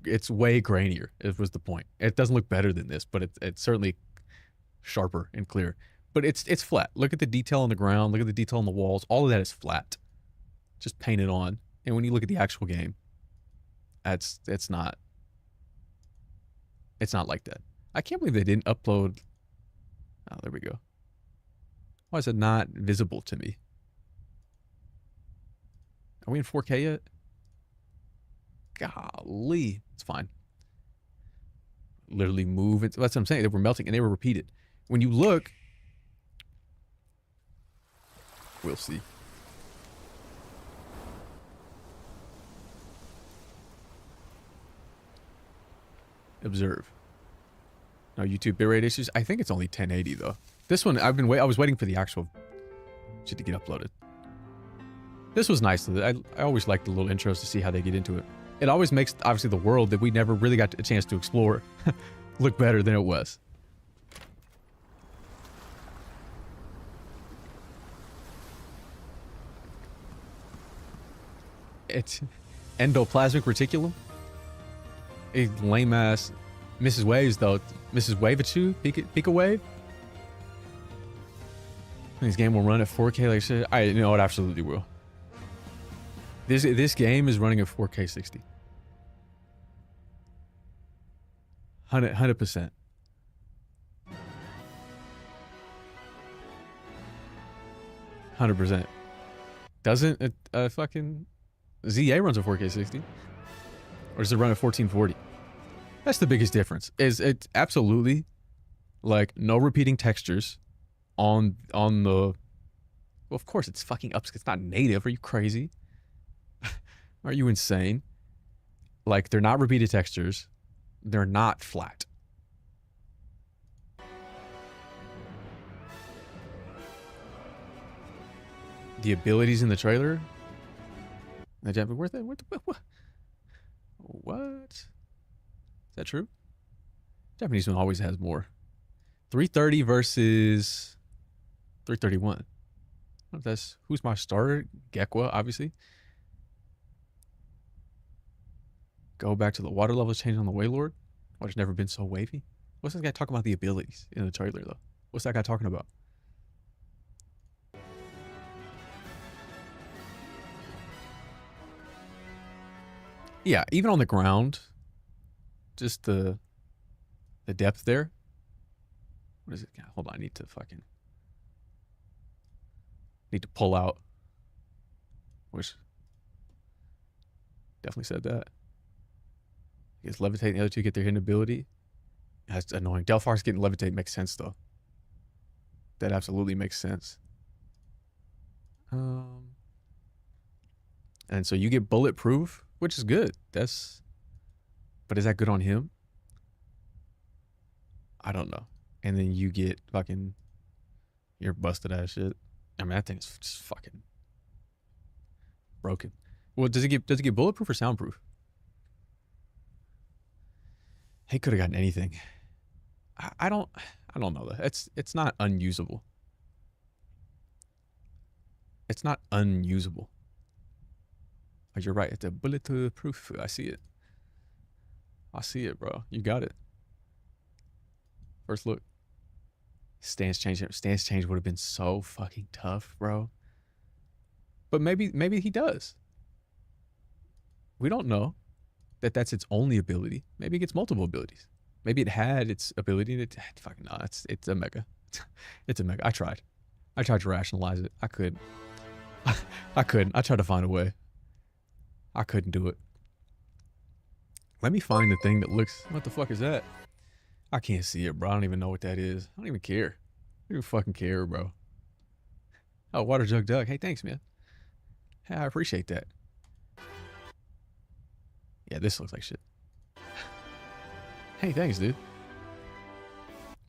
it's way grainier. It was the point. It doesn't look better than this, but it's certainly sharper and clearer. But it's flat. Look at the detail on the ground. Look at the detail on the walls. All of that is flat, just painted on. And when you look at the actual game, it's not like that. I can't believe they didn't upload. Oh, there we go. Why is it not visible to me? Are we in 4K yet? Golly, it's fine. Literally move. That's what I'm saying. They were melting and they were repeated. When you look, we'll see. Observe. No YouTube bitrate issues. I think it's only 1080 though. This one I was waiting for the actual shit to get uploaded. This was nice. I always like the little intros to see how they get into it. It always makes obviously the world that we never really got a chance to explore look better than it was. It's endoplasmic reticulum. A lame ass Mrs. Waves though. Mrs. Waveachu? Pika Wave? This game will run at 4K like shit. I know it absolutely will. This game is running at 4K 60. 100%. 100%. Doesn't it fucking ZA runs at 4K 60? Or does it run at 1440? That's the biggest difference. Is it absolutely like no repeating textures on the well, of course it's fucking up. It's not native. Are you crazy? Are you insane? Like they're not repeated textures. They're not flat. The abilities in the trailer. What? Is that true? Japanese one always has more. 330 versus 331. I don't know if that's who's my starter. Gekwa, obviously. Go back to the water levels change on the Waylord. It's never been so wavy. What's this guy talking about the abilities in the trailer though? What's that guy talking about? Yeah, even on the ground, just the depth there. What is it? Hold on, I need to pull out. Which definitely said that. I guess levitate, the other two get their hidden ability. That's annoying. Delphar's getting levitate makes sense though. That absolutely makes sense. And so you get bulletproof, which is good. But is that good on him? I don't know. And then you get fucking your busted ass shit. I mean, that thing is just fucking broken. Well, does it get bulletproof or soundproof? He could have gotten anything. I don't know that. It's not unusable. It's not unusable. Oh, you're right. It's a bulletproof. I see it. I see it, bro. You got it. First look. Stance change would have been so fucking tough, bro. But maybe he does. We don't know that that's its only ability. Maybe it gets multiple abilities. Maybe it had its ability to fucking no. It's a mega. It's a mega. I tried to rationalize it. I couldn't. I tried to find a way. I couldn't do it. Let me find the thing that looks. What the fuck is that? I can't see it, bro. I don't even know what that is. I don't even care. I don't even fucking care, bro. Oh, water jug duck. Hey, thanks, man. Hey, I appreciate that. Yeah, this looks like shit. Hey, thanks, dude.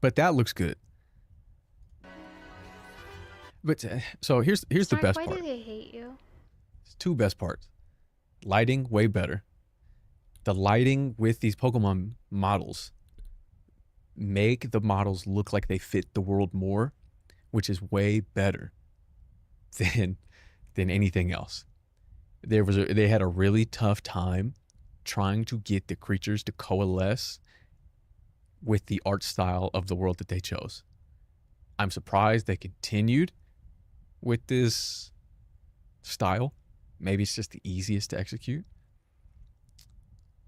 But that looks good. But so here's the Snark, best why part. do they hate you? It's two best parts. Lighting, way better. The lighting with these Pokemon models make the models look like they fit the world more, which is way better than anything else. They had a really tough time trying to get the creatures to coalesce with the art style of the world that they chose. I'm surprised they continued with this style. Maybe it's just the easiest to execute.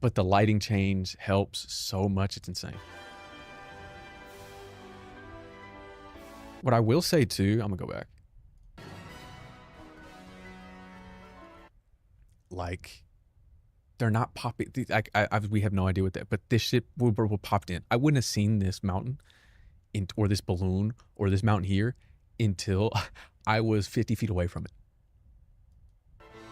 But the lighting change helps so much, it's insane. What I will say too, I'm gonna go back. Like, they're not popping. We have no idea what that, but this shit will popped in. I wouldn't have seen this mountain or this balloon or this mountain here until I was 50 feet away from it.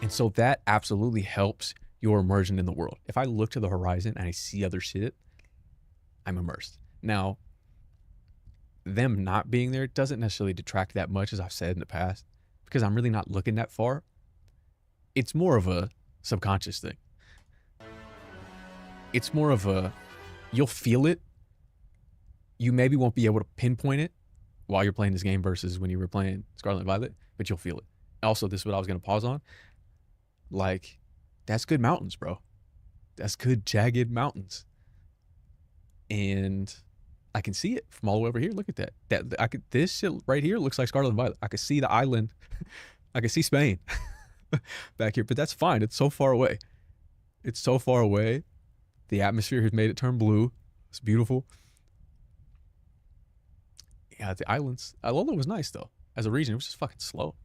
And so that absolutely helps your immersion in the world. If I look to the horizon and I see other shit, I'm immersed. Now, them not being there doesn't necessarily detract that much, as I've said in the past, because I'm really not looking that far. It's more of a subconscious thing. It's more of a, you'll feel it. You maybe won't be able to pinpoint it while you're playing this game versus when you were playing Scarlet and Violet, but you'll feel it. Also, this is what I was going to pause on. Like, that's good mountains, bro. That's good jagged mountains. And I can see it from all the way over here. Look at that. This shit right here looks like Scarlet and Violet. I can see the island. I can see Spain back here, but that's fine. It's so far away. It's so far away. The atmosphere has made it turn blue. It's beautiful. Yeah, the islands. Alola was nice though. As a region, it was just fucking slow.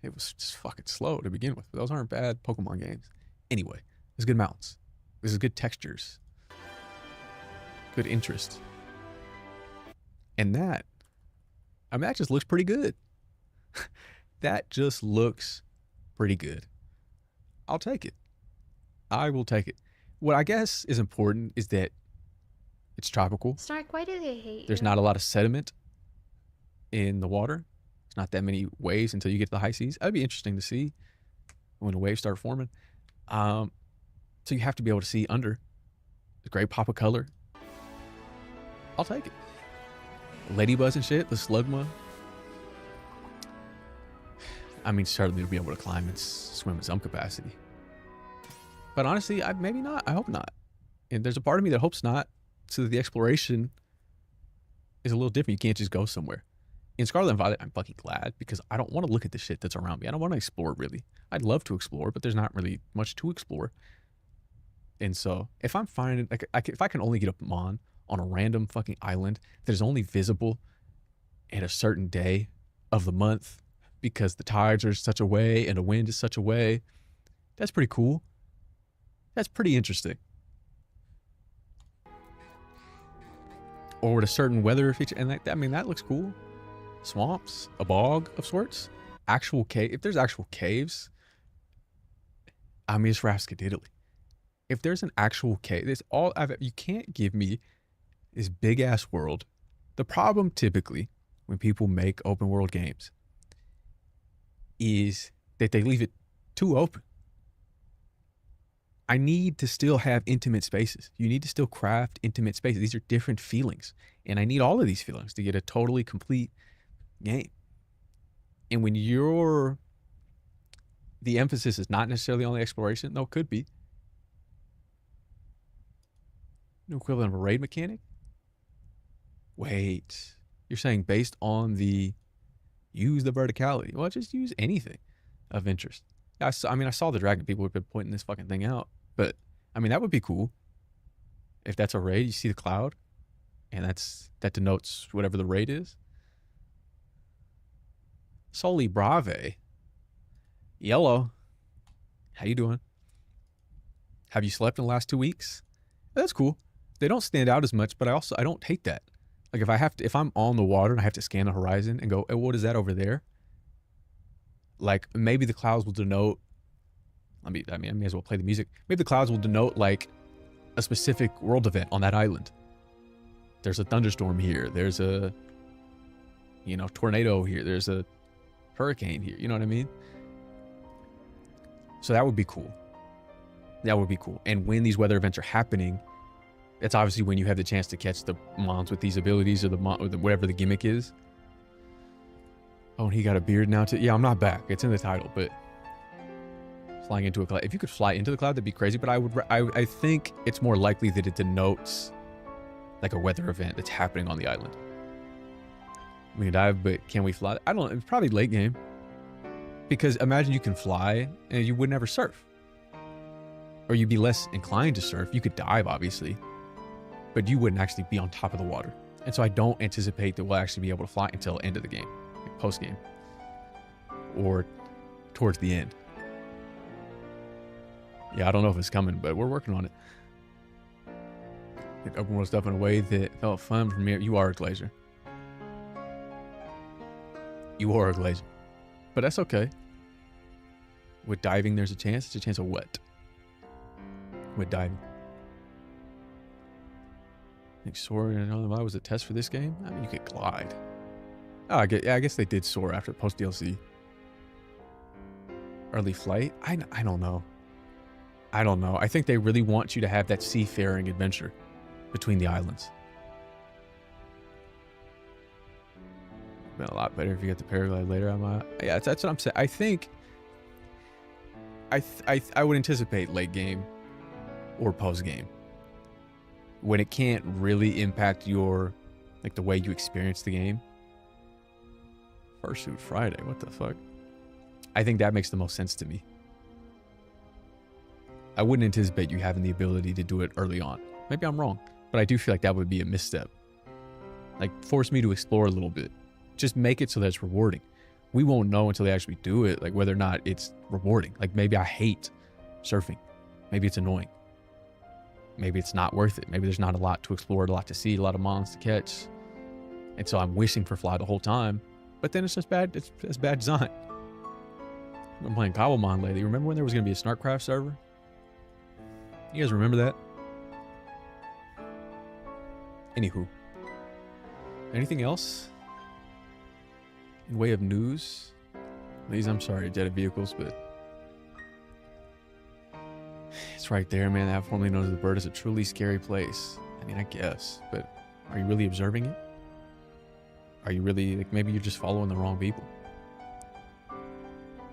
It was just fucking slow to begin with. But those aren't bad Pokemon games. Anyway, there's good mountains. There's good textures. Good interest. And that, I mean, that just looks pretty good. That just looks pretty good. I'll take it. I will take it. What I guess is important is that it's tropical. Snark, why do they hate you? There's not a lot of sediment in the water. There's not that many waves until you get to the high seas. That'd be interesting to see when the waves start forming. So you have to be able to see under. The great pop of color. I'll take it. Ladybuzz and shit, the Slugma. I mean, certainly to be able to climb and swim in some capacity. But honestly, maybe not. I hope not. And there's a part of me that hopes not, so that the exploration is a little different. You can't just go somewhere. In Scarlet and Violet, I'm fucking glad because I don't want to look at the shit that's around me. I don't want to explore, really. I'd love to explore, but there's not really much to explore. And so, if I'm finding, like, if I can only get a Pokemon on a random fucking island that is only visible at a certain day of the month because the tides are such a way and the wind is such a way, that's pretty cool. That's pretty interesting. Or with a certain weather feature, and I mean, that looks cool. Swamps, a bog of sorts, actual cave. If there's actual caves, I mean, it's Raskadiddly. If there's an actual cave, it's all you can't give me this big ass world. The problem typically when people make open world games is that they leave it too open. I need to still have intimate spaces. You need to still craft intimate spaces. These are different feelings. And I need all of these feelings to get a totally complete game. And when the emphasis is not necessarily on the exploration, though it could be. No equivalent of a raid mechanic? Wait. You're saying based on use the verticality. Well, just use anything of interest. I saw the dragon people have been pointing this fucking thing out. But, I mean, that would be cool. If that's a raid, you see the cloud. And that denotes whatever the raid is. Soli Brave. Yellow. How you doing? Have you slept in the last 2 weeks? That's cool. They don't stand out as much, but I don't hate that. Like if I'm on the water and I have to scan the horizon and go, hey, what is that over there? Like maybe the clouds will denote, I may as well play the music. Maybe the clouds will denote like a specific world event on that island. there's a thunderstorm here. There's a, tornado here. There's a hurricane here. You know what I mean? So that would be cool. That would be cool. And when these weather events are happening, it's obviously when you have the chance to catch the mons with these abilities or whatever the gimmick is. Oh, and he got a beard now too. Yeah, I'm not back. It's in the title, but flying into a cloud. If you could fly into the cloud, that'd be crazy. But I think it's more likely that it denotes like a weather event that's happening on the island. We can dive, but can we fly? I don't know. It's probably late game. Because imagine you can fly and you would never surf. Or you'd be less inclined to surf. You could dive, obviously. But you wouldn't actually be on top of the water. And so I don't anticipate that we'll actually be able to fly until end of the game. Like post game. Or towards the end. Yeah, I don't know if it's coming, but we're working on it. Like open world stuff in a way that felt fun for me. You are a glacier. You are a glacier. But that's okay. With diving, there's a chance. It's a chance of what? With diving. I think soaring, why was a test for this game? I mean, you could glide. Oh, I guess they did soar after post DLC. Early flight? I don't know. I don't know. I think they really want you to have that seafaring adventure between the islands. Been a lot better if you get the paraglide later. Yeah, that's what I'm saying. I think I would anticipate late game or post game when it can't really impact your like the way you experience the game. Fursuit Friday, what the fuck? I think that makes the most sense to me. I wouldn't anticipate you having the ability to do it early on. Maybe I'm wrong, but I do feel like that would be a misstep. Like force me to explore a little bit. Just make it so that it's rewarding. We won't know until they actually do it, like whether or not it's rewarding. Like maybe I hate surfing. Maybe it's annoying. Maybe it's not worth it. Maybe there's not a lot to explore, a lot to see, a lot of mons to catch. And so I'm wishing for fly the whole time. But then it's just bad. It's bad design. I'm playing Cobblemon lately. Remember when there was going to be a Snarkcraft server? You guys remember that? Anywho. Anything else? In way of news? Please, I'm sorry, jetted vehicles, but it's right there, man. That formerly known as the bird is a truly scary place. I mean, I guess, but are you really observing it? Are you really, like, maybe you're just following the wrong people?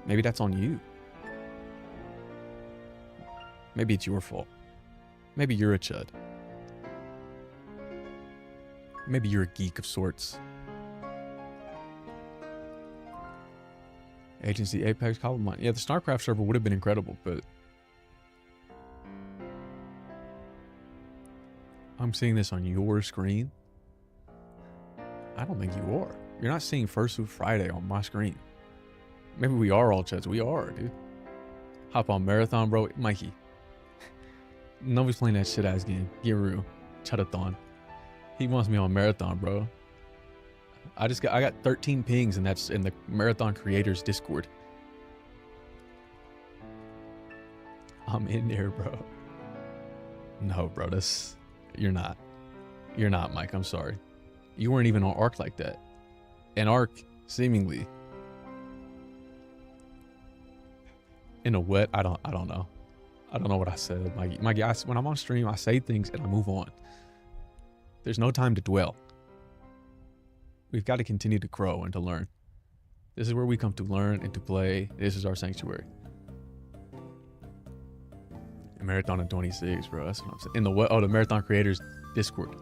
Maybe that's on you. Maybe it's your fault. Maybe you're a chud. Maybe you're a geek of sorts. Agency Apex Cobblemon. Yeah, the StarCraft server would have been incredible, but I'm seeing this on your screen. I don't think you are. You're not seeing Fursuit Friday on my screen. Maybe we are all chuds. We are, dude. Hop on Marathon, bro. Mikey. Nobody's playing that shit ass game. Get real. Chudathon. He wants me on Marathon, bro. I got 13 pings, and that's in the Marathon Creators Discord. I'm in there, bro. No, bro, you're not, Mike. I'm sorry. You weren't even on Arc like that. And Arc, seemingly, in a wet. I don't know. I don't know what I said, Mikey. Mikey, when I'm on stream, I say things and I move on. There's no time to dwell. We've got to continue to grow and to learn. This is where we come to learn and to play. This is our sanctuary. Marathon in 26, bro. That's what I'm saying. In the Marathon Creators Discord.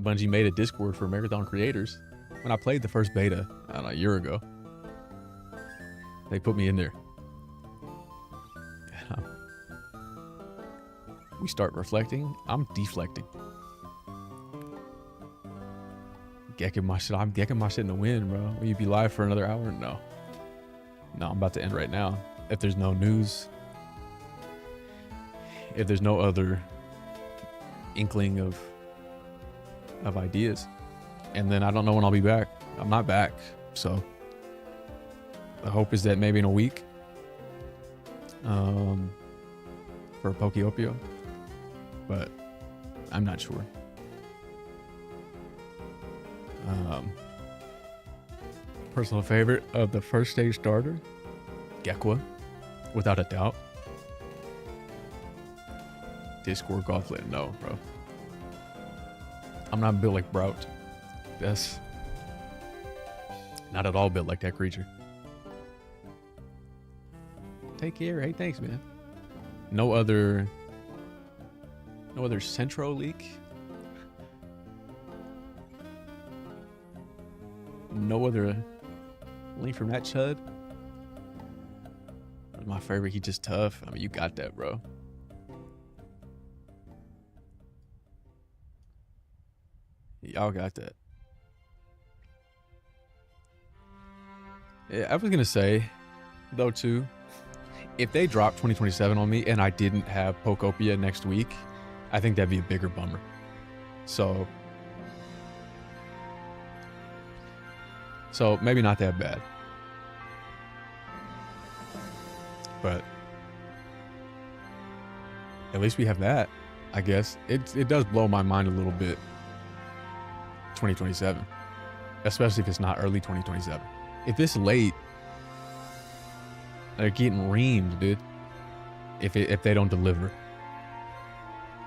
Bungie made a Discord for Marathon Creators. When I played the first beta, I don't know, a year ago, they put me in there. We start reflecting. I'm deflecting. Gekking my shit. I'm gekking my shit in the wind, bro. Will you be live for another hour? No. No, I'm about to end right now. If there's no news, if there's no other inkling of ideas, and then I don't know when I'll be back. I'm not back, so the hope is that maybe in a week, for Pokopia, but I'm not sure. Personal favorite of the first stage starter, Gekwa, without a doubt. Discord Goblin, no, bro. I'm not built like Brout. That's not at all built like that creature. Take care. Hey, thanks, man. No other Centro leak. No other link from that chud. My favorite, he just tough. I mean, you got that, bro. Y'all got that. Yeah, I was gonna say, though, too, if they dropped 2027 on me and I didn't have Pokopia next week, I think that'd be a bigger bummer. So maybe not that bad. But at least we have that, I guess. It does blow my mind a little bit, 2027. Especially if it's not early 2027. If it's late, they're getting reamed, dude. If they don't deliver.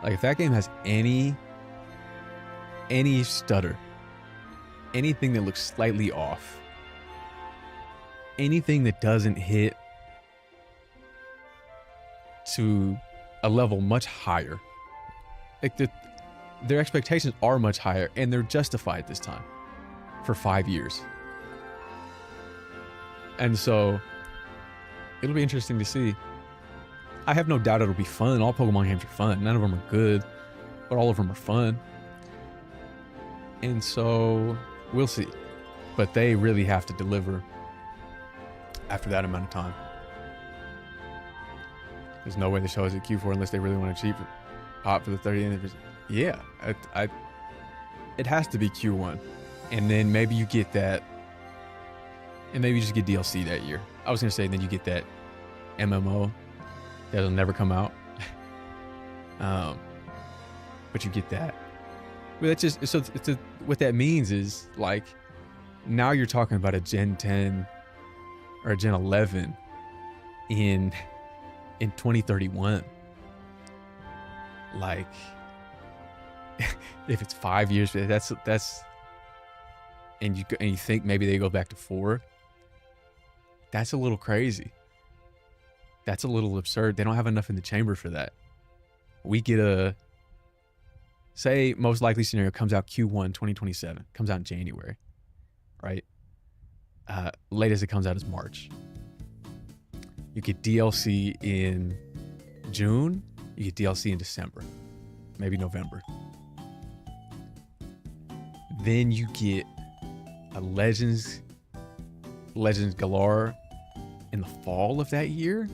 Like, if that game has any stutter, anything that looks slightly off, anything that doesn't hit to a level much higher, like their expectations are much higher, and they're justified this time for 5 years. And so it'll be interesting to see. I have no doubt it'll be fun. All Pokemon games are fun. None of them are good, but all of them are fun. And so we'll see. But they really have to deliver after that amount of time. There's no way the show is at Q4 unless they really want to cheap pop for the 30th anniversary. Yeah, it has to be Q1. And then maybe you get that. And maybe you just get DLC that year. I was going to say, then you get that MMO that'll never come out. But you get that. But that's just, so what that means is, like, now you're talking about a Gen 10 or a Gen 11 in 2031. Like, if it's 5 years, that's and you think maybe they go back to 4. That's a little crazy. That's a little absurd. They don't have enough in the chamber for that. We get a, say, most likely scenario comes out Q1 2027, comes out in January, right? Latest it comes out is March. You get DLC in June, you get DLC in December, maybe November. Then you get a Legends Galar in the fall of that year.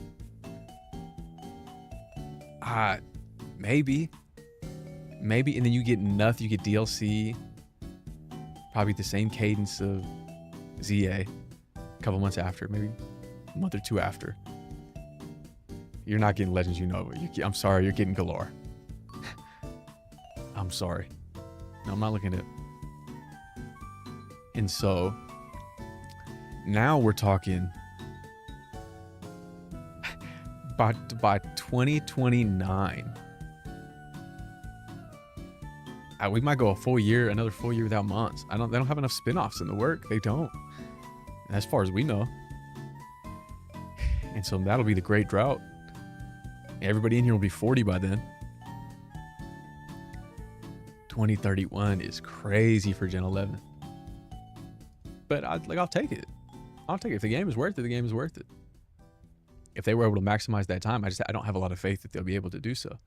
Maybe, and then you get nothing. You get DLC, probably the same cadence of ZA, a couple months after, maybe a month or two after. You're not getting Legends Unova. I'm sorry, you're getting Galar. I'm sorry. No, I'm not looking at it. And so now we're talking by 2029. We might go another full year without Mons. They don't have enough spin-offs in the work. They don't. As far as we know. And so that'll be the great drought. Everybody in here will be 40 by then. 2031 is crazy for Gen 11. But I'll take it. I'll take it. If the game is worth it, the game is worth it. If they were able to maximize that time, I don't have a lot of faith that they'll be able to do so.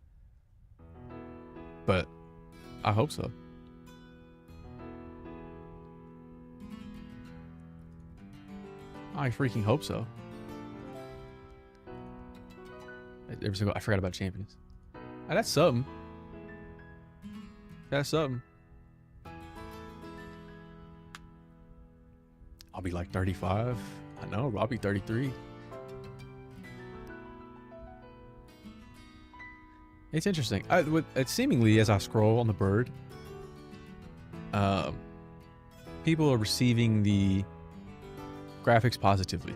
But I hope so. I freaking hope so. I forgot about Champions. That's something. That's something. I'll be like 35. I know, I'll be 33. It's interesting. Seemingly, as I scroll on the bird, people are receiving the graphics positively.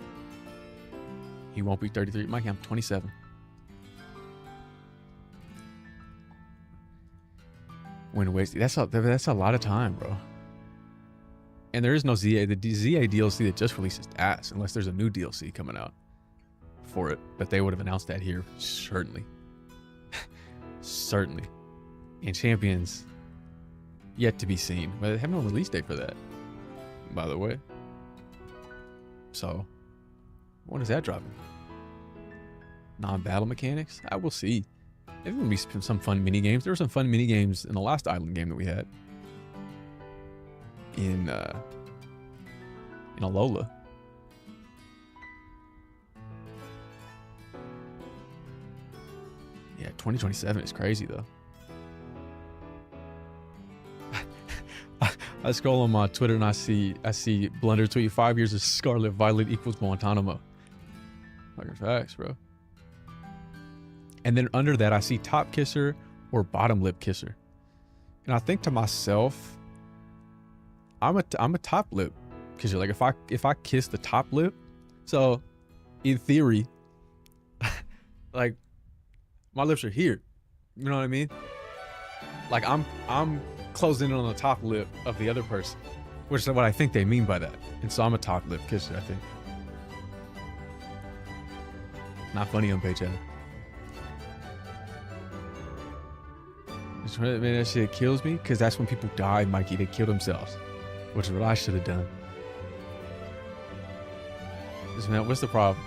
He won't be 33. Mikey, I'm 27. When wasted. That's a lot of time, bro. And there is no ZA. The ZA DLC that just released is ass, unless there's a new DLC coming out for it. But they would have announced that here, certainly. Certainly. And Champions, yet to be seen. But they have no release date for that, by the way. So, when is that dropping? Non-battle mechanics? I will see. There's gonna be some fun mini games. There were some fun mini games in the last island game that we had in Alola. Yeah, 2027 is crazy though. I scroll on my Twitter and I see Blunder tweet 5 years of Scarlet Violet equals Guantanamo. Fucking facts, bro. And then under that, I see top kisser or bottom lip kisser. And I think to myself, I'm a top lip kisser. Like if I kiss the top lip, so in theory, like my lips are here. You know what I mean? Like I'm closing in on the top lip of the other person, which is what I think they mean by that. And so I'm a top lip kisser, I think. Not funny on page edit. Man, that shit kills me because that's when people die, Mikey. They kill themselves, which is what I should have done. Man, what's the problem?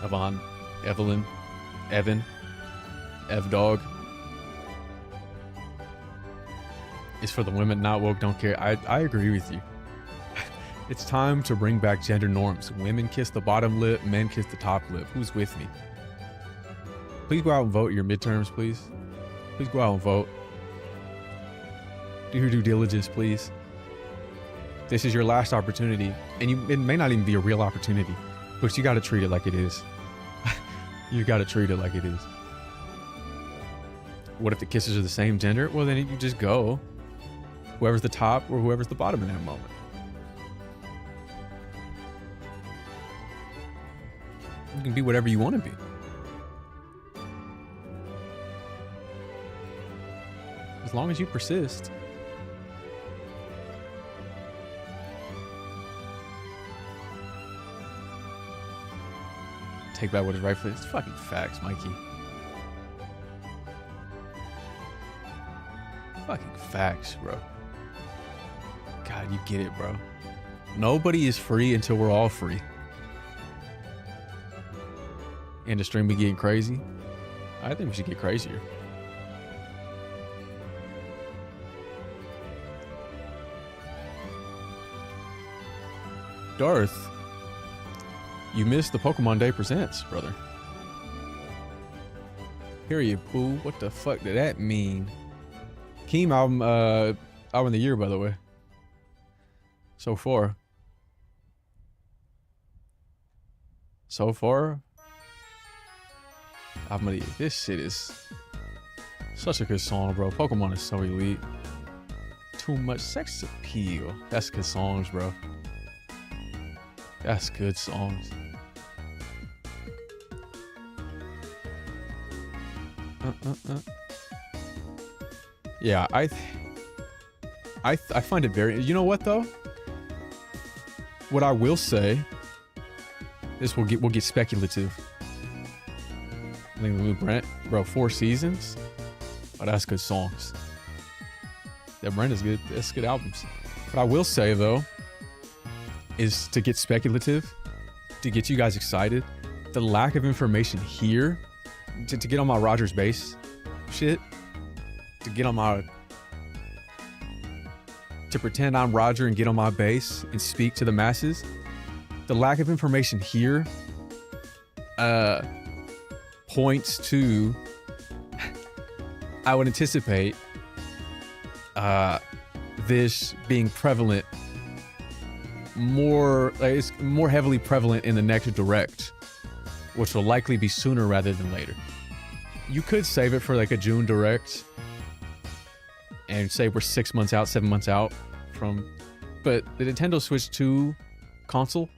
Avon, Evelyn, Evan, Ev-Dog. It's for the women not woke, don't care. I agree with you. It's time to bring back gender norms. Women kiss the bottom lip, men kiss the top lip. Who's with me? Please go out and vote your midterms, please. Please go out and vote. Do your due diligence, please. This is your last opportunity. And it may not even be a real opportunity, but you got to treat it like it is. You got to treat it like it is. What if the kisses are the same gender? Well, then you just go. Whoever's the top or whoever's the bottom in that moment. You can be whatever you want to be. As long as you persist. Take back what is rightfully. It's fucking facts, Mikey. Fucking facts, bro. God, you get it, bro. Nobody is free until we're all free. And the stream be getting crazy. I think we should get crazier. Darth, you missed the Pokemon Day Presents, brother. Period, Pooh. What the fuck did that mean? Keem album of the year, by the way. So far. Album of the year. This shit is such a good song, bro. Pokemon is so elite. Too much sex appeal. That's good songs, bro. That's good songs. Yeah, I find it very. You know what though? What I will say, this will get speculative. I think Brent, bro, 4 seasons. Oh, that's good songs. That Brent is good. That's good albums. What I will say though, is to get speculative, to get you guys excited. The lack of information here, to get on my Rogers base shit, to get on my, to pretend I'm Roger and get on my base and speak to the masses. The lack of information here points to, I would anticipate this being prevalent it's more heavily prevalent in the next direct, which will likely be sooner rather than later. You could save it for like a June direct and say we're 6 months out, 7 months out from, but the Nintendo Switch 2 console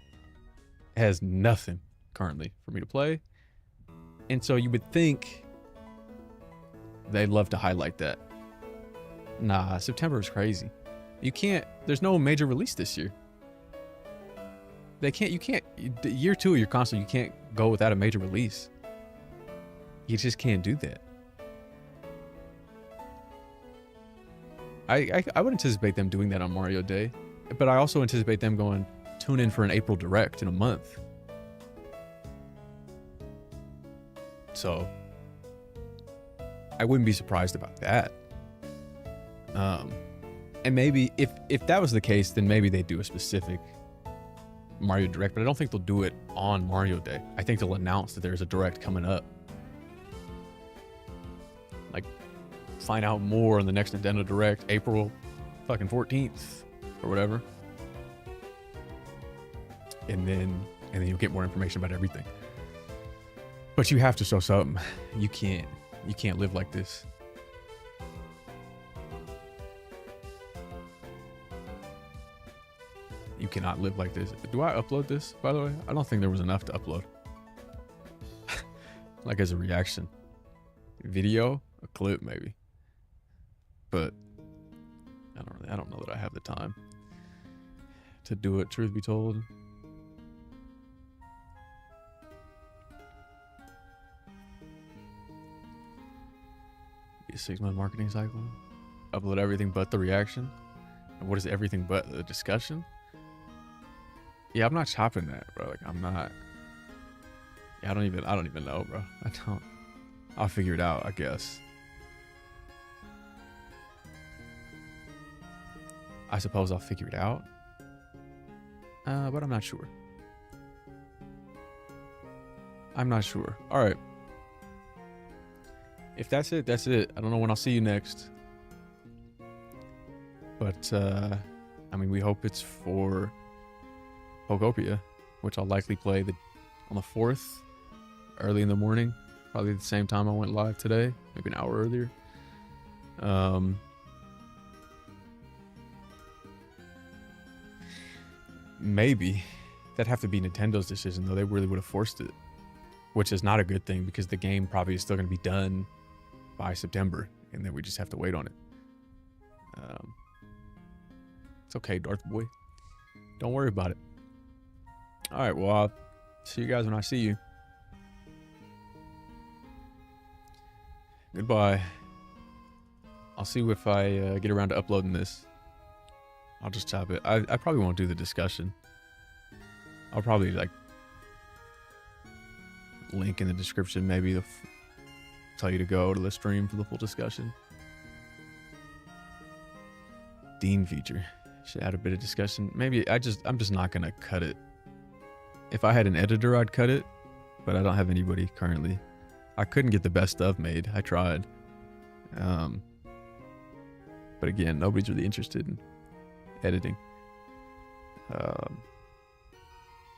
has nothing currently for me to play. And so you would think they'd love to highlight that. Nah, September is crazy. You can't, there's no major release this year. You can't, year 2 of your console, you can't go without a major release. You just can't do that. I would anticipate them doing that on Mario Day, but I also anticipate them going, tune in for an April Direct in a month. So, I wouldn't be surprised about that. And maybe, if that was the case, then maybe they'd do a specific Mario Direct, but I don't think they'll do it on Mario Day. I think they'll announce that there's a Direct coming up. Like, find out more on the next Nintendo Direct, April fucking 14th or whatever. And then you'll get more information about everything. But you have to show something. You can't live like this. You cannot live like this. Do I upload this, by the way? I don't think there was enough to upload. Like as a reaction. Video? A clip, maybe. But I don't know that I have the time to do it, truth be told. Be a 6-month marketing cycle. Upload everything but the reaction. And what is everything but the discussion? Yeah, I'm not chopping that, bro. Like, I'm not. Yeah, I don't even know, bro. I don't. I'll figure it out, I guess. I suppose I'll figure it out. But I'm not sure. I'm not sure. All right. If that's it, that's it. I don't know when I'll see you next. But, I mean, we hope it's for Pokopia, which I'll likely play on the 4th, early in the morning. Probably the same time I went live today, maybe an hour earlier. Maybe. That'd have to be Nintendo's decision, though. They really would have forced it, which is not a good thing because the game probably is still going to be done by September, and then we just have to wait on it. It's okay, Darth Boy. Don't worry about it. All right, well, I'll see you guys when I see you. Goodbye. I'll see if I get around to uploading this. I'll just chop it. I probably won't do the discussion. I'll probably like link in the description, maybe tell you to go to the stream for the full discussion. Dean feature. Should add a bit of discussion. Maybe I'm just not gonna cut it. If I had an editor, I'd cut it, but I don't have anybody currently. I couldn't get the best of made. I tried. But again, nobody's really interested in editing.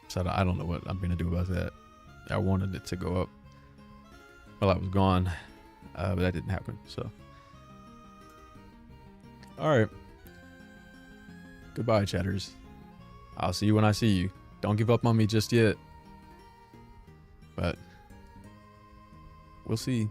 So I don't know what I'm gonna do about that. I wanted it to go up while I was gone, but that didn't happen. So, all right. Goodbye, chatters. I'll see you when I see you. Don't give up on me just yet. But we'll see.